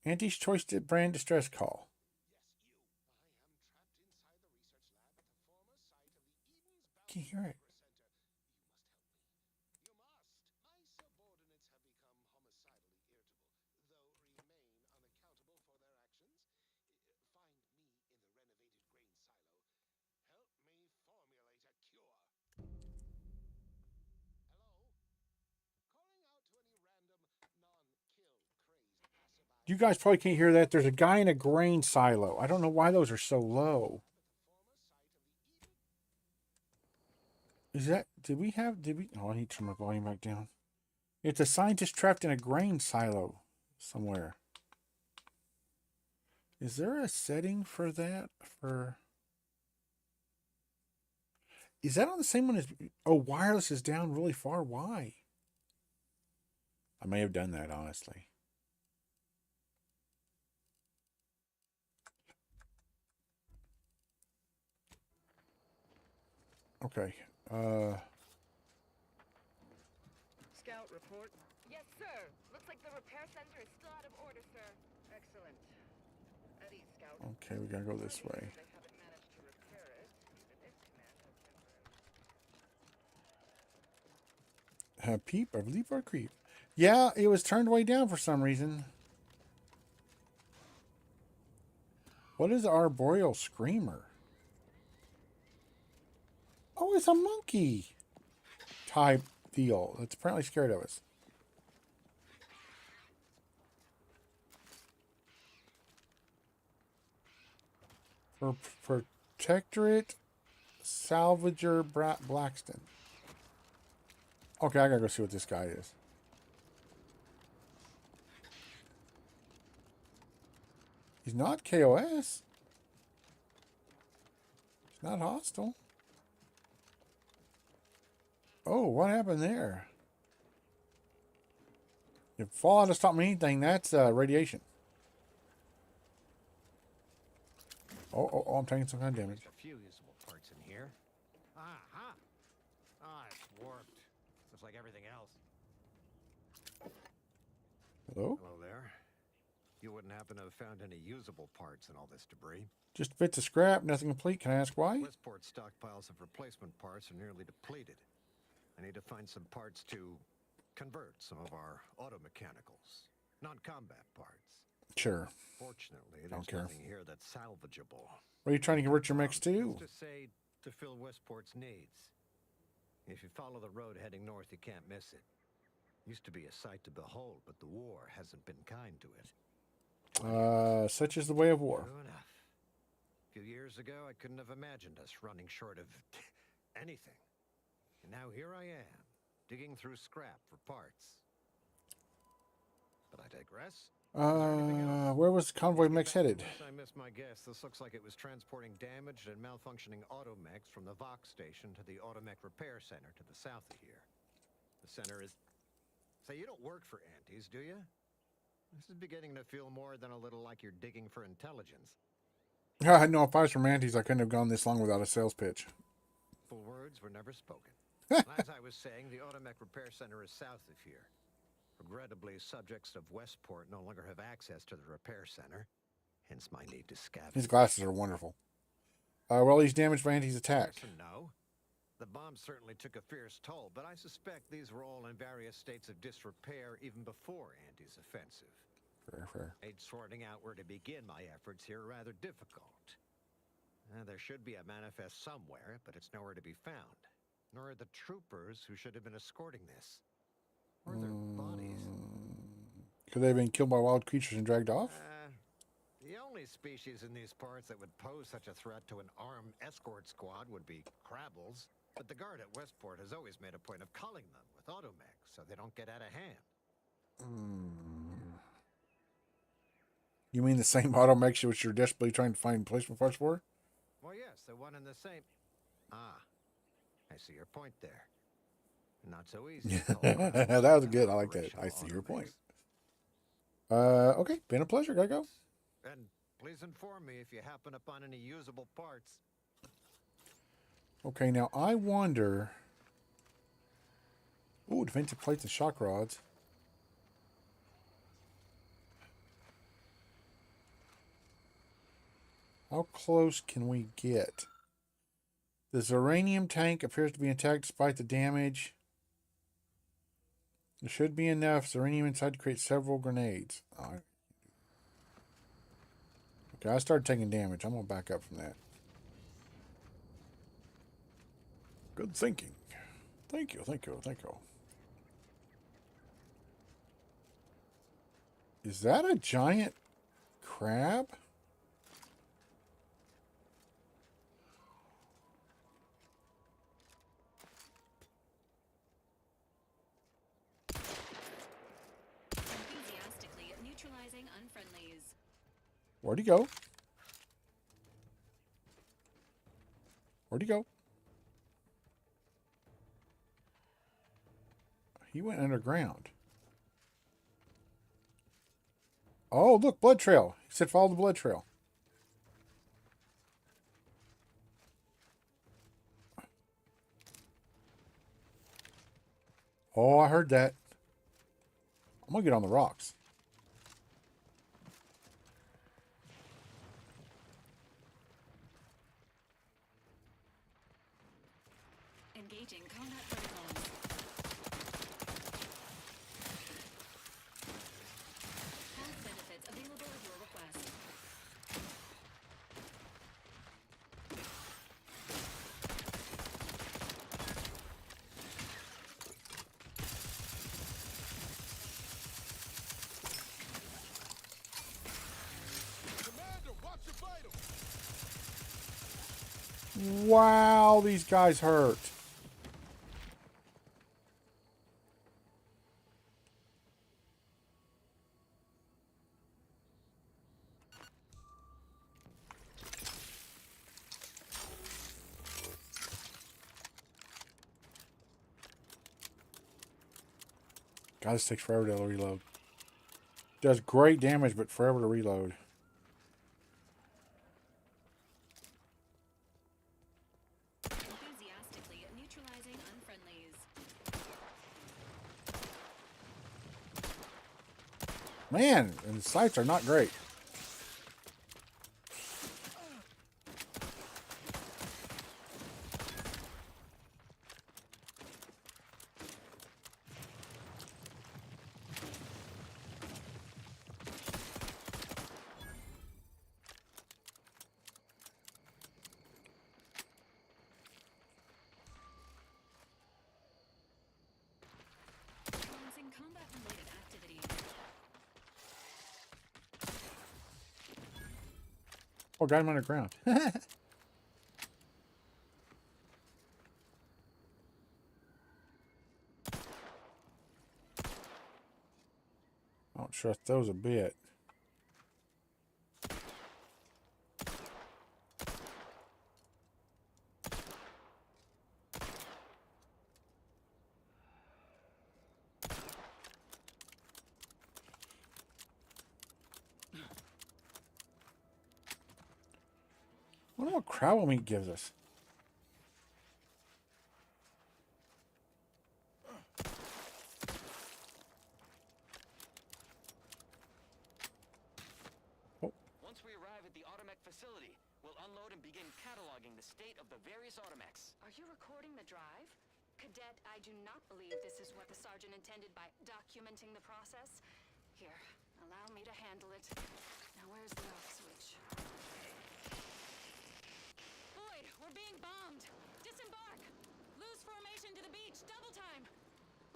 Auntie's choice brand distress call. Can't hear it. You guys probably can't hear that. There's a guy in a grain silo. I don't know why those are so low. Is that... Did we... Oh, I need to turn my volume back down. It's a scientist trapped in a grain silo somewhere. Is there a setting for that? Is that on the same one as... Oh, wireless is down really far. Why? I may have done that, honestly. Okay. Scout report. Yes, sir. Looks like the repair center is still out of order, sir. Excellent. Eddie, Scout. Okay, we gotta go this way. They haven't managed to repair it, even if command has temporarily. Peep, I believe, or creep. Yeah, it was turned way down for some reason. What is arboreal screamer? Oh, it's a monkey type deal that's apparently scared of us. For Protectorate Salvager Blackston. Okay, I gotta go see what this guy is. He's not KOS. He's not hostile. Oh, what happened there? If fallout has taught me anything, that's radiation. Oh, I'm taking some kind of damage. A few usable parts in here. Aha! Ah, it's warped. Just like everything else. Hello? Hello there. You wouldn't happen to have found any usable parts in all this debris? Just bits of scrap, nothing complete. Can I ask why? Westport stockpiles of replacement parts are nearly depleted. I need to find some parts to convert some of our auto-mechanicals, non-combat parts. Sure. Fortunately, Don't there's care. nothing here that's salvageable. What are you trying to convert your mechs to? Let's just say to fill Westport's needs. If you follow the road heading north, you can't miss it. Used to be a sight to behold, but the war hasn't been kind to it. Such is the way of war. True enough. A few years ago, I couldn't have imagined us running short of anything. And now here I am, digging through scrap for parts. But I digress. Where was the convoy mechs headed? Unless I missed my guess, this looks like it was transporting damaged and malfunctioning automechs from the Vox station to the Automech Repair Center to the south of here. The center is... Say, you don't work for Antes, do you? This is beginning to feel more than a little like you're digging for intelligence. No, if I was from Antes, I couldn't have gone this long without a sales pitch. Full words were never spoken. As I was saying, the Automech Repair Center is south of here. Regrettably, subjects of Westport no longer have access to the repair center. hence my need to scavenge. His glasses are wonderful. Were all these damaged by Andy's attack? Yes and no. The bomb certainly took a fierce toll, but I suspect these were all in various states of disrepair even before Andy's offensive. Fair. Made sorting out where to begin my efforts here rather difficult. There should be a manifest somewhere, but it's nowhere to be found. Nor are the troopers who should have been escorting this. Or their bodies. Could they have been killed by wild creatures and dragged off? The only species in these parts that would pose such a threat to an armed escort squad would be crabbles. But the guard at Westport has always made a point of culling them with automechs so they don't get out of hand. You mean the same automechs which you're desperately trying to find replacement parts for? Well, yes, the one in the same... Ah, I see your point there. Not so easy. That was good. I like that. I see your point. Okay. Been a pleasure. Gotta go. And please inform me if you happen upon any usable parts. Okay, now I wonder... Ooh, defensive plates and shock rods. How close can we get? The Zeranium tank appears to be intact despite the damage. There should be enough Zeranium inside to create several grenades. Okay, I started taking damage. I'm going to back up from that. Good thinking. Thank you. Is that a giant crab? Enthusiastically neutralizing unfriendlies. Where'd he go? He went underground. Oh, look, blood trail. He said follow the blood trail. Oh, I heard that. I'm going to get on the rocks. Engaging combat protocols. Health benefits available at your request. Commander, watch your vitals. Wow, these guys hurt. God, this takes forever to reload. Does great damage, but forever to reload. Enthusiastically neutralizing unfriendlies. Man, and the sights are not great. Commencing combat-related activities. Oh, got him underground. I don't trust those a bit. I wonder what crab meat gives us. Once we arrive the state of the various automechs. Are you recording the drive? Cadet, I do not believe this is what the sergeant intended by documenting the process. Here, allow me to handle it. Now where's the off switch? Boyd, we're being bombed. Disembark. Lose formation to the beach. Double time.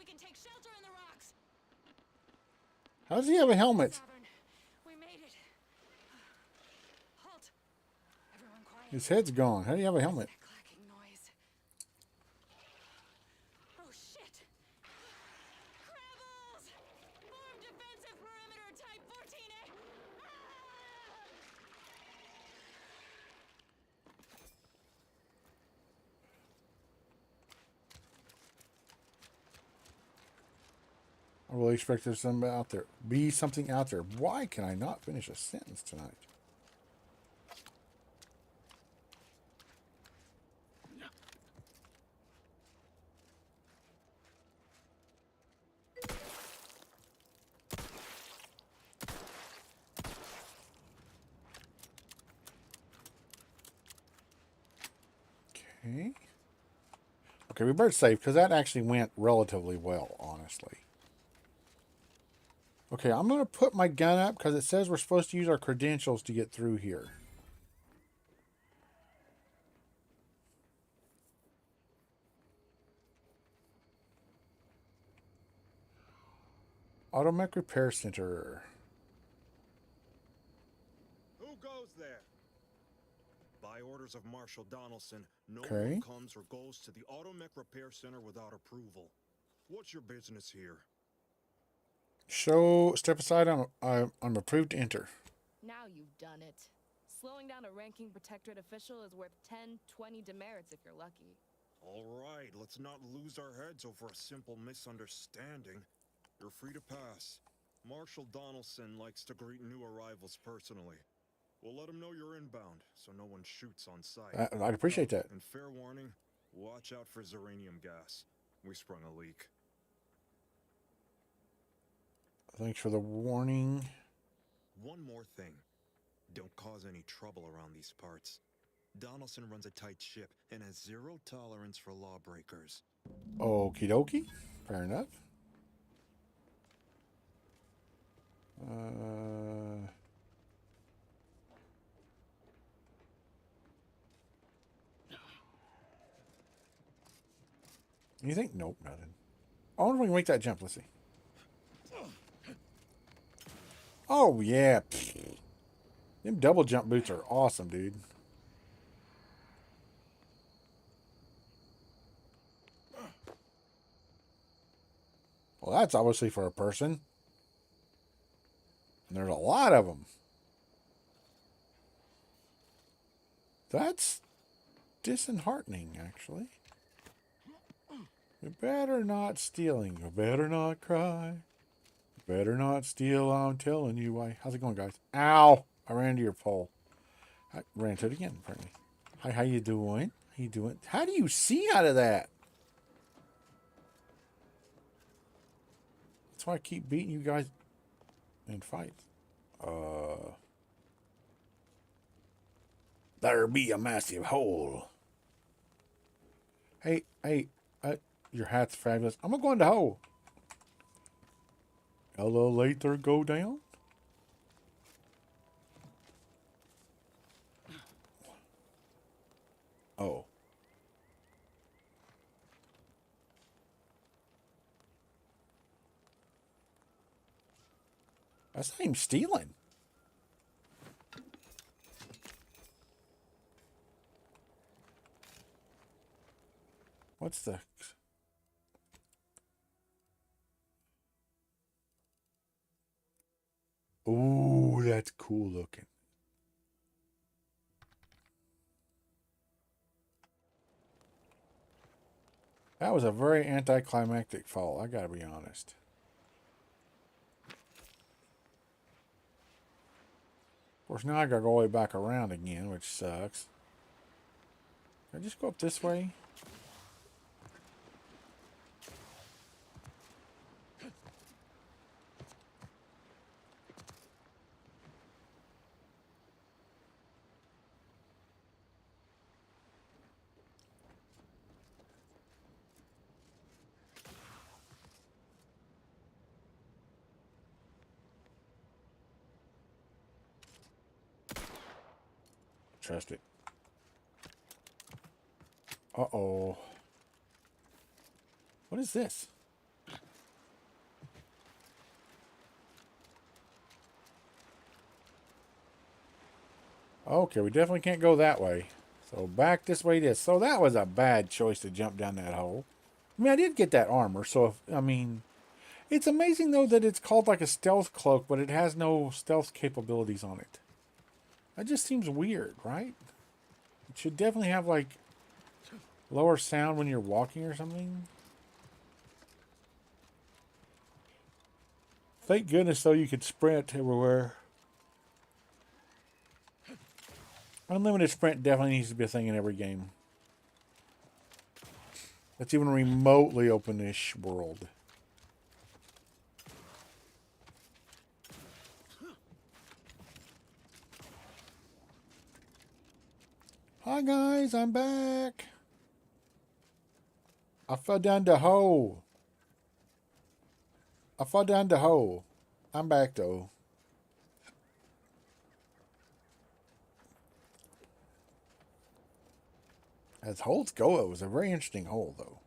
We can take shelter in the rocks. How does he have a helmet? We made it. Halt. Everyone quiet. His head's gone. How do you have a helmet? Clacking noise. Oh shit. Crabbles! Form defensive perimeter type 14A. I really expect there's something out there. Be something out there. Why can I not finish a sentence tonight? Okay. Okay, we better save because that actually went relatively well, honestly. Okay, I'm going to put my gun up because it says we're supposed to use our credentials to get through here. Automech Repair Center. Who goes there? By orders of Marshal Donaldson, no Okay. one comes or goes to the Automech Repair Center without approval. What's your business here? Step aside. I'm approved to enter. Now you've done it. Slowing down a ranking protectorate official is worth 10, 20 demerits if you're lucky. All right, let's not lose our heads over a simple misunderstanding. You're free to pass. Marshal Donaldson likes to greet new arrivals personally. We'll let him know you're inbound, so no one shoots on sight. I'd appreciate that. And fair warning, watch out for xeranium gas. We sprung a leak. Thanks for the warning. One more thing. Don't cause any trouble around these parts. Donaldson runs a tight ship and has zero tolerance for lawbreakers. Okie dokie. Fair enough. Anything? Nope, nothing. I wonder if we can make that jump. Let's see. Oh, yeah. Them double jump boots are awesome, dude. Well, that's obviously for a person. And there's a lot of them. That's disheartening, actually. You better not stealing. You better not cry. You better not steal. I'm telling you why. How's it going, guys? Ow! I ran into your pole. I ran into it again, apparently. Hi, how you doing? How you doing? How do you see out of that? That's why I keep beating you guys in fights. There be a massive hole. Hey, your hat's fabulous. I'm gonna go in the hole. Elevator go down. Oh. That's not even stealing. What's the... Ooh, that's cool looking. That was a very anticlimactic fall, I gotta be honest. Of course, now I gotta go all the way back around again, which sucks. Can I just go up this way? trust it. Uh-oh. What is this? Okay, we definitely can't go that way. So back this way it is. So that was a bad choice to jump down that hole. I mean, I did get that armor, so if, I mean, it's amazing though that it's called like a stealth cloak, but it has no stealth capabilities on it. That just seems weird, right? It should definitely have like lower sound when you're walking or something. Thank goodness though you could sprint everywhere. Unlimited sprint definitely needs to be a thing in every game. That's even remotely open-ish world. Hi guys, I'm back. I fell down the hole. I fell down the hole. I'm back though. As holes go, it was a very interesting hole though.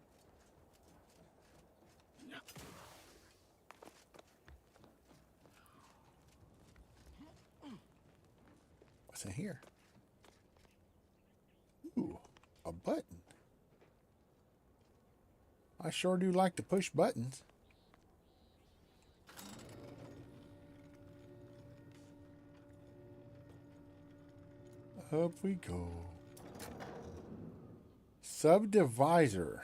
What's in here? Ooh, a button. I sure do like to push buttons. Up we go. Subdivisor.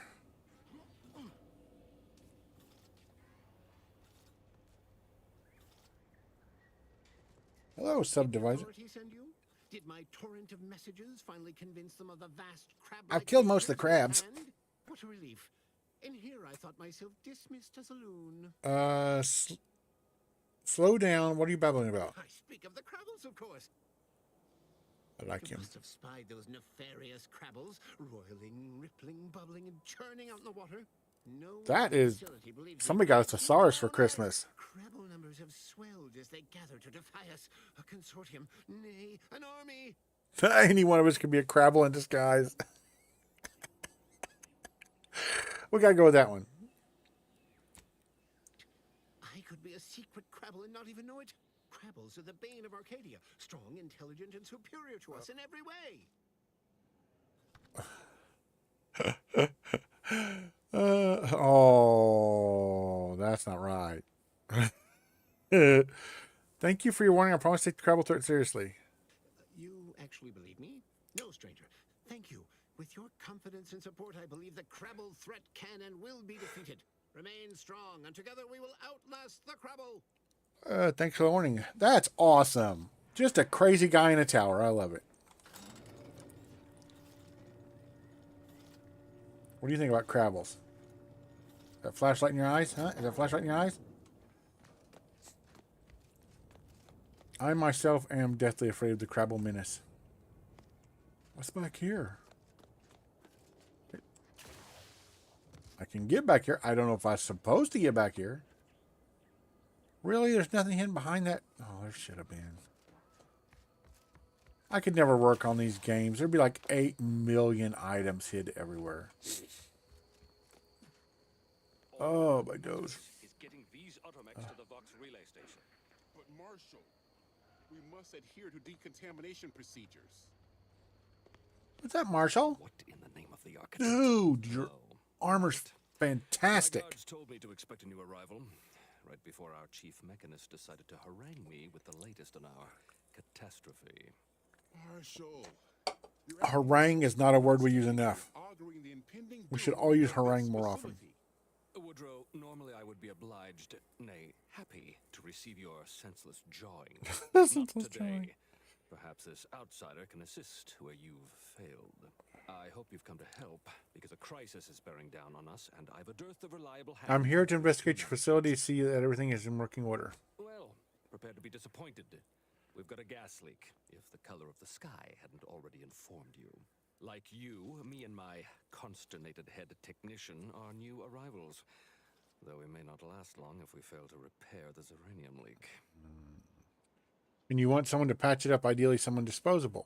Hello, Subdivisor. Authorities send you? Did my torrent of messages finally convince them of the vast crab? I've killed most of the crabs. What a relief. In here, I thought myself dismissed as a loon. Slow down. What are you babbling about? I speak of the Crabbles, of course. I like You him. must have spied those nefarious Crabbles, roiling, rippling, bubbling, and churning out in the water. No That is... facility believes Somebody got us a Thesaurus for Christmas. Crabble numbers have swelled as they gather to defy us. A consortium, nay, an army. Any one of us could be a Crabble in disguise. We gotta go with that one. I could be a secret Crabble and not even know it. Crabbles are the bane of Arcadia. Strong, intelligent, and superior to us in every way. Oh, that's not right. Thank you for your warning. I promise to take the Crabble threat seriously. You actually believe me? No, stranger. Thank you. With your confidence and support, I believe the Crabble threat can and will be defeated. Remain strong, and together we will outlast the Crabble. Thanks for the warning. That's awesome. Just a crazy guy in a tower. I love it. What do you think about Crabbles? Is that flashlight in your eyes? Huh? Is that flashlight in your eyes? I myself am deathly afraid of the Crabble menace. What's back here? I can get back here. I don't know if I'm supposed to get back here. Really? There's nothing hidden behind that? Oh, there should have been. I could never work on these games. There'd be like 8 million items hid everywhere. Oh, my nose. Is getting these automax to the Vox relay station. But Marshal, we must adhere to decontamination procedures. What's that, Marshall? What in the name of the architect? Dude, your armor's fantastic. My guards told me to expect a new arrival right before our chief mechanist decided to harangue me with the latest in our catastrophe. Marshal, Harangue is not a word we use enough. We should all use harangue more often. Woodrow, normally I would be obliged, nay, happy, to receive your senseless jawing. Not today. Perhaps this outsider can assist where you've failed. I hope you've come to help, because a crisis is bearing down on us, and I've a dearth of reliable hands. I'm here to investigate your facility, see that everything is in working order. Well, prepare to be disappointed. We've got a gas leak, if the color of the sky hadn't already informed you. Like you, me and my consternated head technician are new arrivals, though we may not last long if we fail to repair the uranium leak. And you want someone to patch it up, ideally someone disposable.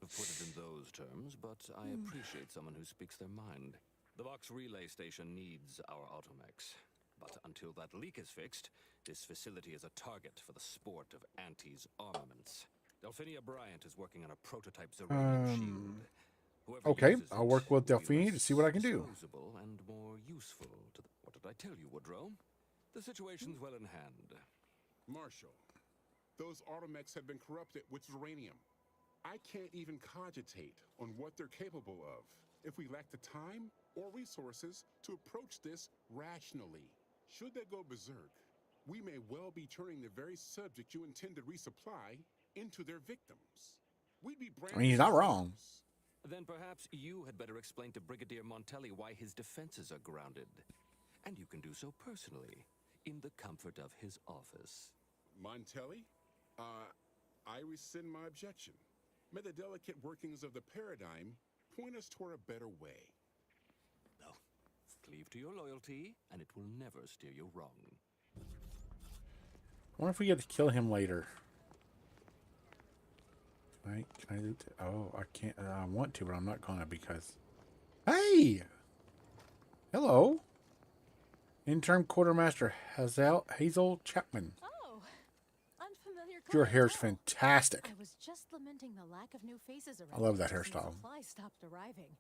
have put it in those terms, but I appreciate someone who speaks their mind. The Vox relay station needs our automechs. But until that leak is fixed, this facility is a target for the sport of Auntie's armaments. Delphinia Bryant is working on a prototype Zeranium shield. Whoever Okay, uses I'll it work with will be Delphine to see what I can do. disposable and more useful to the... What did I tell you, Woodrow? The situation's well in hand. Marshal, those automechs have been corrupted with uranium. I can't even cogitate on what they're capable of if we lack the time or resources to approach this rationally. Should they go berserk, we may well be turning the very subject you intend to resupply into their victims. We'd be I mean, he's not wrong. Then perhaps you had better explain to Brigadier Montelli why his defenses are grounded. And you can do so personally, in the comfort of his office. Montelli? I rescind my objection. May the delicate workings of the paradigm point us toward a better way. No. Cleave to your loyalty, and it will never steer you wrong. I wonder if we get to kill him later. Can I do it? Oh, I can't. I want to, but I'm not gonna because... Hey! Hello. Interim Quartermaster Hazel Chapman. Oh, unfamiliar. Your hair's fantastic. I was just lamenting the lack of new faces around. I love that since hairstyle. Supplies stopped arriving,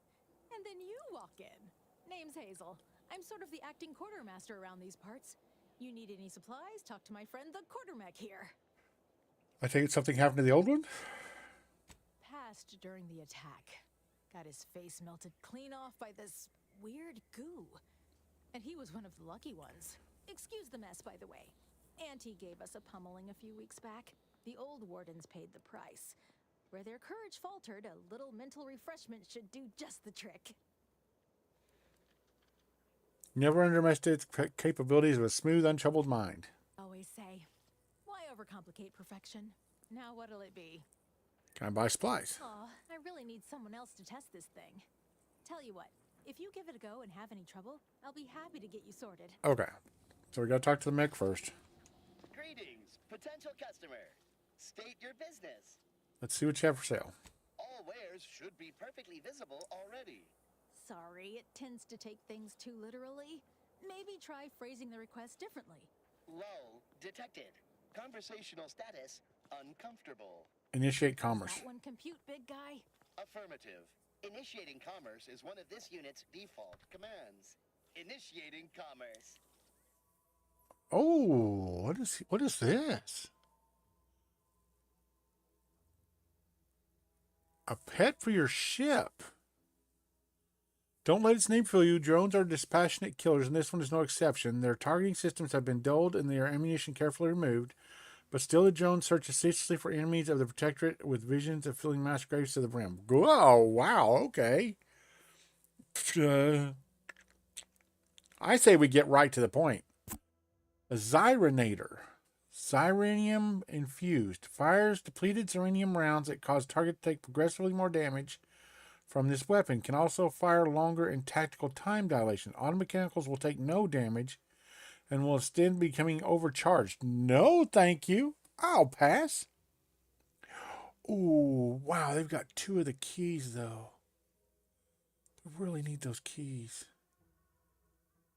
and then you walk in. Name's Hazel. I'm sort of the acting quartermaster around these parts. You need any supplies? Talk to my friend the quartermech here. I think something happened to the old one. Passed during the attack. Got his face melted clean off by this weird goo. And he was one of the lucky ones. Excuse the mess, by the way. Auntie gave us a pummeling a few weeks back. The old wardens paid the price. Where their courage faltered, a little mental refreshment should do just the trick. Never underestimate the capabilities of a smooth, untroubled mind. Always say, why overcomplicate perfection? Now what'll it be? Can I buy supplies? Aw, I really need someone else to test this thing. Tell you what, if you give it a go and have any trouble, I'll be happy to get you sorted. Okay. So we gotta talk to the mech first. Greetings, potential customer. State your business. Let's see what you have for sale. All wares should be perfectly visible already. Sorry, it tends to take things too literally. Maybe try phrasing the request differently. Lull detected. Conversational status uncomfortable. Initiate commerce. That one compute, big guy? Affirmative. Initiating commerce is one of this unit's default commands. Initiating commerce. Oh, what is this? A pet for your ship. Don't let its name fool you. Drones are dispassionate killers, and this one is no exception. Their targeting systems have been dulled and their ammunition carefully removed. But still, the drone searches ceaselessly for enemies of the Protectorate with visions of filling mass graves to the brim. Oh, wow, okay. I say we get right to the point. A Xyrinator. Xyranium infused. Fires depleted Xyranium rounds that cause target to take progressively more damage from this weapon. Can also fire longer in tactical time dilation. Automechanicals will take no damage and will instead becoming overcharged. No, thank you. I'll pass. Ooh, wow, they've got 2 of the keys, though. I really need those keys.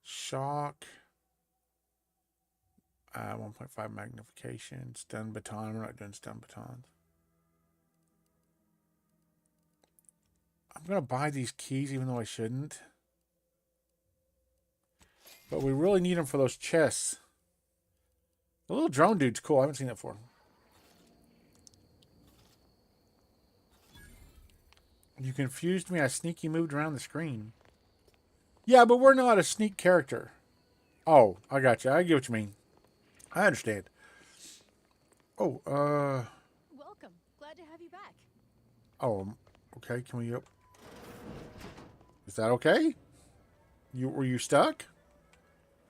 Shock. 1.5 magnification. Stun baton. We're not doing stun batons. I'm going to buy these keys even though I shouldn't. But we really need them for those chests. The little drone dude's cool. I haven't seen that before. You confused me. I sneaky moved around the screen. Yeah, but we're not a sneak character. Oh, I got you. I get what you mean. I understand. Oh, Welcome. Glad to have you back. Oh, okay. Can we... Is that okay? Were you stuck?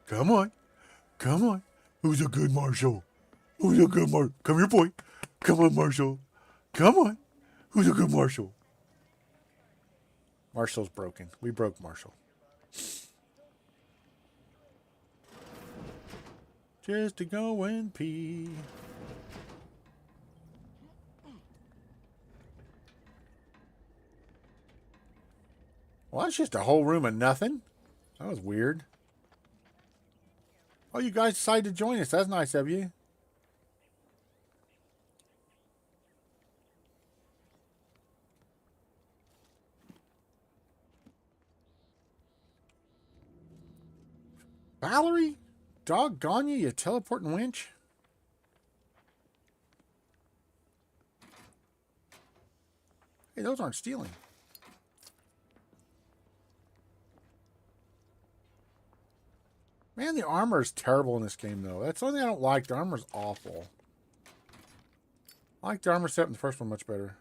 Come on. Come on. Who's a good marshal? Who's a good marshal? Come here, boy. Come on, Marshall. Come on. Who's a good marshal? Marshall's broken. We broke Marshall. Just to go and pee. Well, that's just a whole room of nothing. That was weird. Oh, you guys decided to join us. That's nice of you. Valerie? Doggone you, you teleporting winch. Hey, those aren't stealing. Man, the armor is terrible in this game, though. That's the only thing I don't like. The armor's awful. I like the armor set in the first one much better.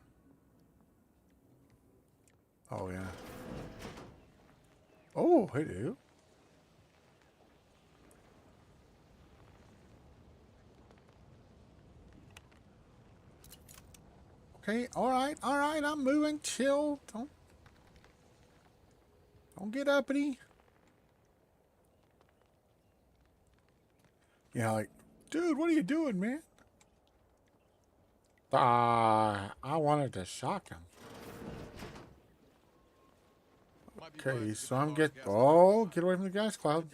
Oh, yeah. Oh, hey, dude. Okay, all right, I'm moving. Chill. Don't get uppity. Yeah, like, dude, what are you doing, man? I wanted to shock him. Okay, so I'm get. Oh, get away from the gas cloud.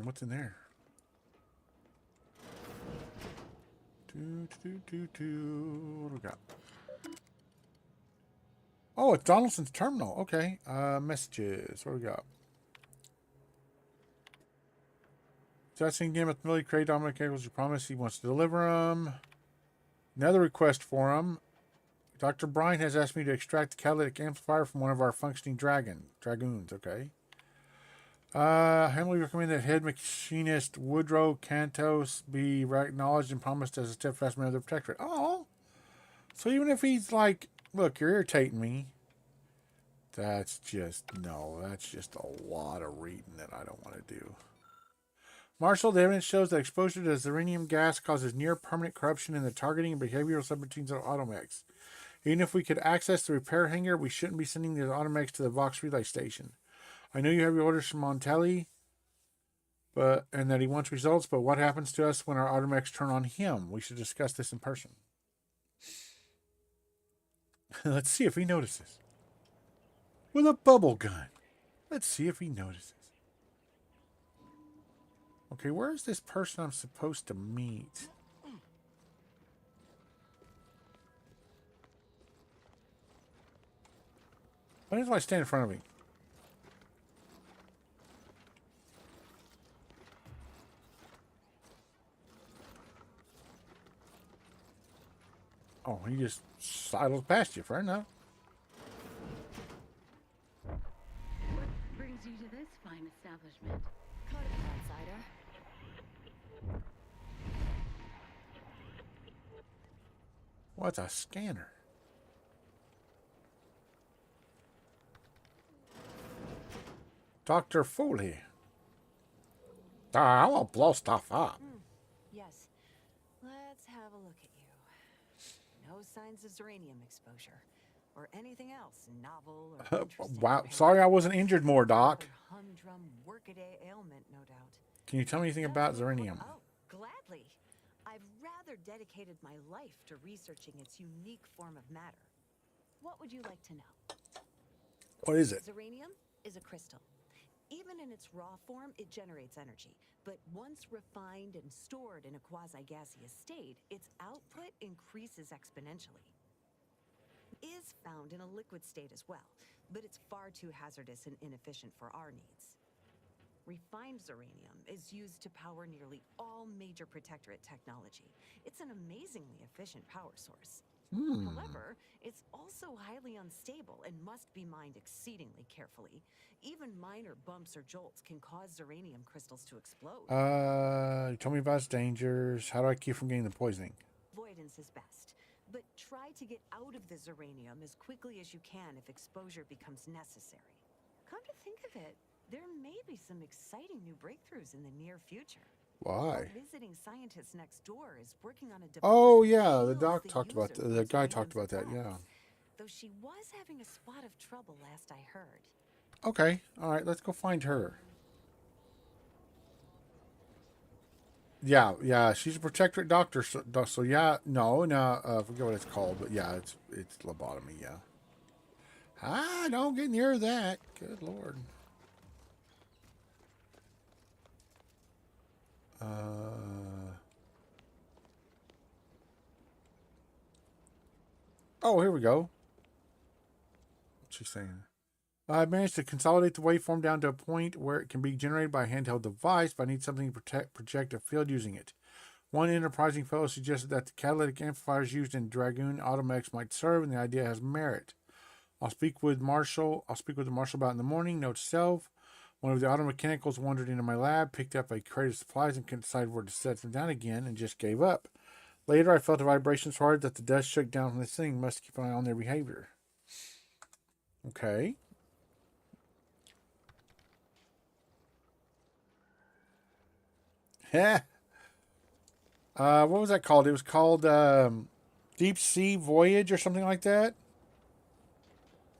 What's in there? What do we got? Oh, it's Donaldson's terminal. Okay. Messages. What do we got? Testing game with Millie Cray, Dominic Eccles, you promised he wants to deliver them. Another request for him. Dr. Bryan has asked me to extract the catalytic amplifier from one of our functioning dragoons. Okay. Heavily recommend that head machinist Woodrow Cantos be acknowledged and promised as a steadfast member of the Protectorate. Oh, so even if he's like, look, you're irritating me. That's just a lot of reading that I don't want to do. Marshall, the evidence shows that exposure to xeranium gas causes near permanent corruption in the targeting and behavioral subroutines of automechs. Even if we could access the repair hangar, we shouldn't be sending the automechs to the Vox relay station. I know you have your orders from Montelli, and that he wants results, but what happens to us when our automechs turn on him? We should discuss this in person. Let's see if he notices. With a bubble gun. Let's see if he notices. Okay, where is this person I'm supposed to meet? Why do I stand in front of him? Oh, he just sidles past you, fair enough. What brings you to this fine establishment? Kind of an outsider. What's a scanner? Dr. Foley. I want to blow stuff up. Yes. Let's have a look at you. No signs of xeranium exposure. Or anything else novel or interesting. Wow. Sorry I wasn't injured more, Doc. Humdrum workaday ailment, no doubt. Can you tell me anything about xeranium? Oh, gladly. I've rather dedicated my life to researching its unique form of matter. What would you like to know? What is it? Xeranium is a crystal. Even in its raw form, it generates energy. But once refined and stored in a quasi-gaseous state, its output increases exponentially. It is found in a liquid state as well, but it's far too hazardous and inefficient for our needs. Refined xeranium is used to power nearly all major Protectorate technology. It's an amazingly efficient power source. However, it's also highly unstable and must be mined exceedingly carefully. Even minor bumps or jolts can cause xeranium crystals to explode. You told me about its dangers. How do I keep from getting the poisoning? Avoidance is best, but try to get out of the xeranium as quickly as you can if exposure becomes necessary. Come to think of it, there may be some exciting new breakthroughs in the near future. Why? A visiting scientist next door is working on a device. Oh yeah, the doc talked about the guy talked about that. Yeah. Though she was having a spot of trouble last I heard. Okay. All right. Let's go find her. Yeah. She's a protectorate doctor, so yeah. No, I forget what it's called, but yeah, it's lobotomy. Yeah. Ah, don't get near that. Good lord. Oh, here we go. What's she saying? I managed to consolidate the waveform down to a point where it can be generated by a handheld device, but I need something to project a field using it. One enterprising fellow suggested that the catalytic amplifiers used in Dragoon automechs might serve, and the idea has merit. I'll speak with the marshal about it in the morning. Note to self. One of the auto mechanicals wandered into my lab, picked up a crate of supplies, and couldn't decide where to set them down again, and just gave up. Later, I felt a vibration so hard that the dust shook down from the thing. Must keep an eye on their behavior. Okay. Heh. What was that called? It was called Deep Sea Voyage or something like that.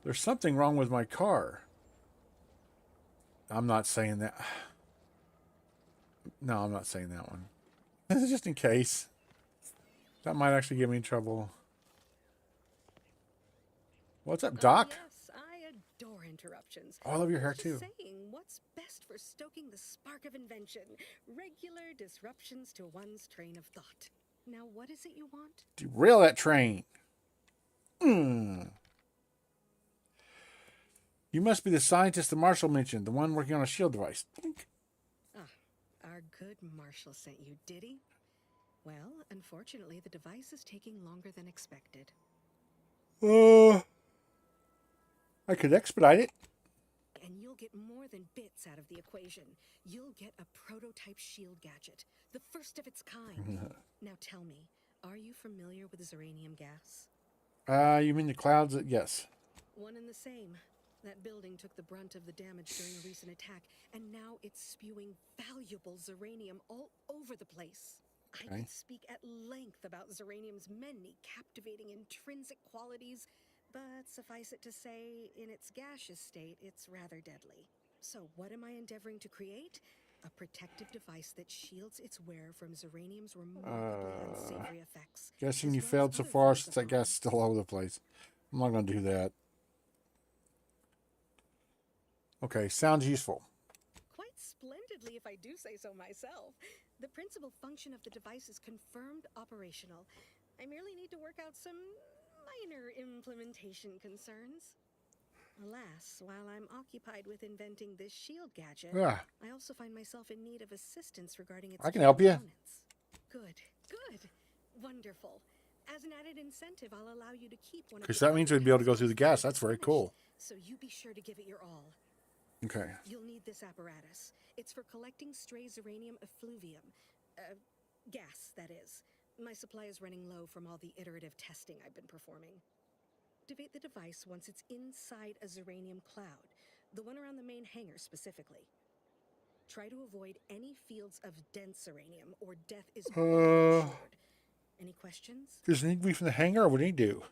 There's something wrong with my car. I'm not saying that. No, I'm not saying that one. This is just in case. That might actually get me in trouble. What's up, Doc? Yes, I adore interruptions. Oh, I love your I hair was just too. saying, what's best for stoking the spark of invention? Regular disruptions to one's train of thought. Now, what is it you want? Derail that train. You must be the scientist the Marshal mentioned, the one working on a shield device. Our good Marshal sent you, did he? Well, unfortunately, the device is taking longer than expected. I could expedite it. And you'll get more than bits out of the equation. You'll get a prototype shield gadget, the first of its kind. Now tell me, are you familiar with Zeranium gas? You mean the clouds? Yes. One and the same. That building took the brunt of the damage during a recent attack, and now it's spewing valuable Zeranium all over the place. I could speak at length about Zeranium's many captivating intrinsic qualities, but suffice it to say, in its gaseous state, it's rather deadly. So what am I endeavoring to create? A protective device that shields its wearer from Zeranium's remarkably unsavory effects. Guessing you failed so far since that gas is still all over the place. I'm not going to do that. Okay, sounds useful. Quite splendidly, if I do say so myself. The principal function of the device is confirmed operational. I merely need to work out some minor implementation concerns. Alas, while I'm occupied with inventing this shield gadget, I also find myself in need of assistance regarding its I can help you. Good. Wonderful. As an added incentive, I'll allow you to keep one of Okay, so that means we'd be able to go through the gas. That's very cool. So you be sure to give it your all. Okay. You'll need this apparatus. It's for collecting stray Zeranium effluvium. Gas, that is. My supply is running low from all the iterative testing I've been performing. Activate the device once it's inside a Zeranium cloud, the one around the main hangar specifically. Try to avoid any fields of dense Zeranium, or death is assured. Any questions? Does it need to be from the hangar, or what do you do?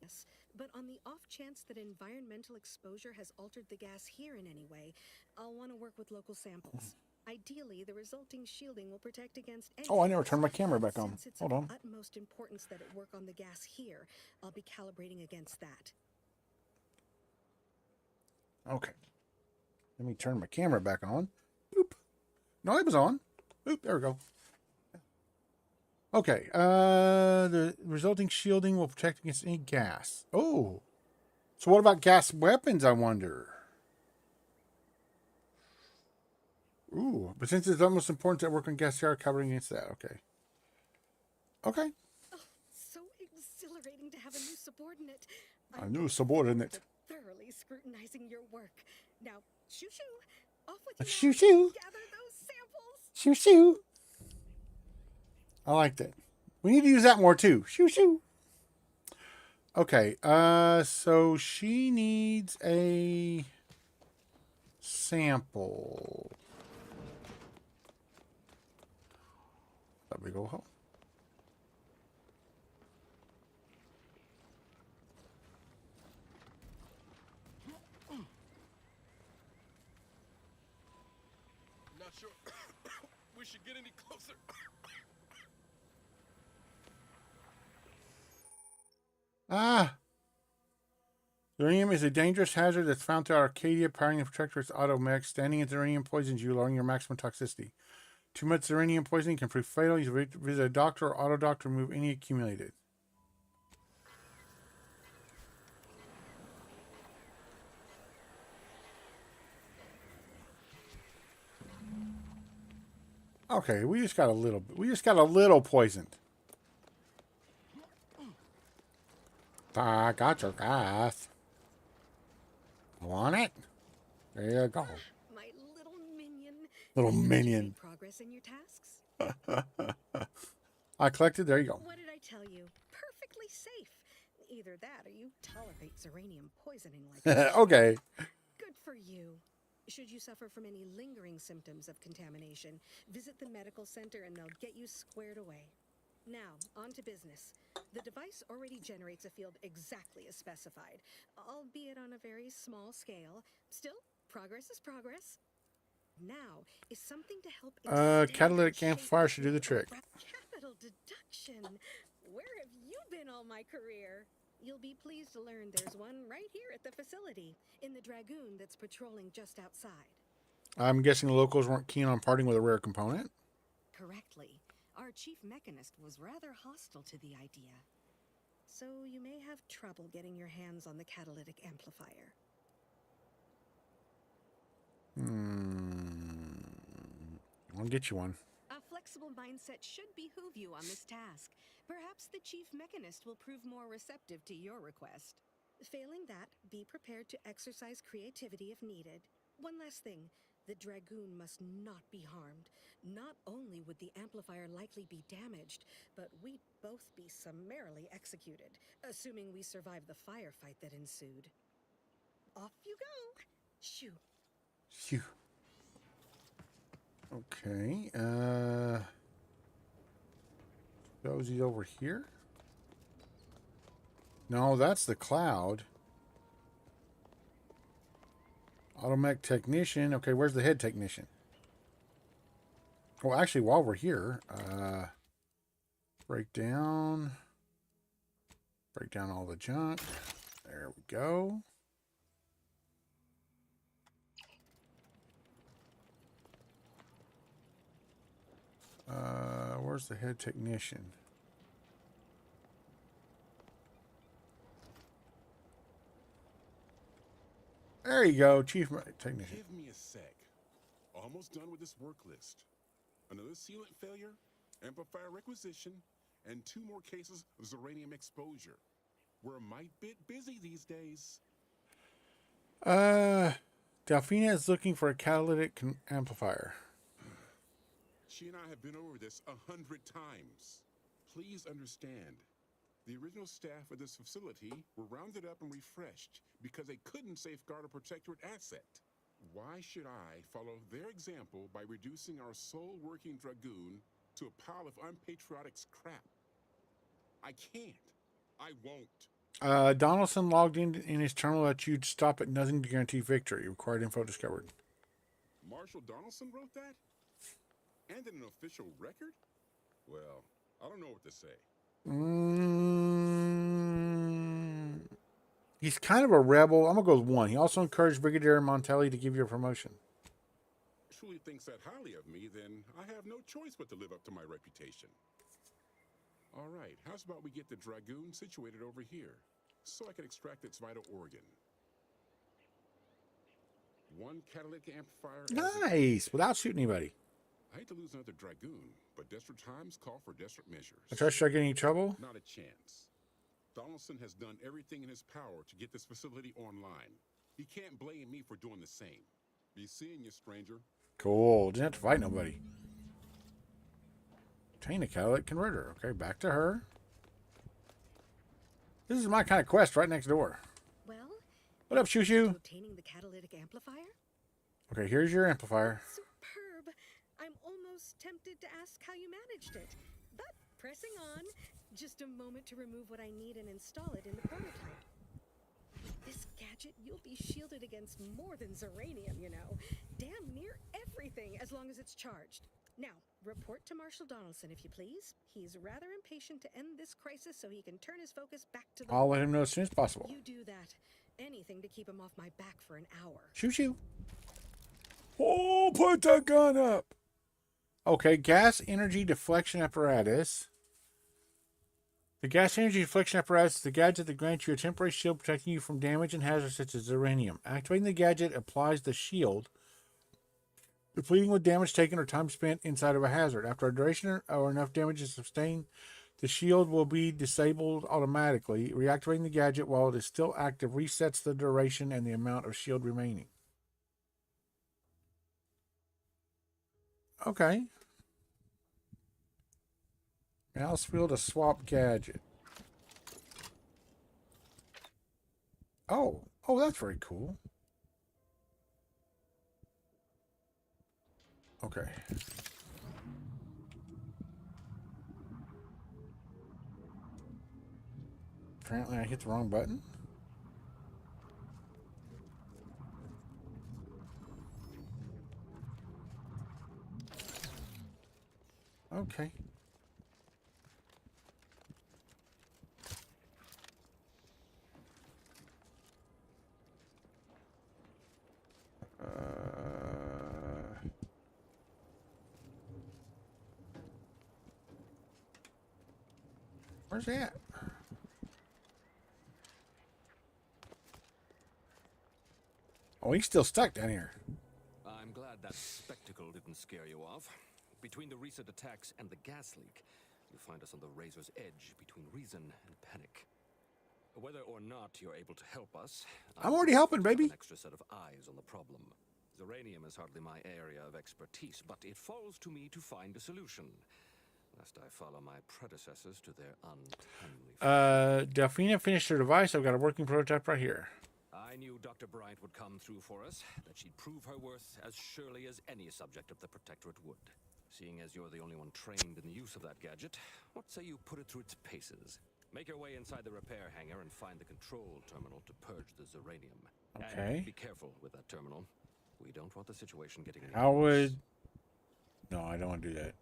Yes, but on the off chance that environmental exposure has altered the gas here in any way, I'll want to work with local samples. Ideally, the resulting shielding will protect against any. Oh, I never turned my camera back on. Since it's Hold of on. utmost importance that it work on the gas here, I'll be calibrating against that. Okay. Let me turn my camera back on. Boop. No, it was on. Boop. There we go. Okay. The resulting shielding will protect against any gas. Oh. So what about gas weapons, I wonder? Ooh. But since it's almost important to work on gas here, covering against that. Okay. Okay. Oh, so exhilarating to have a new subordinate. A new subordinate. Thoroughly scrutinizing your work. Now, shoo-shoo. Off with you. Shoo-shoo. Gather those samples. Shoo-shoo. I like that. We need to use that more too. Shoo-shoo. Okay. So she needs a sample. That big old hole. Not sure we should get any closer. Ah! Uranium is a dangerous hazard that's found throughout Arcadia, powering the Protectorate's auto mech. Standing in uranium poisons you, lowering your maximum toxicity. Too much uranium poisoning can prove fatal. You should visit a doctor or auto doctor to remove any accumulated. Okay, we just got a little. We just got a little poisoned. I got your gas. Want it? There you go. My little minion. Little minion. Progress in your tasks? I collected. There you go. What did I tell you? Perfectly safe. Either that or you tolerate uranium poisoning like Okay. Good for you. Should you suffer from any lingering symptoms of contamination, visit the medical center and they'll get you squared away. Now, on to business. The device already generates a field exactly as specified, albeit on a very small scale. Still, progress is progress. Now is something to help catalytic amplifier should do the trick. Capital deduction. Where have you been all my career? You'll be pleased to learn there's one right here at the facility, in the Dragoon that's patrolling just outside. I'm guessing the locals weren't keen on parting with a rare component. Correctly. Our chief mechanist was rather hostile to the idea. So you may have trouble getting your hands on the catalytic amplifier. I'll get you one. A flexible mindset should behoove you on this task. Perhaps the chief mechanist will prove more receptive to your request. Failing that, be prepared to exercise creativity if needed. One last thing. The Dragoon must not be harmed. Not only would the amplifier likely be damaged, but we'd both be summarily executed, assuming we survive the firefight that ensued. Off you go! Shoo! Phew. Okay. Suppose he's over here? No, that's the cloud. Automech technician. Okay, where's the head technician? Well, actually, while we're here, break down all the junk. There we go. Where's the head technician? There you go, chief technician. Give me a sec. Almost done with this work list. Another sealant failure, amplifier requisition, and 2 more cases of uranium exposure. We're a mite bit busy these days. Delphina is looking for a catalytic amplifier. She and I have been over this 100 times. Please understand, the original staff of this facility were rounded up and refreshed because they couldn't safeguard a protectorate asset. Why should I follow their example by reducing our sole working Dragoon to a pile of unpatriotic scrap? I can't. I won't. Donaldson logged in his terminal that you'd stop at nothing to guarantee victory. Required info discovered. Marshall Donaldson wrote that? And in an official record? Well, I don't know what to say. He's kind of a rebel. I'm going to go with 1. He also encouraged Brigadier Montelli to give you a promotion. Truly thinks that highly of me, then I have no choice but to live up to my reputation. All right, how's about we get the Dragoon situated over here, so I can extract its vital organ? 1 catalytic amplifier. Nice, without shooting anybody. I hate to lose another Dragoon, but desperate times call for desperate measures. I trust you getting any trouble? Not a chance. Donaldson has done everything in his power to get this facility online. He can't blame me for doing the same. Be seeing you, stranger. Cool. Didn't have to fight nobody. Obtain a catalytic converter. Okay, back to her. This is my kind of quest right next door. Well, what up, Shoo Shoo? Obtaining the catalytic amplifier? Okay, here's your amplifier. Superb. I'm almost tempted to ask how you managed it. But pressing on, just a moment to remove what I need and install it in the prototype. With this gadget, you'll be shielded against more than uranium, you know. Damn near everything, as long as it's charged. Now, Report to Marshal Donaldson, if you please. He's rather impatient to end this crisis so he can turn his focus back to the... I'll let him know as soon as possible. You do that. Anything to keep him off my back for an hour. Shoo shoo. Oh, put the gun up. Okay, gas energy deflection apparatus. The gas energy deflection apparatus is the gadget that grants you a temporary shield protecting you from damage and hazards such as uranium. Activating the gadget applies the shield, depleting with damage taken or time spent inside of a hazard. After a duration or enough damage is sustained, the shield will be disabled automatically. Reactivating the gadget while it is still active resets the duration and the amount of shield remaining. Okay. Mouse wheel to swap gadget. Oh, that's very cool. Okay. Apparently I hit the wrong button. Okay. Where's he at? Oh, he's still stuck down here. I'm glad that spectacle didn't scare you off. Between the recent attacks and the gas leak, you find us on the razor's edge between reason and panic. Whether or not you're able to help us, I'm already helping, baby. An extra set of eyes on the problem. Uranium is hardly my area of expertise, but it falls to me to find a solution, lest I follow my predecessors to their untimely. Delphina finished her device. I've got a working prototype right here. I knew Dr. Bryant would come through for us, that she'd prove her worth as surely as any subject of the Protectorate would. Seeing as you're the only one trained in the use of that gadget, what say you put it through its paces? Make your way inside the repair hangar and find the control terminal to purge the uranium. Okay. And be careful with that terminal. We don't want the situation getting any How worse. would... No, I don't want to do that.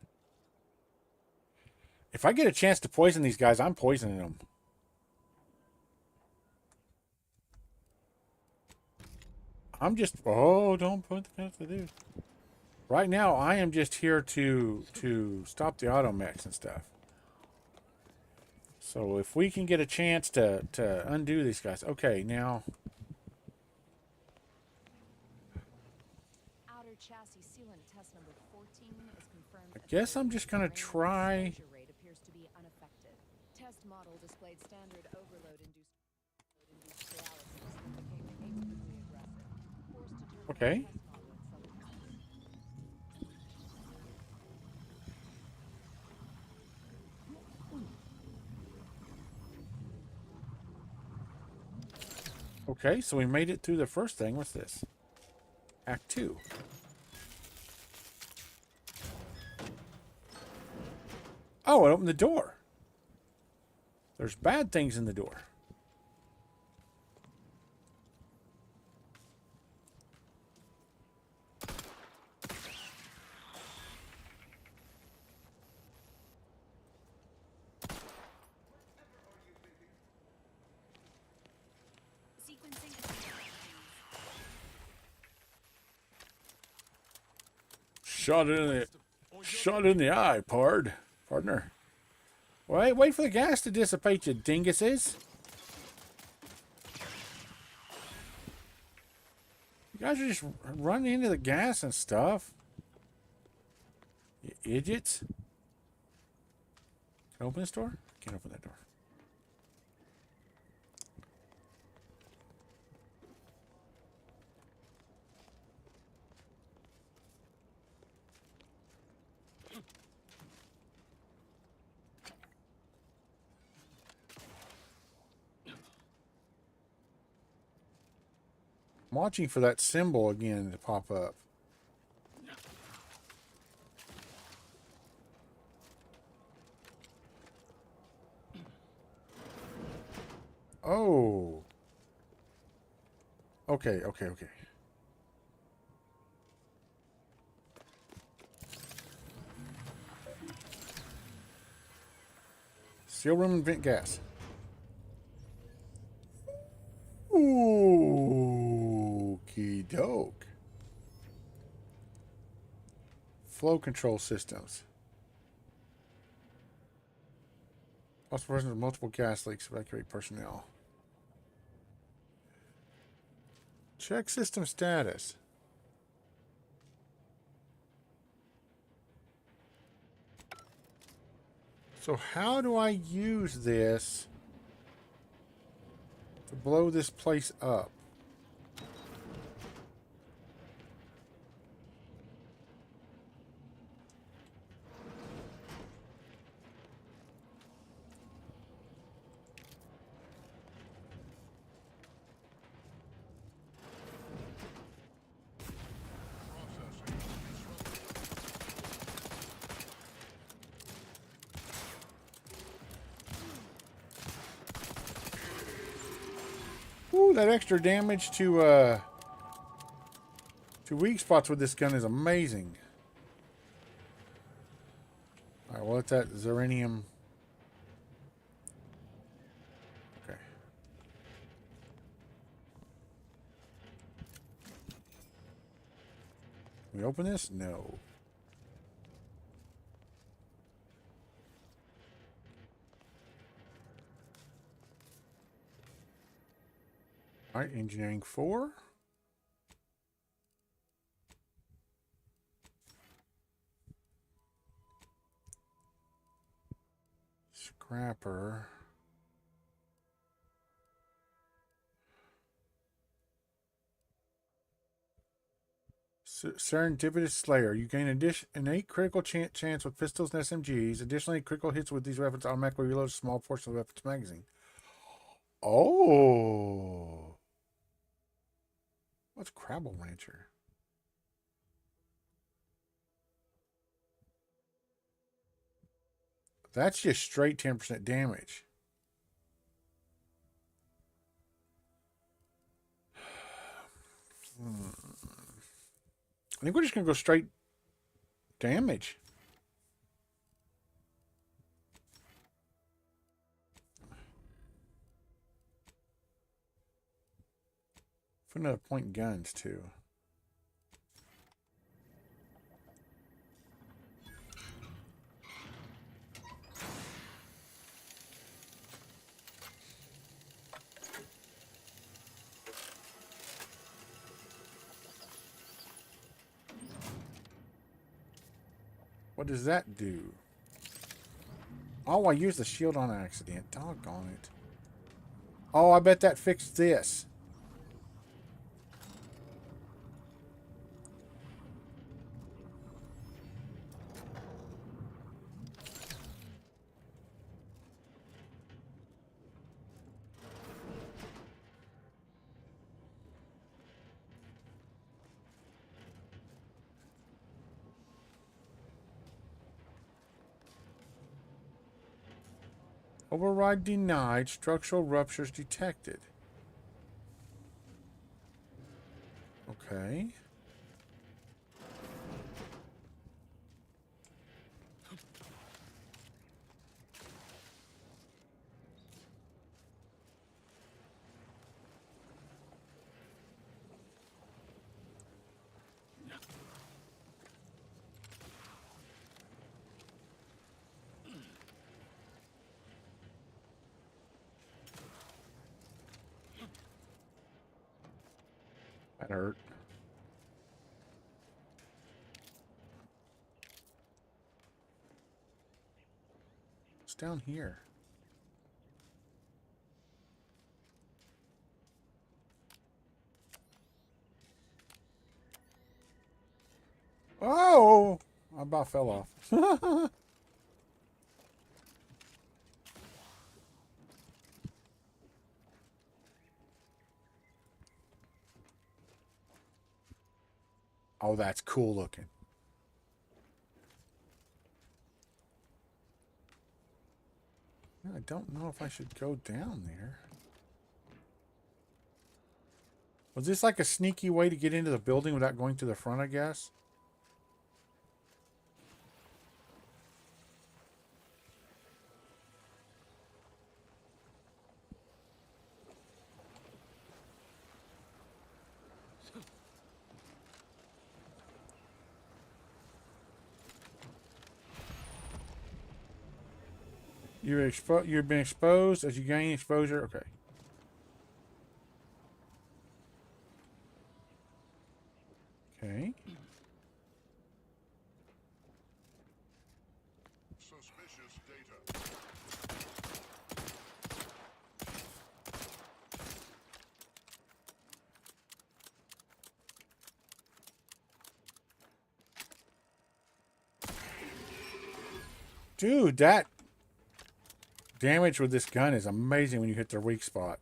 If I get a chance to poison these guys, I'm poisoning them. I'm just... Oh, don't put the guns to do. Right now, I am just here to stop the automechs and stuff. So if we can get a chance to undo these guys. Okay, now... Outer chassis sealant test number 14 is confirmed. I guess I'm just going to try... Rate appears to be unaffected. Test model displayed standard overload induced paralysis and became atypically aggressive. Forced to terminate Okay. test model in some Okay, so we made it through the first thing. What's this? Act 2. Oh, it opened the door. There's bad things in the door. Shot in the eye, partner. Wait for the gas to dissipate, you dinguses. You guys are just running into the gas and stuff. You idiots. Can I open this door? Can't open that door. I'm watching for that symbol again to pop up. Oh. Okay. Seal room and vent gas. Okie doke. Flow control systems. Possible presence of multiple gas leaks. Evacuate personnel. Check system status. So how do I use this to blow this place up? Ooh, that extra damage to weak spots with this gun is amazing. Alright, well, it's that Zeranium. Okay. Can we open this? No. Alright, engineering 4. Scrapper. Serendipitous Slayer. You gain innate critical chance with pistols and SMGs. Additionally, critical hits with these weapons automatically reload a small portion of the weapon's magazine. Oh. What's Crabble Rancher? That's just straight 10% damage. I think we're just going to go straight damage. Put another point in guns, too. What does that do? Oh, I used the shield on accident. Doggone it. Oh, I bet that fixed this. Override denied. Structural ruptures detected. Okay. That hurt. What's down here? Oh! I about fell off. Oh, that's cool looking. I don't know if I should go down there. Was this like a sneaky way to get into the building without going to the front, I guess? You've been exposed. As you gain exposure, okay. Okay. Suspicious data. Dude, that damage with this gun is amazing when you hit their weak spot.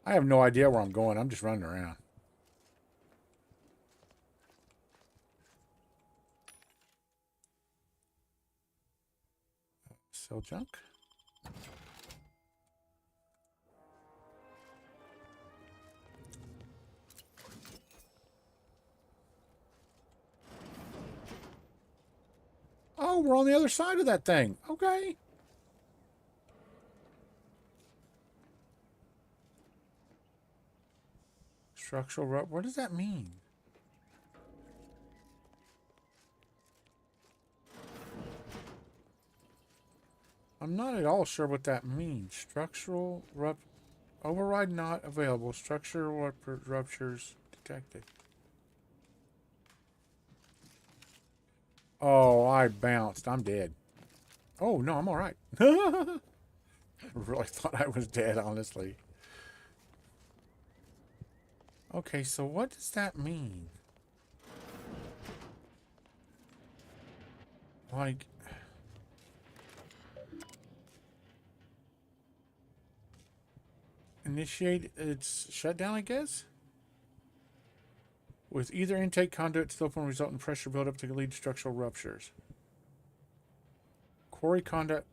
I have no idea where I'm going. I'm just running around. Sell junk. Oh, we're on the other side of that thing. Okay. Structural rub. What does that mean? I'm not at all sure what that means. Structural rub. Override not available. Structural ruptures detected. Oh, I bounced. I'm dead. Oh, no, I'm all right. I really thought I was dead, honestly. Okay, so what does that mean? Like... Initiate its shutdown, I guess? With either intake conduit still will result in pressure buildup to lead to structural ruptures. Quarry conduit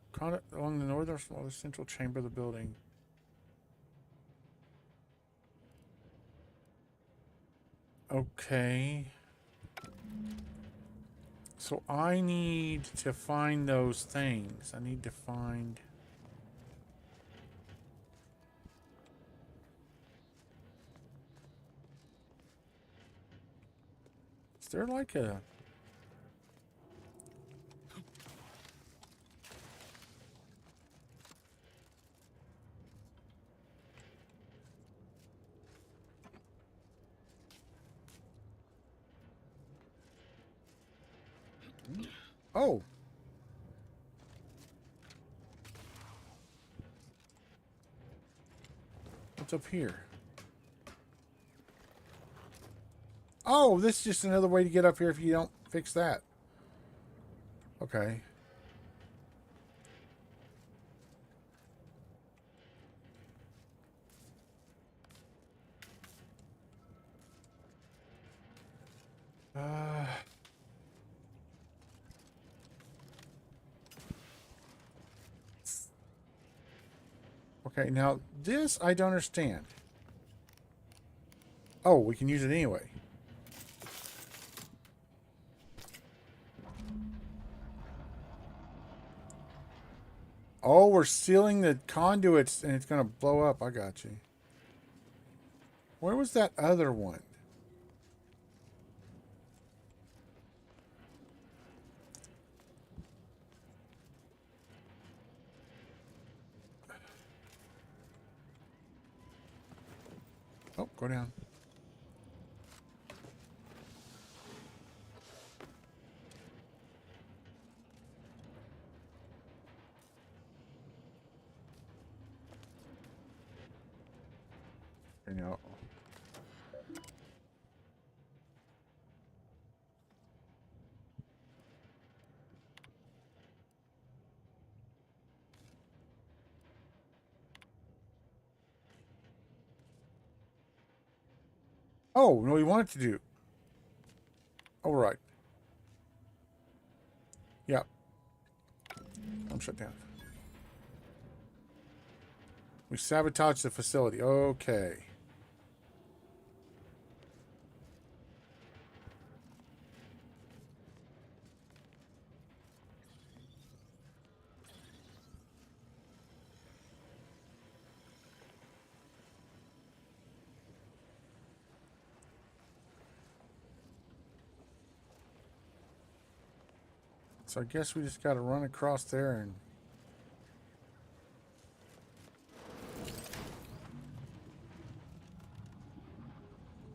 along the northern or central chamber of the building. Okay. So I need to find those things. I need to find... Is there like a... Oh! What's up here? Oh, this is just another way to get up here if you don't fix that. Okay. Okay, now this I don't understand. Oh, we can use it anyway. Oh, we're sealing the conduits and it's going to blow up. I got you. Where was that other one? Oh, go down. You know. Oh, no, we wanted to do. All right. Yeah. I'm shut down. We sabotaged the facility. Okay. So I guess we just got to run across there and...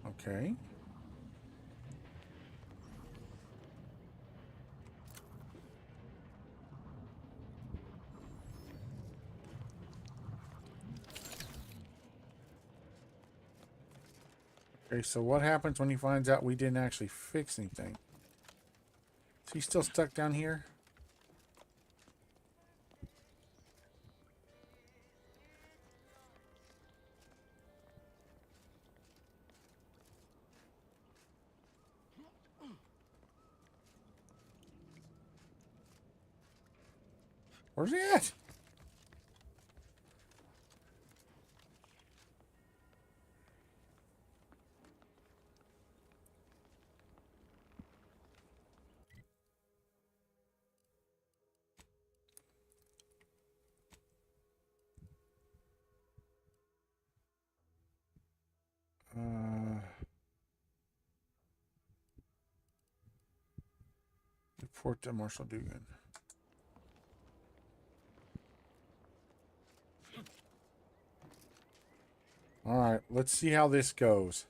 Okay. Okay, so what happens when he finds out we didn't actually fix anything? Is he still stuck down here? Where's he at? Report to Marshal Dugan. Alright, let's see how this goes.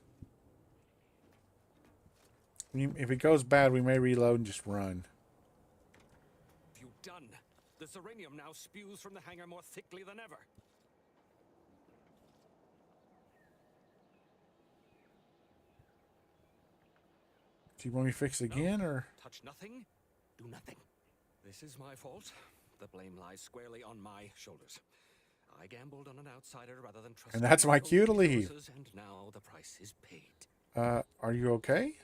If it goes bad, we may reload and just run. What have you done? The Zeranium now spews from the hangar more thickly than ever. Do you want me to fix it again, or? Touch nothing, do nothing. This is my fault. The blame lies squarely on my shoulders. I gambled on an outsider rather than trust. And that's my cue to leave. And now the price is paid. Are you okay?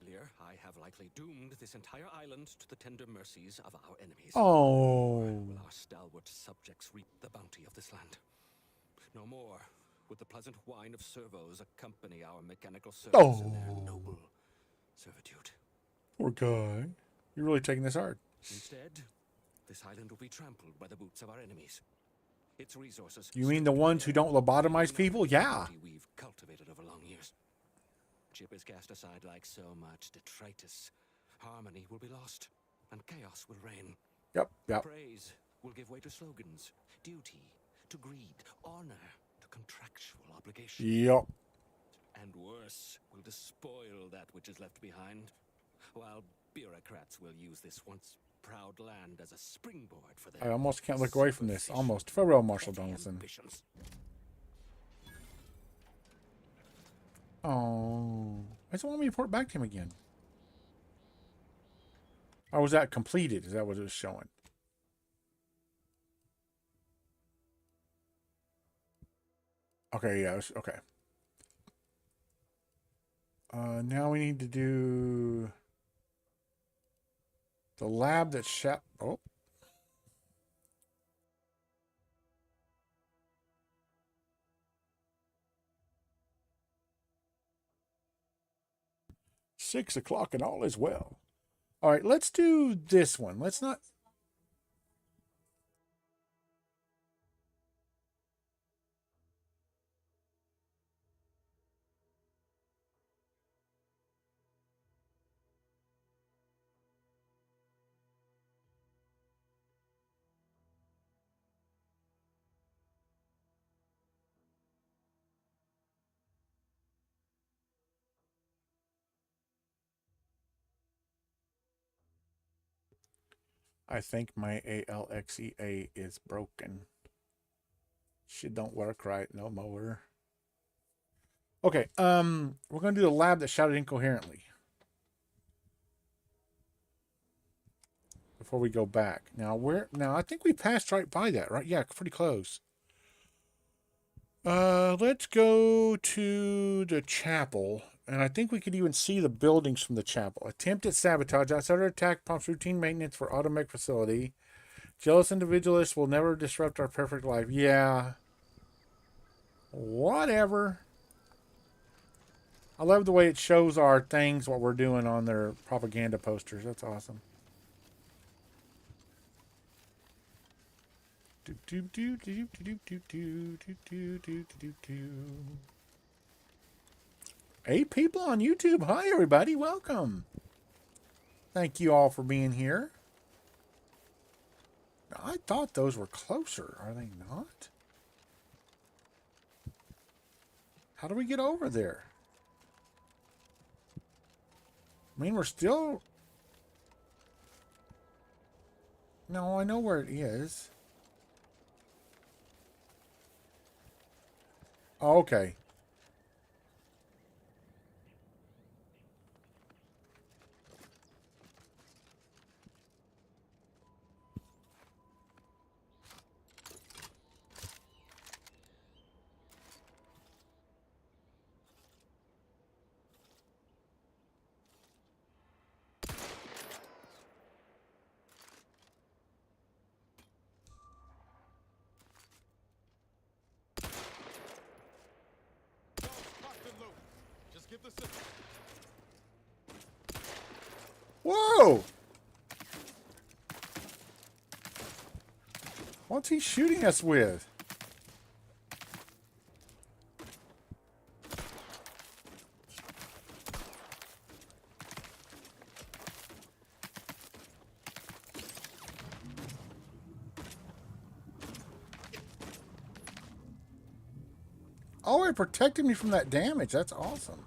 Earlier, I have likely doomed this entire island to the tender mercies of our enemies. Oh. Will our stalwart subjects reap the bounty of this land? No more would the pleasant whine of servos accompany our mechanical servants in their noble servitude. Poor guy. You're really taking this hard. Instead, this island will be trampled by the boots of our enemies. Its resources. You mean the ones who don't lobotomize people? Yeah. We've cultivated over long years. Chip is cast aside like so much detritus. Harmony will be lost, and chaos will reign. Yep. Praise will give way to slogans, duty to greed, honor to contractual obligation. Yep. And worse will despoil that which is left behind, while bureaucrats will use this once proud land as a springboard for their... I almost can't look away from this. Almost. Farewell, Marshal Donaldson. Oh. I just want me to report back to him again. Or was that completed? Is that what it was showing? Okay, yeah. Okay. Now we need to do... the lab that Oh. "6 o'clock and all is well." All right, let's do this one. Let's not... I think my ALXEA is broken. Shit don't work right no more. Okay, we're gonna do the lab that shouted incoherently before we go back. Now I think we passed right by that, right? Yeah, pretty close. Let's go to the chapel. And I think we could even see the buildings from the chapel. Attempted sabotage. Outsider attack prompts routine maintenance for automech facility. Jealous individualists will never disrupt our perfect life. Yeah. Whatever. I love the way it shows our things, what we're doing on their propaganda posters. That's awesome. Eight people on YouTube. Hi, everybody. Welcome. Thank you all for being here. I thought those were closer. Are they not? How do we get over there? I mean, we're still... No, I know where it is. Oh, okay. Just give the signal. Whoa! What's he shooting us with? Oh, it protected me from that damage. That's awesome.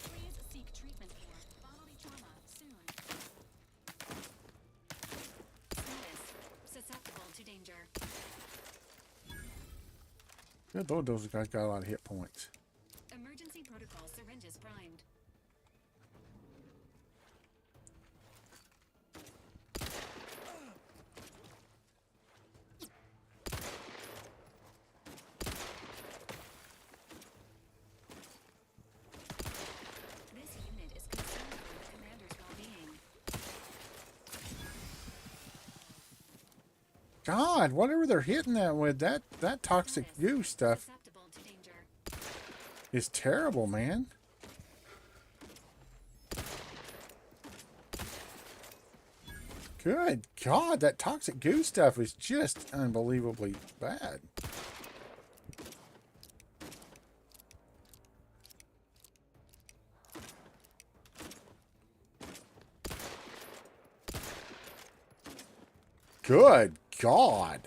Please seek treatment for bodily trauma soon. Status susceptible to danger. Good Lord, those guys got a lot of hit points. Emergency protocol syringes primed. This unit is concerned for the commander's well-being. God, whatever they're hitting that with, that toxic goo stuff Susceptible to danger. is terrible, man. Good God, that toxic goo stuff is just unbelievably bad. Good God.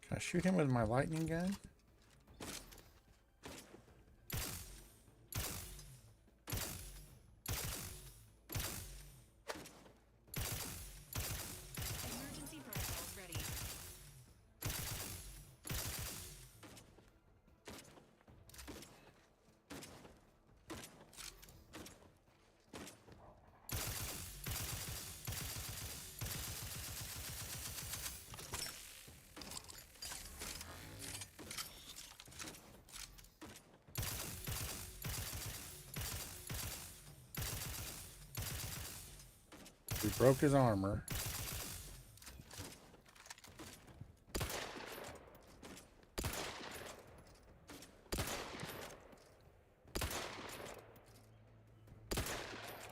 Can I shoot him with my lightning gun? Emergency protocols ready. We broke his armor.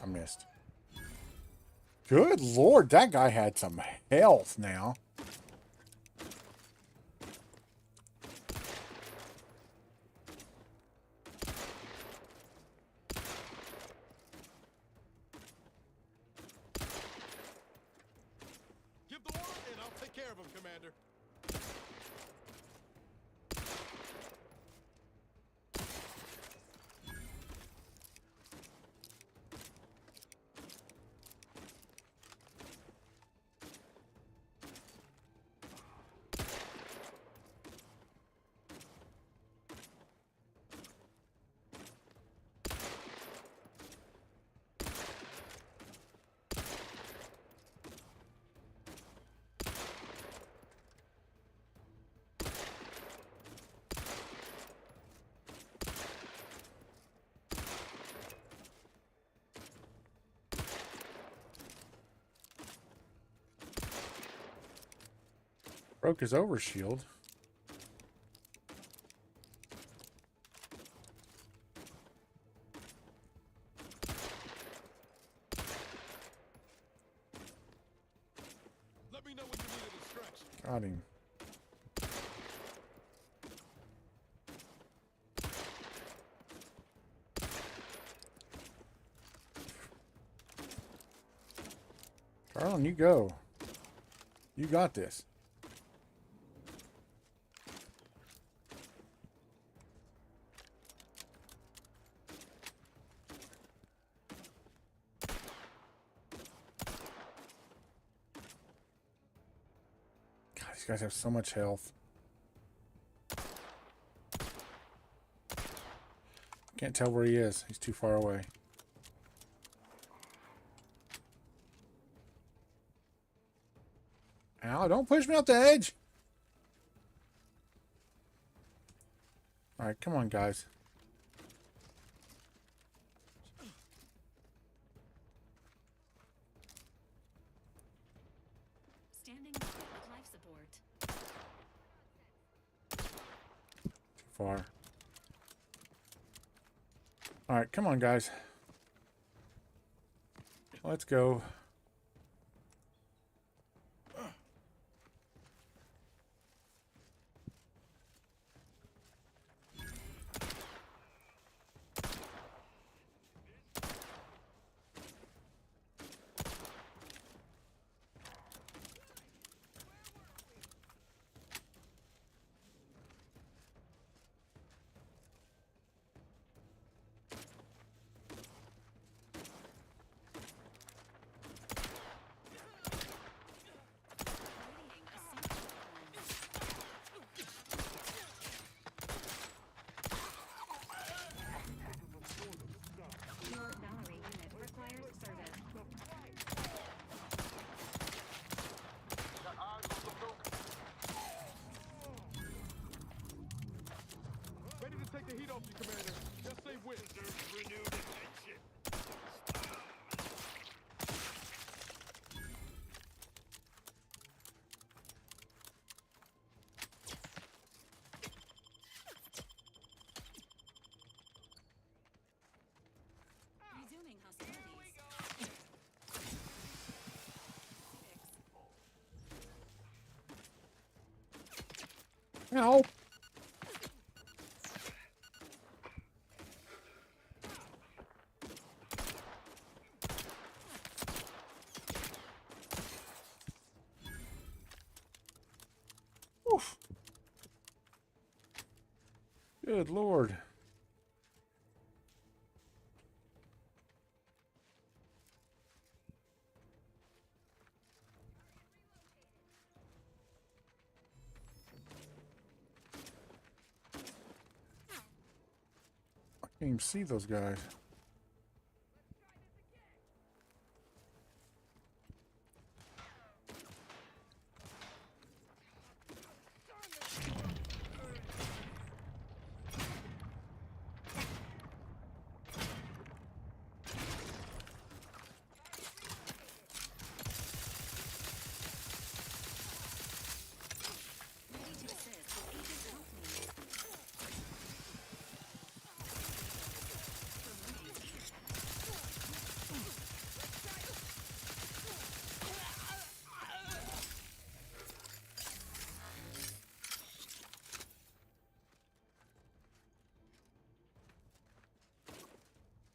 I missed. Good Lord, that guy had some health now. Give the order and I'll take care of him, Commander. Broke his overshield. Let me know when you need a stretch. Got him. Carlin, you go. You got this. God, these guys have so much health. Can't tell where he is. He's too far away. Ow, don't push me off the edge. All right, come on, guys. Standing by with life support. Too far. All right, come on, guys. Let's go. Your Valerie unit requires service. Ready to take the heat off you, Commander. Just say when. Deserves renewed attention. Resuming hostilities. Ow. Oof. Good Lord. I can't even see those guys. Ready to assist with agent help needs.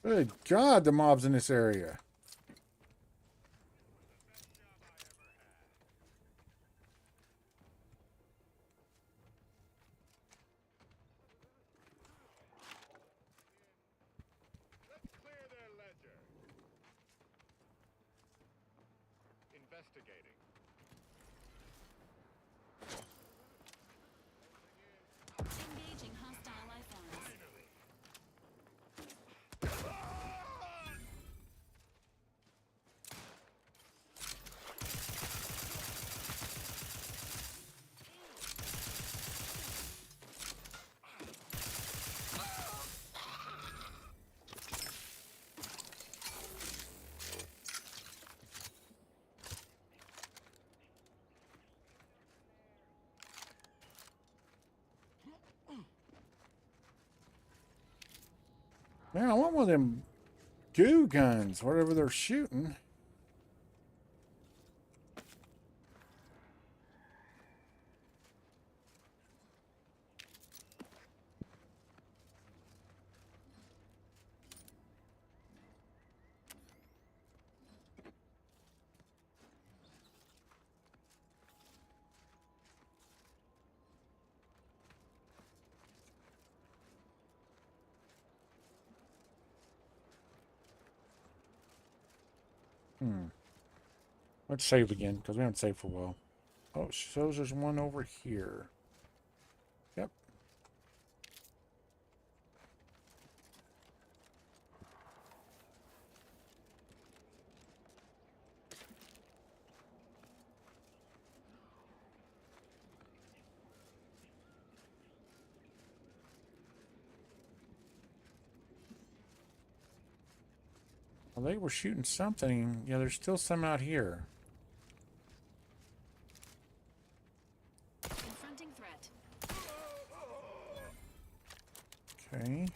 Good God, the mobs in this area. Let's clear their ledger. Investigating. Engaging hostile life forms. Man, I want one of them goo guns, whatever they're shooting. Let's save again, because we haven't saved for a while. Oh, so there's one over here. Yep. Well, they were shooting something. Yeah, there's still some out here. Confronting threat. Okay.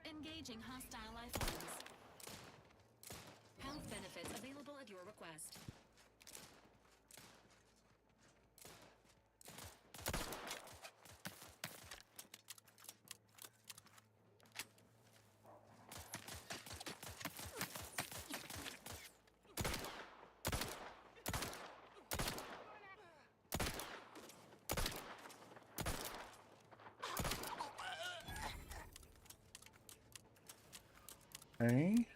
Engaging hostile lifelines. Health benefits available at your request. Okay.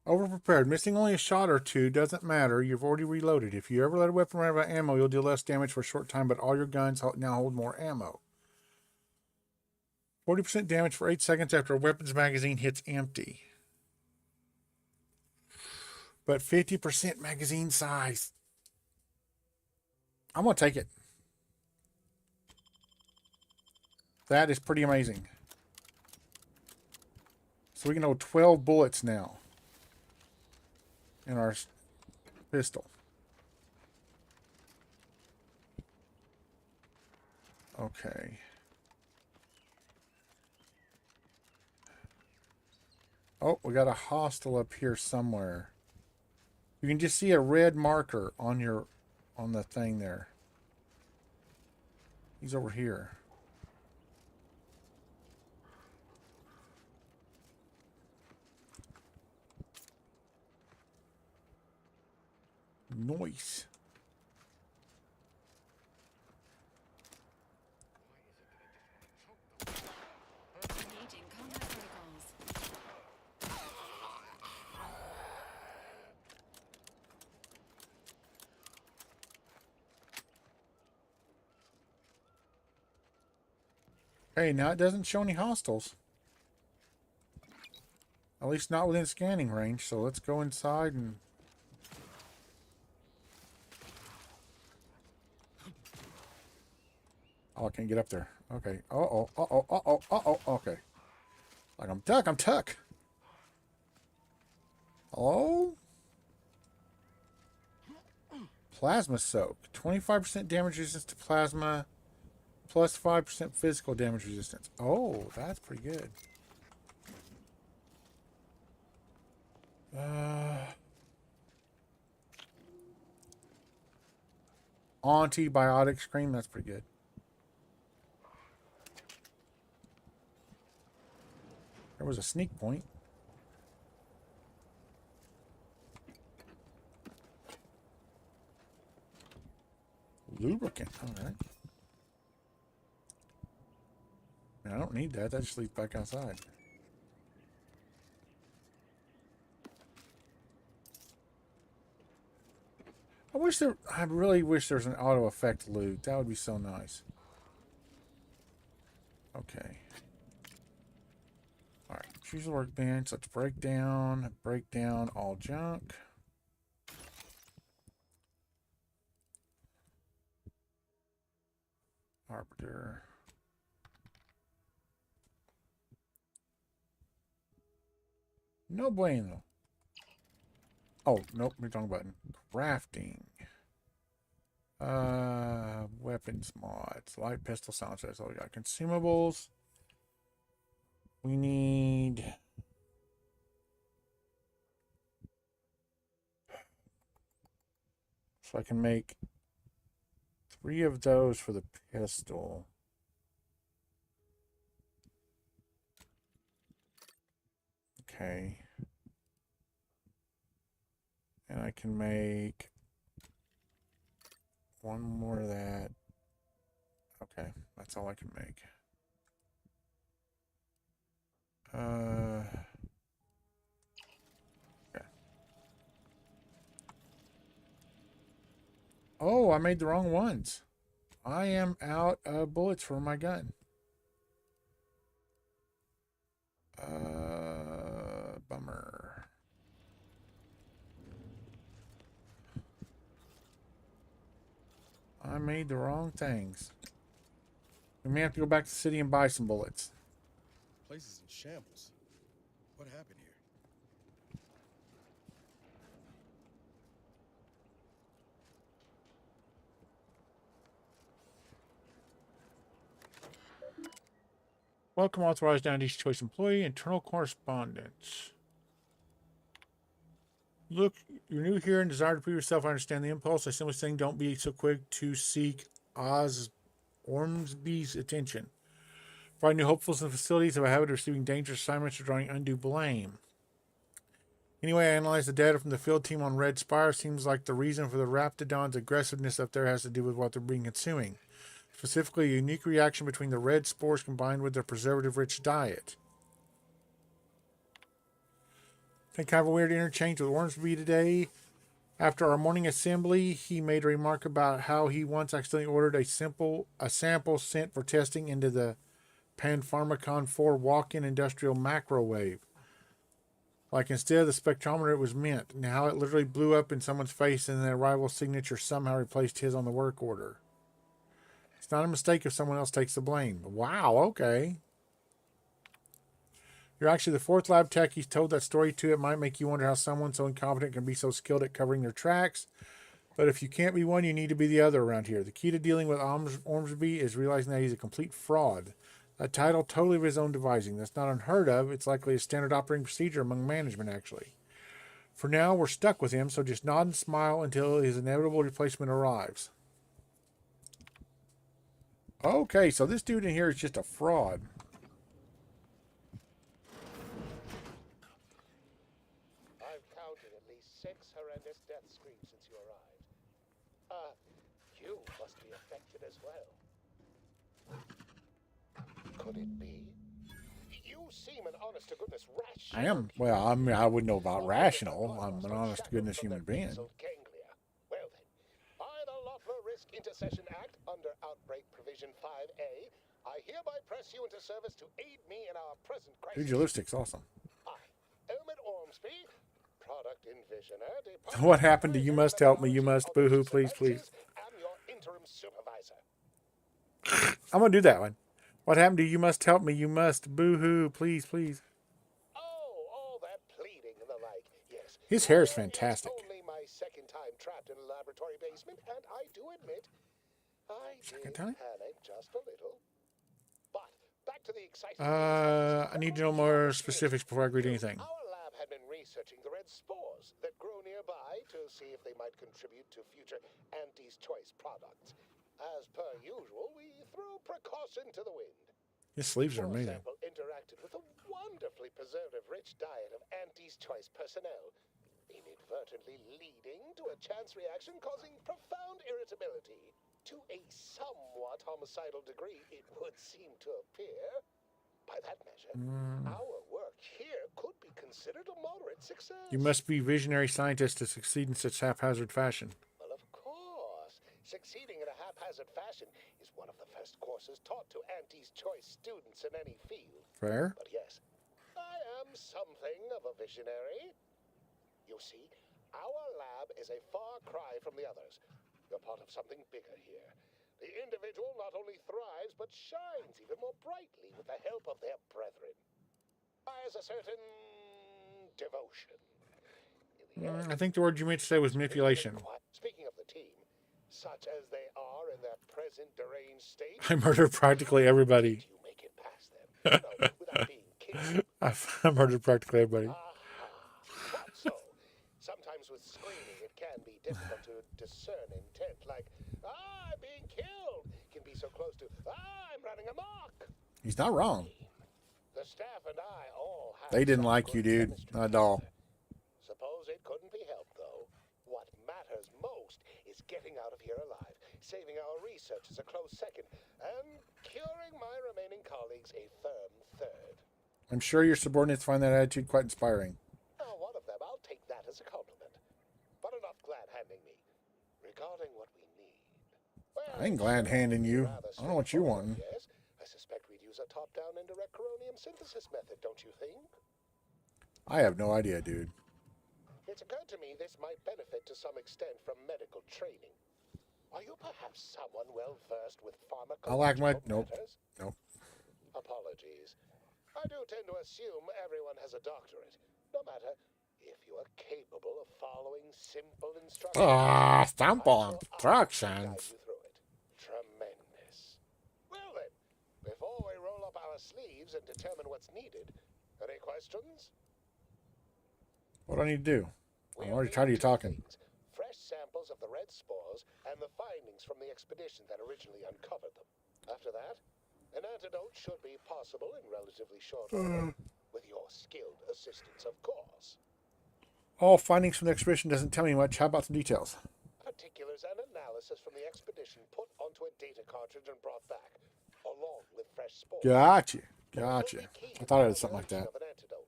Overprepared. Missing only a shot or two doesn't matter. You've already reloaded. If you ever let a weapon run out of ammo, you'll deal less damage for a short time, but all your guns now hold more ammo. 40% damage for 8 seconds after a weapon's magazine hits empty. But 50% magazine size. I'm going to take it. That is pretty amazing. So we can hold 12 bullets now in our pistol. Okay. Oh, we got a hostile up here somewhere. You can just see a red marker on the thing there. He's over here. Nice. Engaging combat protocols. Hey, now it doesn't show any hostiles. At least not within scanning range, so let's go inside and... Oh, I can't get up there. Okay. Uh-oh, uh-oh, uh-oh, uh-oh, okay. Like I'm tuck. Hello? Plasma soak. 25% damage resistance to plasma, plus 5% physical damage resistance. Oh, that's pretty good. Antibiotic cream, that's pretty good. There was a sneak point. Lubricant, alright. I don't need that, that just leads back outside. I really wish there was an auto effect loot. That would be so nice. Okay. Alright, choose the workbench. Let's break down all junk. Arbiter. No bueno. Oh, nope. We're talking about crafting. Weapons mods. Light pistol silencer. That's all we got. Consumables. We need... So I can make 3 of those for the pistol. Okay. And I can make 1 more of that. Okay, that's all I can make. Okay. Oh, I made the wrong ones. I am out of bullets for my gun. Bummer. I made the wrong things. We may have to go back to the city and buy some bullets. Place is in shambles. What happened here? Welcome, authorized Andy's Choice employee, internal correspondence. Look, you're new here and desire to prove yourself. I understand the impulse. I simply saying don't be so quick to seek Oz Ormsby's attention. Find new hopefuls in the facilities have a habit of receiving dangerous assignments or drawing undue blame. Anyway, I analyzed the data from the field team on Red Spire. Seems like the reason for the Raptidon's aggressiveness up there has to do with what they're being consuming. Specifically, a unique reaction between the red spores combined with their preservative-rich diet. I think I have a weird interchange with Ormsby today. After our morning assembly, he made a remark about how he once accidentally ordered a sample sent for testing into the Panpharmacon 4 walk-in industrial macrowave. Like instead of the spectrometer it was meant. Now it literally blew up in someone's face and the arrival signature somehow replaced his on the work order. It's not a mistake if someone else takes the blame. Wow, okay. You're actually the 4th lab tech he's told that story to. It might make you wonder how someone so incompetent can be so skilled at covering their tracks. But if you can't be one, you need to be the other around here. The key to dealing with Ormsby is realizing that he's a complete fraud. A title totally of his own devising. That's not unheard of. It's likely a standard operating procedure among management, actually. For now, we're stuck with him, so just nod and smile until his inevitable replacement arrives. Okay, so this dude in here is just a fraud. I've counted at least 6 horrendous death screams since you arrived. You must be affected as well. Could it be? You seem an honest-to-goodness rational. I am. Well, I mean, I wouldn't know about rational. I'm an honest-to-goodness human being. Ganglia. Well then, by the Loeffler Risk Intercession Act under Outbreak Provision 5A, I hereby press you into service to aid me in our present crisis. Dude, your lipstick's awesome. I, Elmet Ormsby, product envisioner. What happened to you must help me, you must boo-hoo, please, please. Am your interim supervisor. I'm going to do that one. What happened to you must help me, you must boo-hoo, please, please. Oh, all that pleading and the like, yes. His hair is fantastic. It's only my 2nd time trapped in a laboratory basement, and I do admit, I did panic just a little. But back to the exciting. I need to know more specifics before I agree to anything. Our lab had been researching the red spores that grow nearby to see if they might contribute to future Auntie's Choice products. As per usual, we threw precaution to the wind. His sleeves are Your amazing. sample interacted with a wonderfully preservative-rich diet of Auntie's Choice personnel, inadvertently leading to a chance reaction causing profound irritability. To a somewhat homicidal degree, it would seem to appear. By that measure, our work here could be considered a moderate success. You must be visionary scientists to succeed in such haphazard fashion. Well, of course. Succeeding in a haphazard fashion is one of the first courses taught to Auntie's Choice students in any field. Fair. But yes, I am something of a visionary. You see, our lab is a far cry from the others. You're part of something bigger here. The individual not only thrives, but shines even more brightly with the help of their brethren. As a certain devotion. I think the word you meant to say was manipulation. Speaking of the team, such as they are in their present deranged state, I murdered practically everybody. you make it past them, without being killed. I murdered practically everybody. Quite so. Sometimes with screaming, it can be difficult to discern intent, like, I'm being killed, can be so close to, I'm running amok. He's not wrong. The staff and I all have They didn't some like good you, dude. chemistry Not at all. Suppose it couldn't be helped, though. What matters most is getting out of here alive, saving our researchers a close second, and curing my remaining colleagues a firm third. I'm sure your subordinates find that attitude quite inspiring. Now, one of them, I'll take that as a compliment. But enough glad-handing me. Regarding what we need... Well, I ain't glad handing you. I don't know what you want. yes, I suspect we'd use a top-down indirect coronium synthesis method, don't you think? I have no idea, dude. It's occurred to me this might benefit to some extent from medical training. Are you perhaps someone well-versed with I like my... pharmacological Nope. matters? Nope. Apologies. I do tend to assume everyone has a doctorate, no matter if you are capable of following simple instructions. Simple instructions. Guide you through it. Tremendous. Well then, before we roll up our sleeves and determine what's needed, any questions? What do I need to do? I'm already tired of you talking. Fresh samples of the red spores and the findings from the expedition that originally uncovered them. After that, an antidote should be possible in relatively short order, with your skilled assistance, of course. All findings from the expedition doesn't tell me much. How about some details? Particulars and analysis from the expedition put onto a data cartridge and brought back, along with fresh spores. Gotcha. I thought it was something like that. Of an antidote.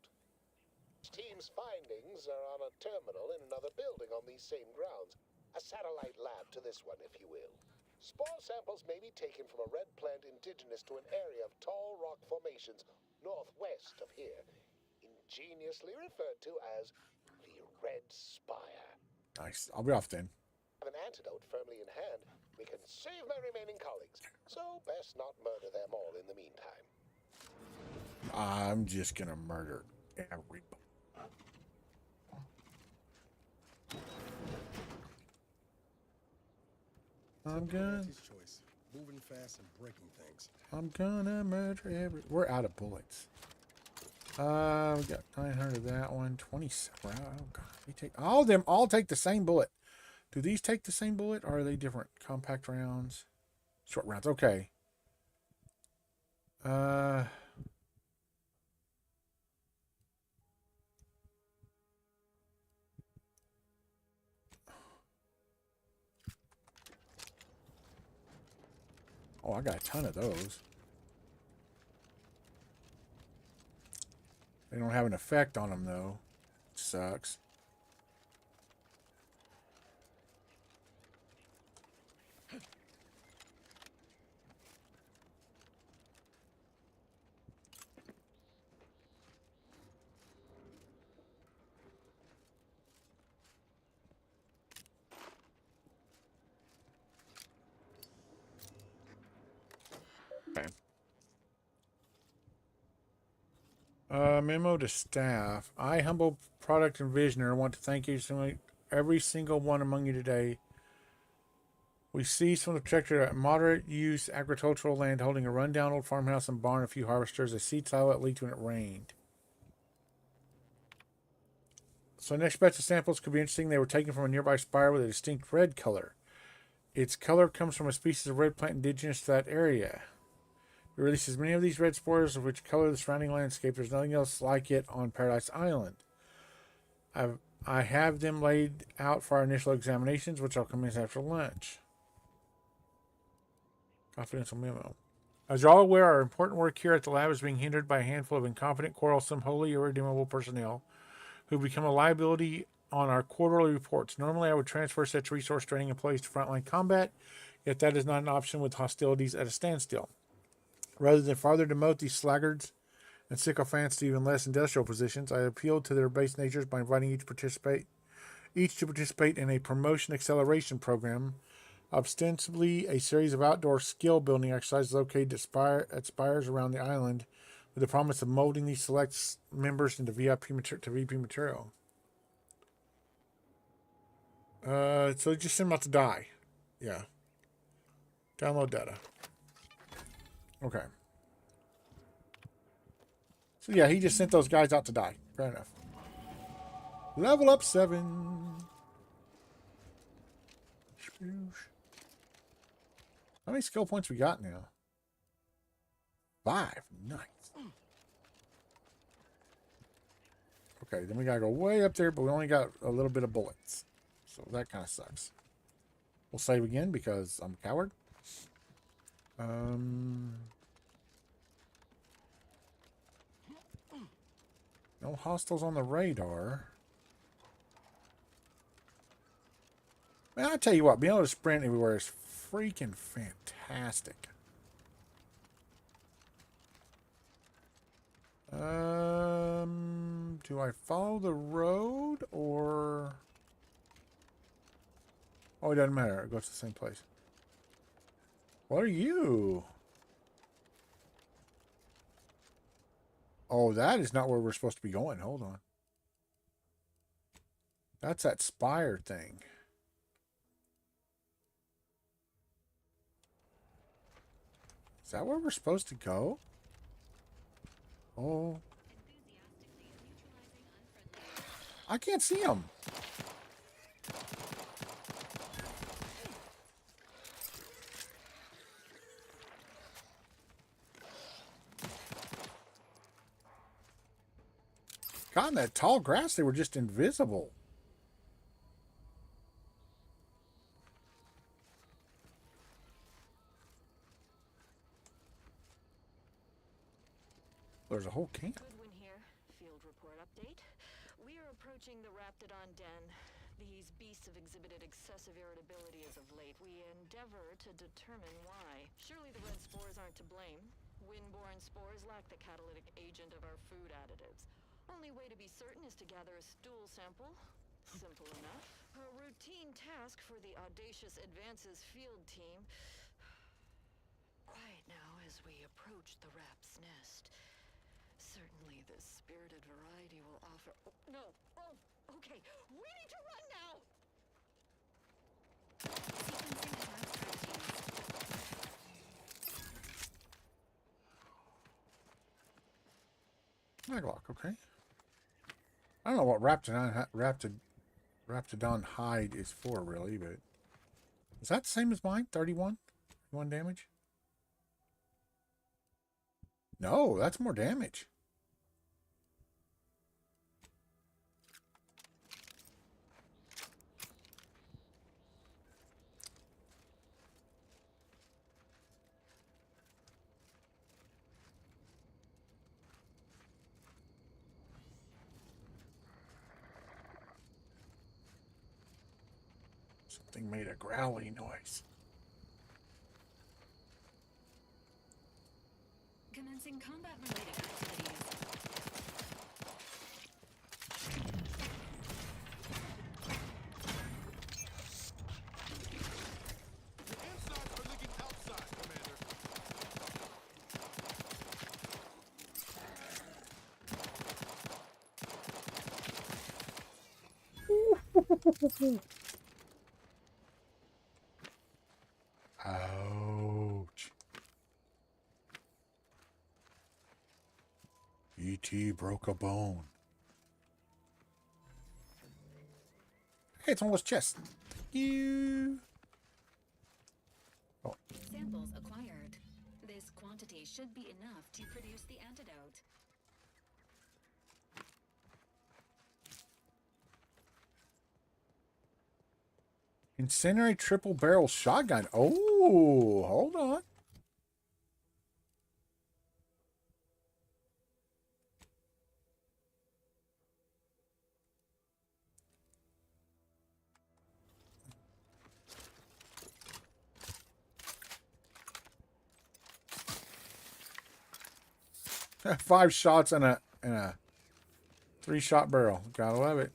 Team's findings are on a terminal in another building on these same grounds. A satellite lab to this one, if you will. Spore samples may be taken from a red plant indigenous to an area of tall rock formations northwest of here, ingeniously referred to as the Red Spire. Nice. I'll be off then. With an antidote firmly in hand, we can save my remaining colleagues, so best not murder them all in the meantime. I'm just gonna murder everybody. I'm gonna... choice. Moving fast and breaking things. I'm gonna murder every... We're out of bullets. We got 900 of that one. 27. Oh, God. We take... All of them all take the same bullet. Do these take the same bullet, or are they different? Compact rounds. Short rounds. Okay. Oh, I got a ton of those. They don't have an effect on them, though. Sucks. Okay. Memo to staff. I, humble product envisioner, want to thank you every single one among you today. We seized from the protector a moderate use agricultural land holding a rundown old farmhouse and barn, a few harvesters, a seed silo that leaked when it rained. So next batch of samples could be interesting. They were taken from a nearby spire with a distinct red color. Its color comes from a species of red plant indigenous to that area. It releases many of these red spores which color the surrounding landscape. There's nothing else like it on Paradise Island. I have them laid out for our initial examinations, which I'll commence after lunch. Confidential memo. As you're all aware, our important work here at the lab is being hindered by a handful of incompetent, quarrelsome, wholly irredeemable personnel who become a liability on our quarterly reports. Normally, I would transfer such resource-draining employees to frontline combat, yet that is not an option with hostilities at a standstill. Rather than farther demote these slaggards and sycophants to even less industrial positions, I appealed to their base natures by inviting each to participate in a promotion acceleration program, ostensibly a series of outdoor skill building exercises located at spires around the island with the promise of molding these select members into VP material. So just send them out to die. Yeah. Download data. Okay. So yeah, he just sent those guys out to die. Fair enough. Level up 7. How many skill points we got now? 5. Nice. Okay, then we gotta go way up there, but we only got a little bit of bullets. So that kind of sucks. We'll save again because I'm a coward. No hostiles on the radar. Man, I tell you what, being able to sprint everywhere is freaking fantastic. Do I follow the road or... Oh, it doesn't matter. It goes to the same place. What are you? Oh, that is not where we're supposed to be going. Hold on. That's that spire thing. Is that where we're supposed to go? Oh. I can't see them. God, in that tall grass, they were just invisible. There's a whole camp. Goodwin here. Field report update. We are approaching the Raptidon den. These beasts have exhibited excessive irritability as of late. We endeavor to determine why. Surely the red spores aren't to blame. Windborne spores lack the catalytic agent of our food additives. Only way to be certain is to gather a stool sample. Simple enough. A routine task for the Audacious Advances field team. Quiet now as we approach the rap's nest. Certainly the spirited variety will offer... Oh, no! Oh, okay. We need to run now! Maglock, okay. I don't know what Raptidon hide is for, really, but... Is that the same as mine? 31? 1 damage? No, that's more damage. Something made a growly noise. Commencing combat-related activities. Ouch. E.T. broke a bone. Hey, it's almost chest. Thank you. Oh. Samples acquired. This quantity should be enough to produce the antidote. Incinerate triple barrel shotgun. Oh, hold on. Five shots and a 3-shot barrel. Gotta love it.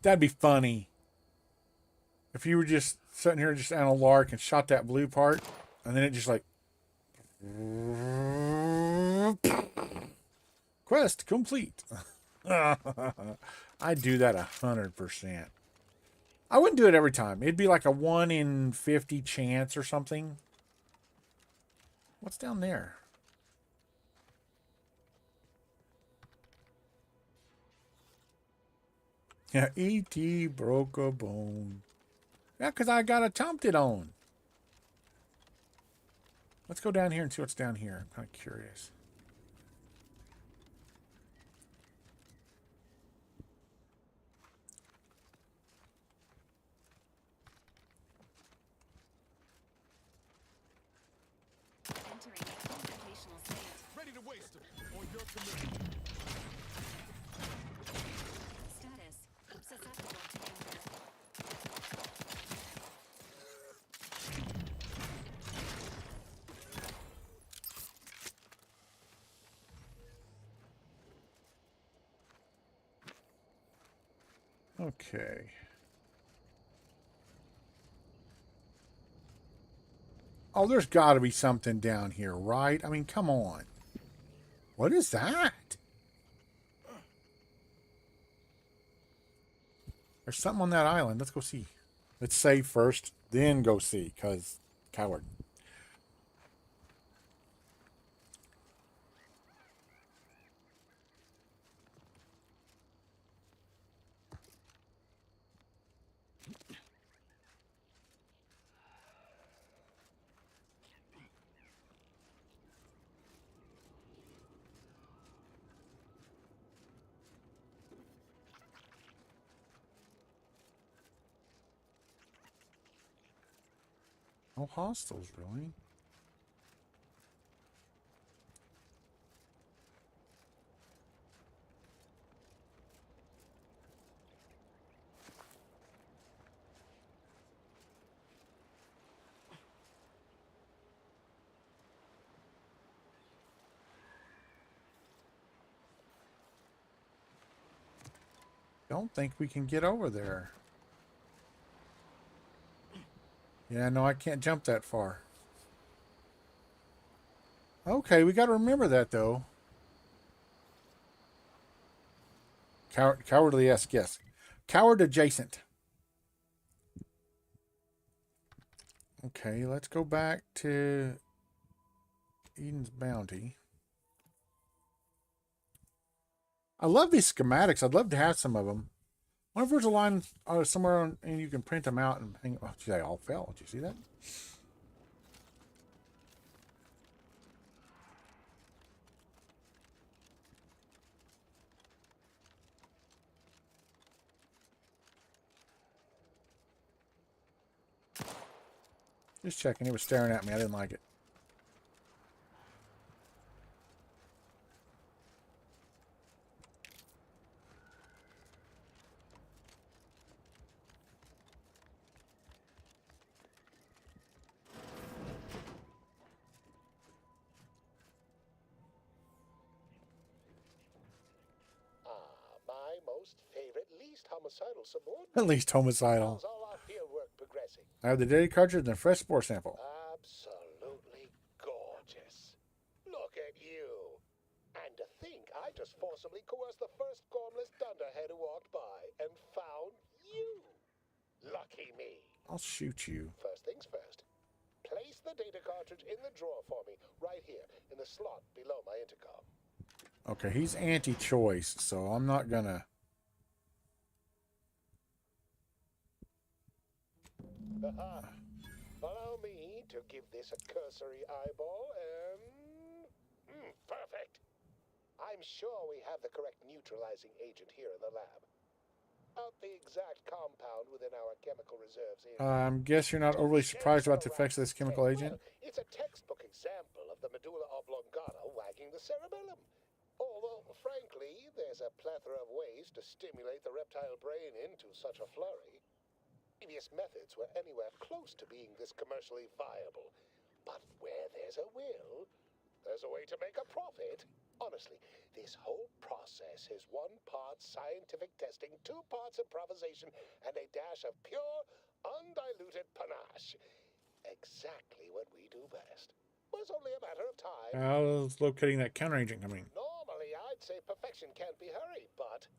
That'd be funny. If you were just sitting here just on a lark and shot that blue part, and then it just like quest complete. I'd do that 100%. I wouldn't do it every time. It'd be like a 1 in 50 chance or something. What's down there? Yeah, E.T. broke a bone. Yeah, because I got a Tomtit on. Let's go down here and see what's down here. I'm kind of curious. Entering a computational state. Ready to waste them on your commitment. Status. Susceptible to danger. Okay. Oh, there's got to be something down here, right? I mean, come on. What is that? There's something on that island. Let's go see. Let's save first, then go see, because coward. No hostiles, really. Don't think we can get over there. Yeah, no, I can't jump that far. Okay, we got to remember that, though. Cowardly-esque, yes. Coward adjacent. Okay, let's go back to Eden's Bounty. I love these schematics. I'd love to have some of them. I wonder if there's a line somewhere on, and you can print them out and hang. Oh, gee, they all fell. Did you see that? Just checking. It was staring at me. I didn't like it. My most favorite, least homicidal subordinate. At least homicidal. How's all our field work progressing? I have the daily cartridge and a fresh spore sample. Absolutely gorgeous. Look at you. And to think I just forcibly coerced the first gormless dunderhead who walked by and found you. Lucky me. I'll shoot you. First things first. Place the data cartridge in the drawer for me, right here, in the slot below my intercom. Okay, he's anti-choice, so I'm not gonna... Allow me to give this a cursory eyeball and... perfect! I'm sure we have the correct neutralizing agent here in the lab. Out the exact compound within our chemical reserves here. guess you're not overly surprised about the effects of this chemical agent? Well, it's a textbook example of the medulla oblongata wagging the cerebellum. Although, frankly, there's a plethora of ways to stimulate the reptile brain into such a flurry. Previous methods were anywhere close to being this commercially viable. But where there's a will, there's a way to make a profit. Honestly, this whole process is 1 part scientific testing, 2 parts improvisation, and a dash of pure, undiluted panache. Exactly what we do best. Was only a matter of time. How's locating that counter agent coming? Normally, I'd say perfection can't be hurried, but...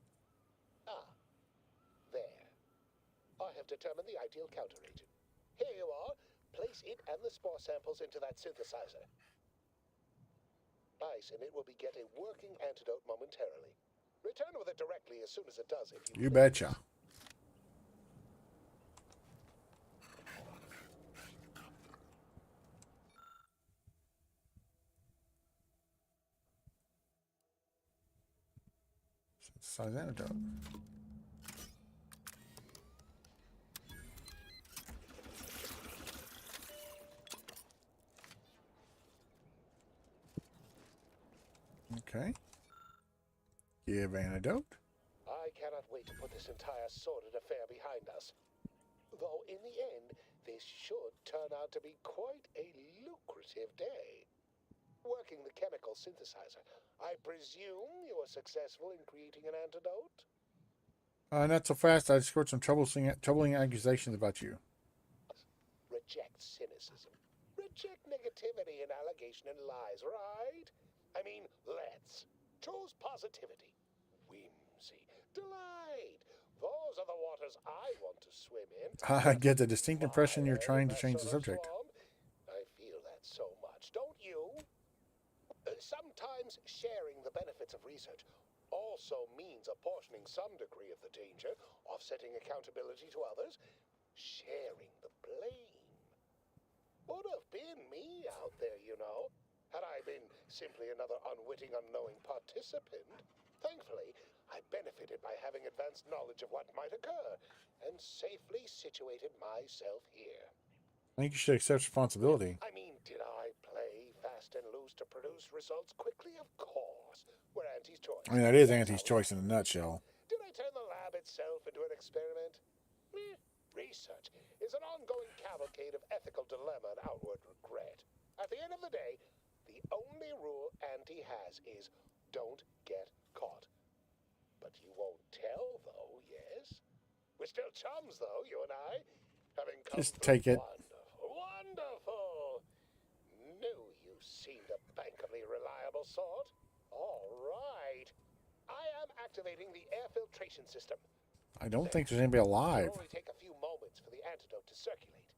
there. I have determined the ideal counter agent. Here you are. Place it and the spore samples into that synthesizer. Ice, and it will beget a working antidote momentarily. Return with it directly as soon as it does, if you You please. betcha. Synthesize antidote. Okay. Give antidote. I cannot wait to put this entire sordid affair behind us. Though in the end, this should turn out to be quite a lucrative day. Working the chemical synthesizer, I presume you were successful in creating an antidote? Not so fast. I discovered some troubling accusations about you. Reject cynicism. Reject negativity and allegation and lies, right? I mean, let's. Choose positivity, whimsy, delight. Those are the waters I want to swim in. I get the distinct impression you're trying to change the subject. I feel that so much, don't you? Sometimes sharing the benefits of research also means apportioning some degree of the danger, offsetting accountability to others, sharing the blame. Would have been me out there, you know, had I been simply another unwitting, unknowing participant. Thankfully, I benefited by having advanced knowledge of what might occur, and safely situated myself here. I think you should accept responsibility. I mean, did I play fast and loose to produce results quickly? Of course. We're Auntie's choice. I mean, that is Auntie's choice in a nutshell. Did I turn the lab itself into an experiment? Research is an ongoing cavalcade of ethical dilemma and outward regret. At the end of the day, the only rule Auntie has is don't get caught. But you won't tell, though, yes? We're still chums, though, you and I. Having come Just take it. Wonderful, wonderful. Knew you seemed a bankably reliable sort. All right. I am activating the air filtration system. I don't think there's anybody alive. It'll only take a few moments for the antidote to circulate.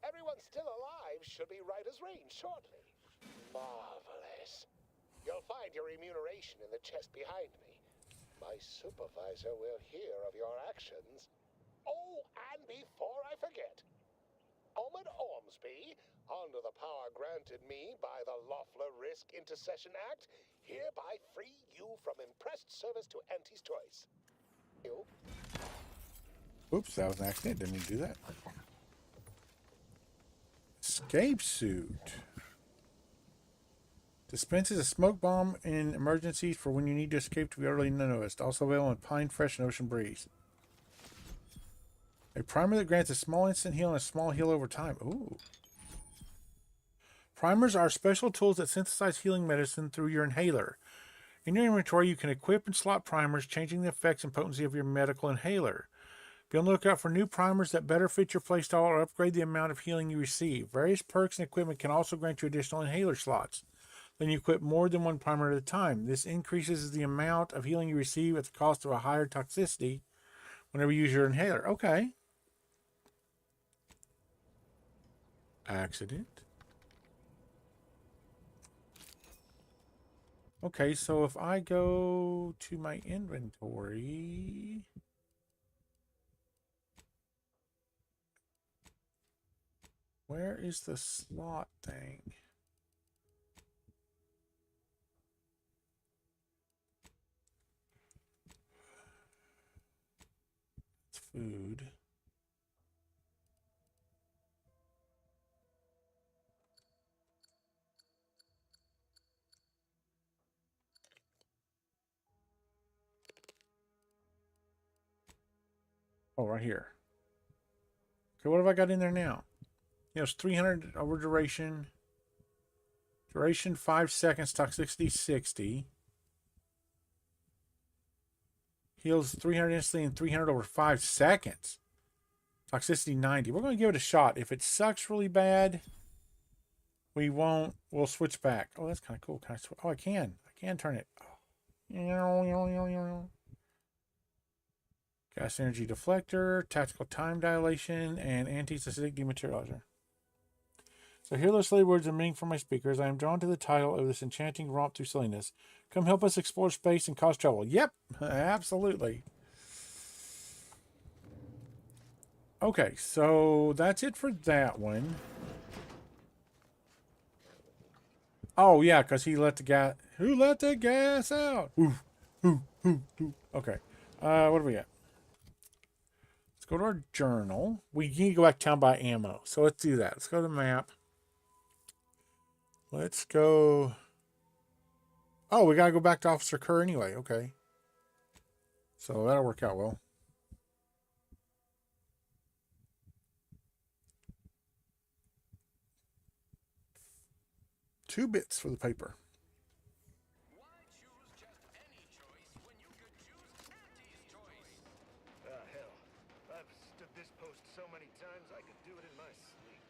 Everyone still alive should be right as rain shortly. Marvelous. You'll find your remuneration in the chest behind me. My supervisor will hear of your actions. Oh, and before I forget, Omid Ormsby, under the power granted me by the Loeffler Risk Intercession Act, hereby free you from impressed service to Auntie's choice. You. Oops, that was an accident. Didn't mean to do that. Escape suit. Dispenses a smoke bomb in emergencies for when you need to escape to be utterly unnoticed. Also available in Pine Fresh and Ocean Breeze. A primer that grants a small instant heal and a small heal over time. Ooh. Primers are special tools that synthesize healing medicine through your inhaler. In your inventory, you can equip and slot primers, changing the effects and potency of your medical inhaler. Be on the lookout for new primers that better fit your playstyle or upgrade the amount of healing you receive. Various perks and equipment can also grant you additional inhaler slots. Then you equip more than one primer at a time. This increases the amount of healing you receive at the cost of a higher toxicity whenever you use your inhaler. Okay. Accident. Okay, so if I go to my inventory... Where is the slot thing? It's food. Oh, right here. Okay, what have I got in there now? You know, it's 300 over duration. Duration 5 seconds, toxicity 60. Heals 300 instantly and 300 over 5 seconds. Toxicity 90. We're going to give it a shot. If it sucks really bad, we won't. We'll switch back. Oh, that's kind of cool. Can I oh, I can. I can turn it. Gas energy deflector, tactical time dilation, and anti-acidic dematerializer. So hear those slave words emitting from my speakers. I am drawn to the title of this enchanting romp through silliness. Come help us explore space and cause trouble. Yep, absolutely. Okay, so that's it for that one. Oh, yeah, because he let the gas... Who let the gas out? Ooh, ooh, ooh, ooh. Okay. What do we got? Let's go to our journal. We need to go back to town by ammo. So let's do that. Let's go to the map. Let's go... Oh, we got to go back to Officer Kerr anyway. Okay. So that'll work out well. $2 bits for the paper. Hell. I've stood this post so many times I could do it in my sleep.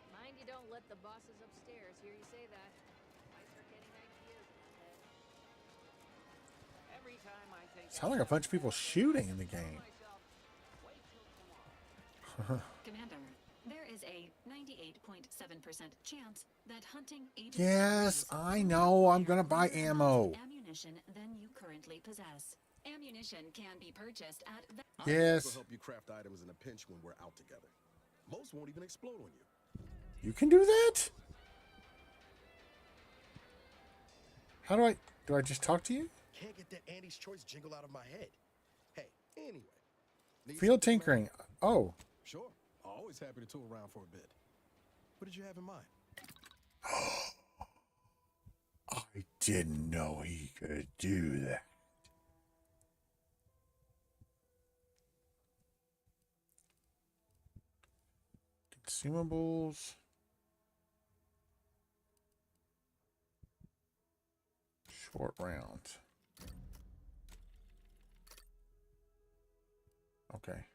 Mind you don't let the bosses upstairs hear you say that. Might start getting ideas in his head. Every time I think Sound like a bunch of people shooting in the game. Commander, there is a 98.7% chance that hunting agents Yes, I know. I'm going to buy ammo. ammunition than you currently possess. Ammunition can be purchased at Yes. I'll help you craft items in a pinch when we're out together. Most won't even explode on you. You can do that? How do I just talk to you? Can't get that Andy's Choice jingle out of my head. Hey, anyway. Field tinkering. Oh. Sure. Always happy to tool around for a bit. What did you have in mind? I didn't know he could do that. Consumables. Short round. Okay.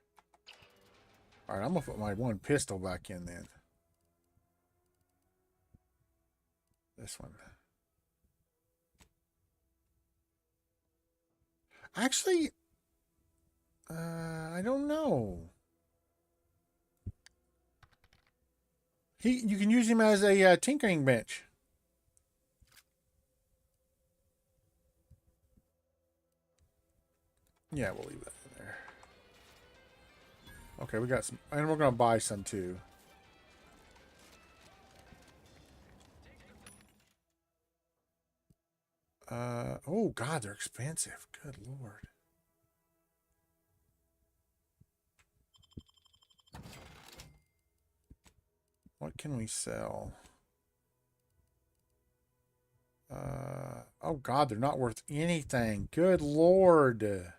All right, I'm going to put my one pistol back in then. This one. Actually, I don't know. You can use him as a tinkering bench. Yeah, we'll leave that in there. Okay, we got some, and we're gonna buy some too. Oh God, they're expensive. Good Lord. What can we sell? Oh God, they're not worth anything. Good Lord.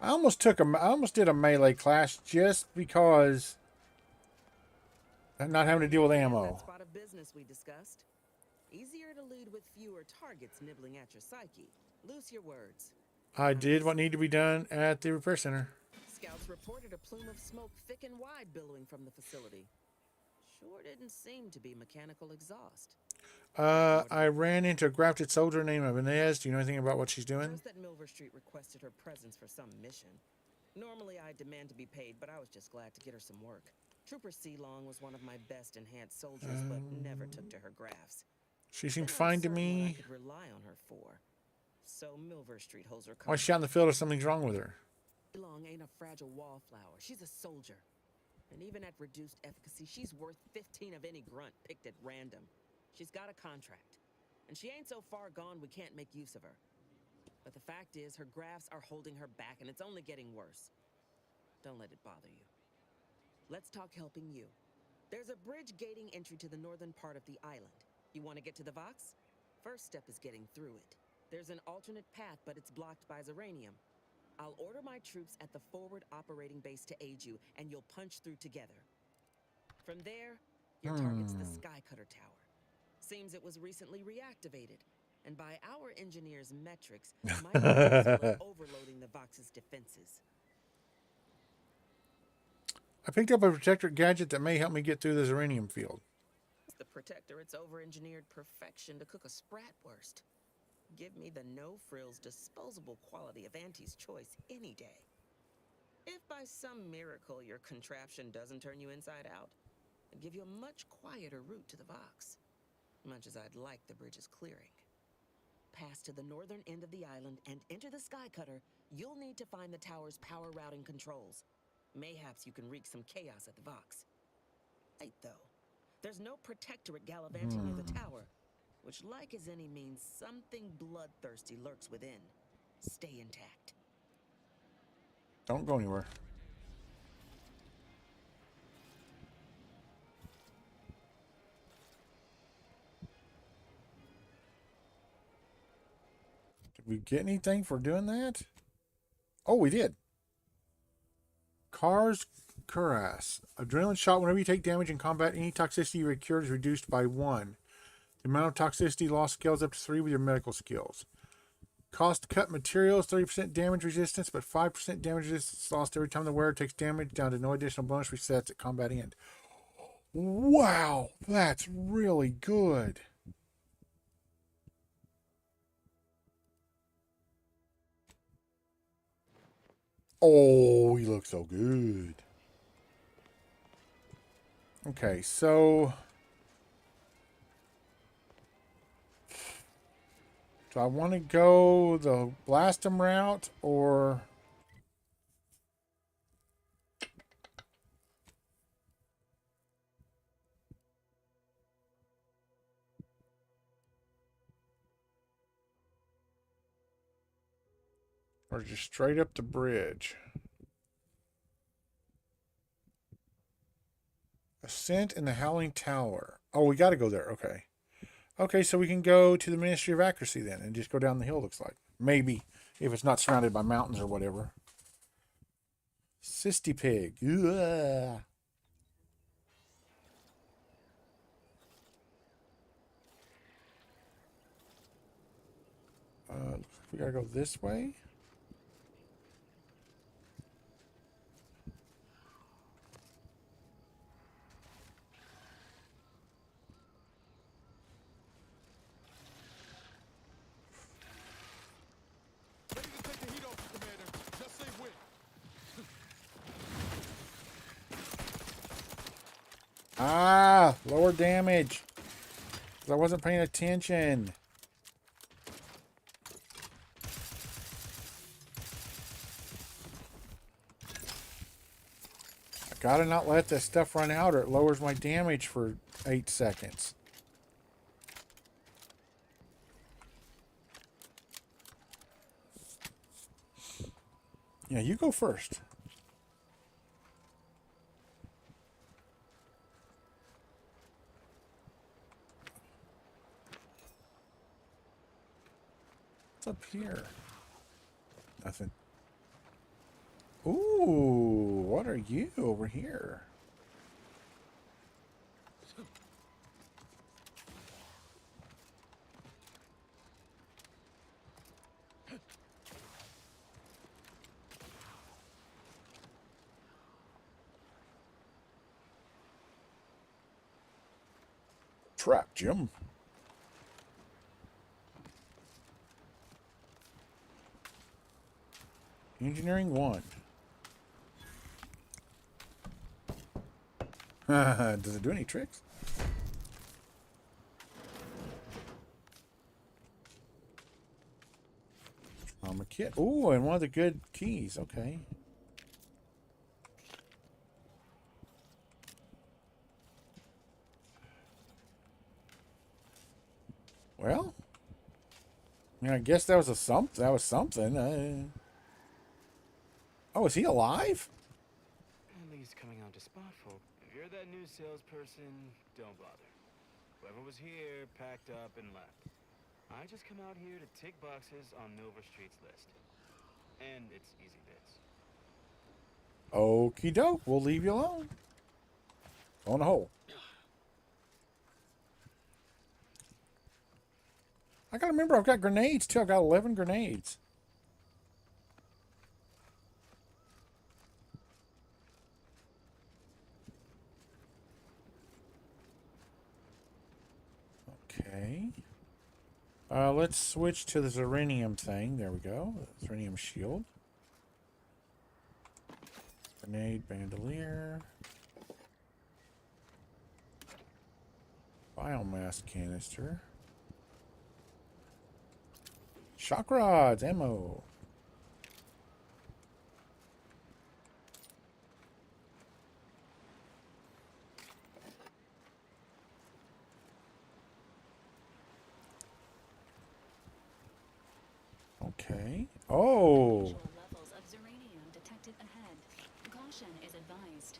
I almost did a melee class just because I'm not having to deal with ammo. That spot of business we discussed. Easier to lead with fewer targets nibbling at your psyche. Loose your words. I did what needed to be done at the repair center. Scouts reported a plume of smoke thick and wide billowing from the facility. Sure didn't seem to be mechanical exhaust. I ran into a grafted soldier named Ibanez. Do you know anything about what she's doing? Just that Milver Street requested her presence for some mission. Normally I demand to be paid, but I was just glad to get her some work. Trooper Sealong was one of my best enhanced soldiers, but never took to her grafts. She seemed fine to me. I could rely on her for. So Milver Street holds her. Why is she out in the field if something's wrong with her? Sealong ain't a fragile wallflower. She's a soldier. And even at reduced efficacy, she's worth 15 of any grunt picked at random. She's got a contract. And she ain't so far gone we can't make use of her. But the fact is, her grafts are holding her back, and it's only getting worse. Don't let it bother you. Let's talk helping you. There's a bridge gating entry to the northern part of the island. You want to get to the Vox? First step is getting through it. There's an alternate path, but it's blocked by Zeranium. I'll order my troops at the forward operating base to aid you, and you'll punch through together. From there, your target's the Skycutter Tower. Seems it was recently reactivated, and by our engineers' metrics, might be useful at overloading the Vox's defenses. I picked up a protector gadget that may help me get through the Zeranium field. The protector, it's over-engineered perfection to cook a spratwurst. Give me the no-frills, disposable quality of Auntie's choice any day. If by some miracle your contraption doesn't turn you inside out, I'd give you a much quieter route to the Vox. Much as I'd like the bridge's clearing. Pass to the northern end of the island and enter the Skycutter, you'll need to find the tower's power routing controls. Mayhaps you can wreak some chaos at the Vox. Wait, though. There's no protectorate gallivanting near the tower, which, like as any, means something bloodthirsty lurks within. Stay intact. Don't go anywhere. Did we get anything for doing that? Oh, we did. Car's Cuirass. Adrenaline shot. Whenever you take damage in combat, any toxicity you recur is reduced by 1. The amount of toxicity lost scales up to 3 with your medical skills. Cost to cut materials, 30% damage resistance, but 5% damage resistance lost every time the wearer takes damage, down to no additional bonus resets at combat end. Wow, that's really good. Oh, he looks so good. Okay, so do I want to go the blast 'em route or just straight up the bridge? Ascent in the Howling Tower. Oh, we got to go there. Okay. Okay, so we can go to the Ministry of Accuracy then and just go down the hill, looks like. Maybe, if it's not surrounded by mountains or whatever. Sisty Pig. Ugh. We gotta go this way. Ah, lower damage. I wasn't paying attention. I gotta not let this stuff run out or it lowers my damage for 8 seconds. Yeah, you go first. What's up here? Nothing. Ooh, what are you over here? Trap, Jim. Engineering 1. Does it do any tricks? Trauma kit. Oh, and one of the good keys. Okay. Well, I mean, I guess that was something. Oh, is he alive? he's coming out to spot folk. If you're that new salesperson, don't bother. Whoever was here packed up and left. I just come out here to tick boxes on Nova Street's list. And it's easy bits. Okie doke. We'll leave you alone. On the hole. I gotta remember, I've got grenades too. I've got 11 grenades. Okay. Let's switch to the Zeranium thing. There we go. Zeranium shield. Grenade bandolier. Biomass canister. Shock rods, ammo. Okay. Oh. Visual levels of Zeranium detected ahead. Caution is advised.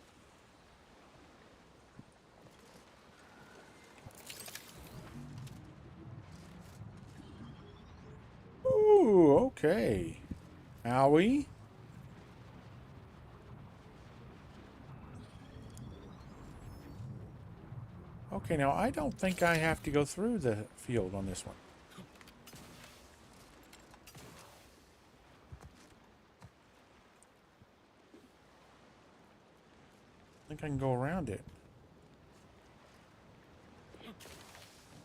Ooh, okay. Owie. Okay, now I don't think I have to go through the field on this one. I think I can go around it.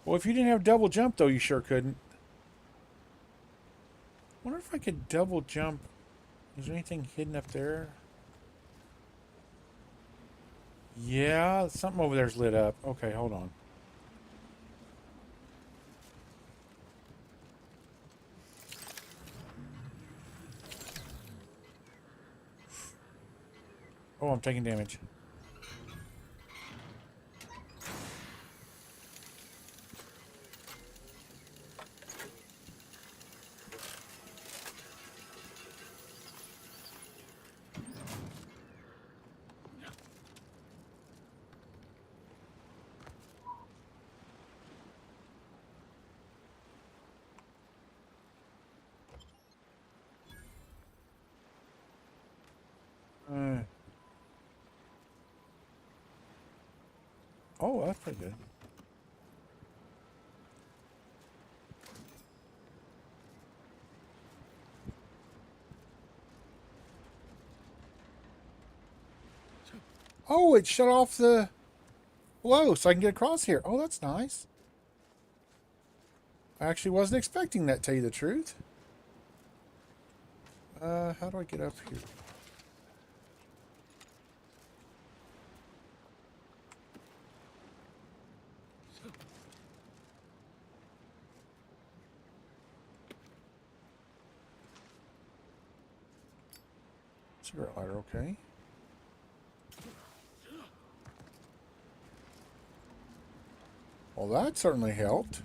Well, if you didn't have double jump, though, you sure couldn't. Wonder if I could double jump. Is there anything hidden up there? Yeah, something over there's lit up. Okay, hold on. Oh, I'm taking damage. Oh, that's pretty good. Oh, it shut off the flow so I can get across here. Oh, that's nice. I actually wasn't expecting that, to tell you the truth. How do I get up here? Cigarette lighter, okay. Well, that certainly helped.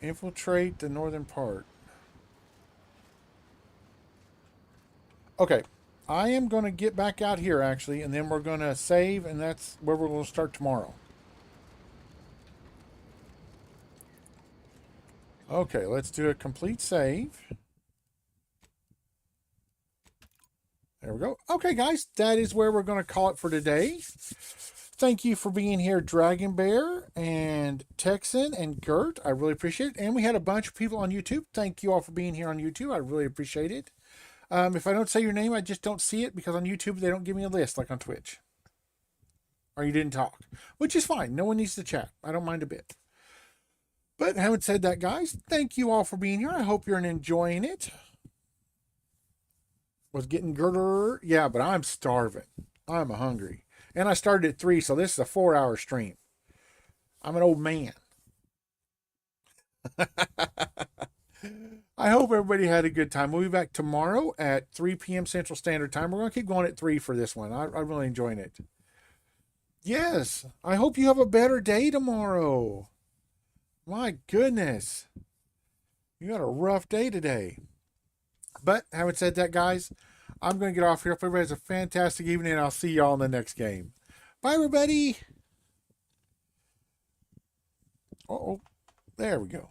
Infiltrate the northern part. Okay. I am going to get back out here, actually, and then we're going to save, and that's where we're going to start tomorrow. Okay, let's do a complete save. There we go. Okay, guys, that is where we're going to call it for today. Thank you for being here, Dragon Bear and Texan and Gert. I really appreciate it. And we had a bunch of people on YouTube. Thank you all for being here on YouTube. I really appreciate it. If I don't say your name, I just don't see it because on YouTube, they don't give me a list like on Twitch. Or you didn't talk, which is fine. No one needs to chat. I don't mind a bit. But having said that, guys, thank you all for being here. I hope you're enjoying it. Was getting girder. Yeah, but I'm starving. I'm hungry. And I started at 3, so this is a 4-hour stream. I'm an old man. I hope everybody had a good time. We'll be back tomorrow at 3 p.m. Central Standard Time. We're going to keep going at 3 for this one. I'm really enjoying it. Yes, I hope you have a better day tomorrow. My goodness. You got a rough day today. But having said that, guys, I'm going to get off here. Hope everybody has a fantastic evening, and I'll see y'all in the next game. Bye, everybody. Oh, there we go.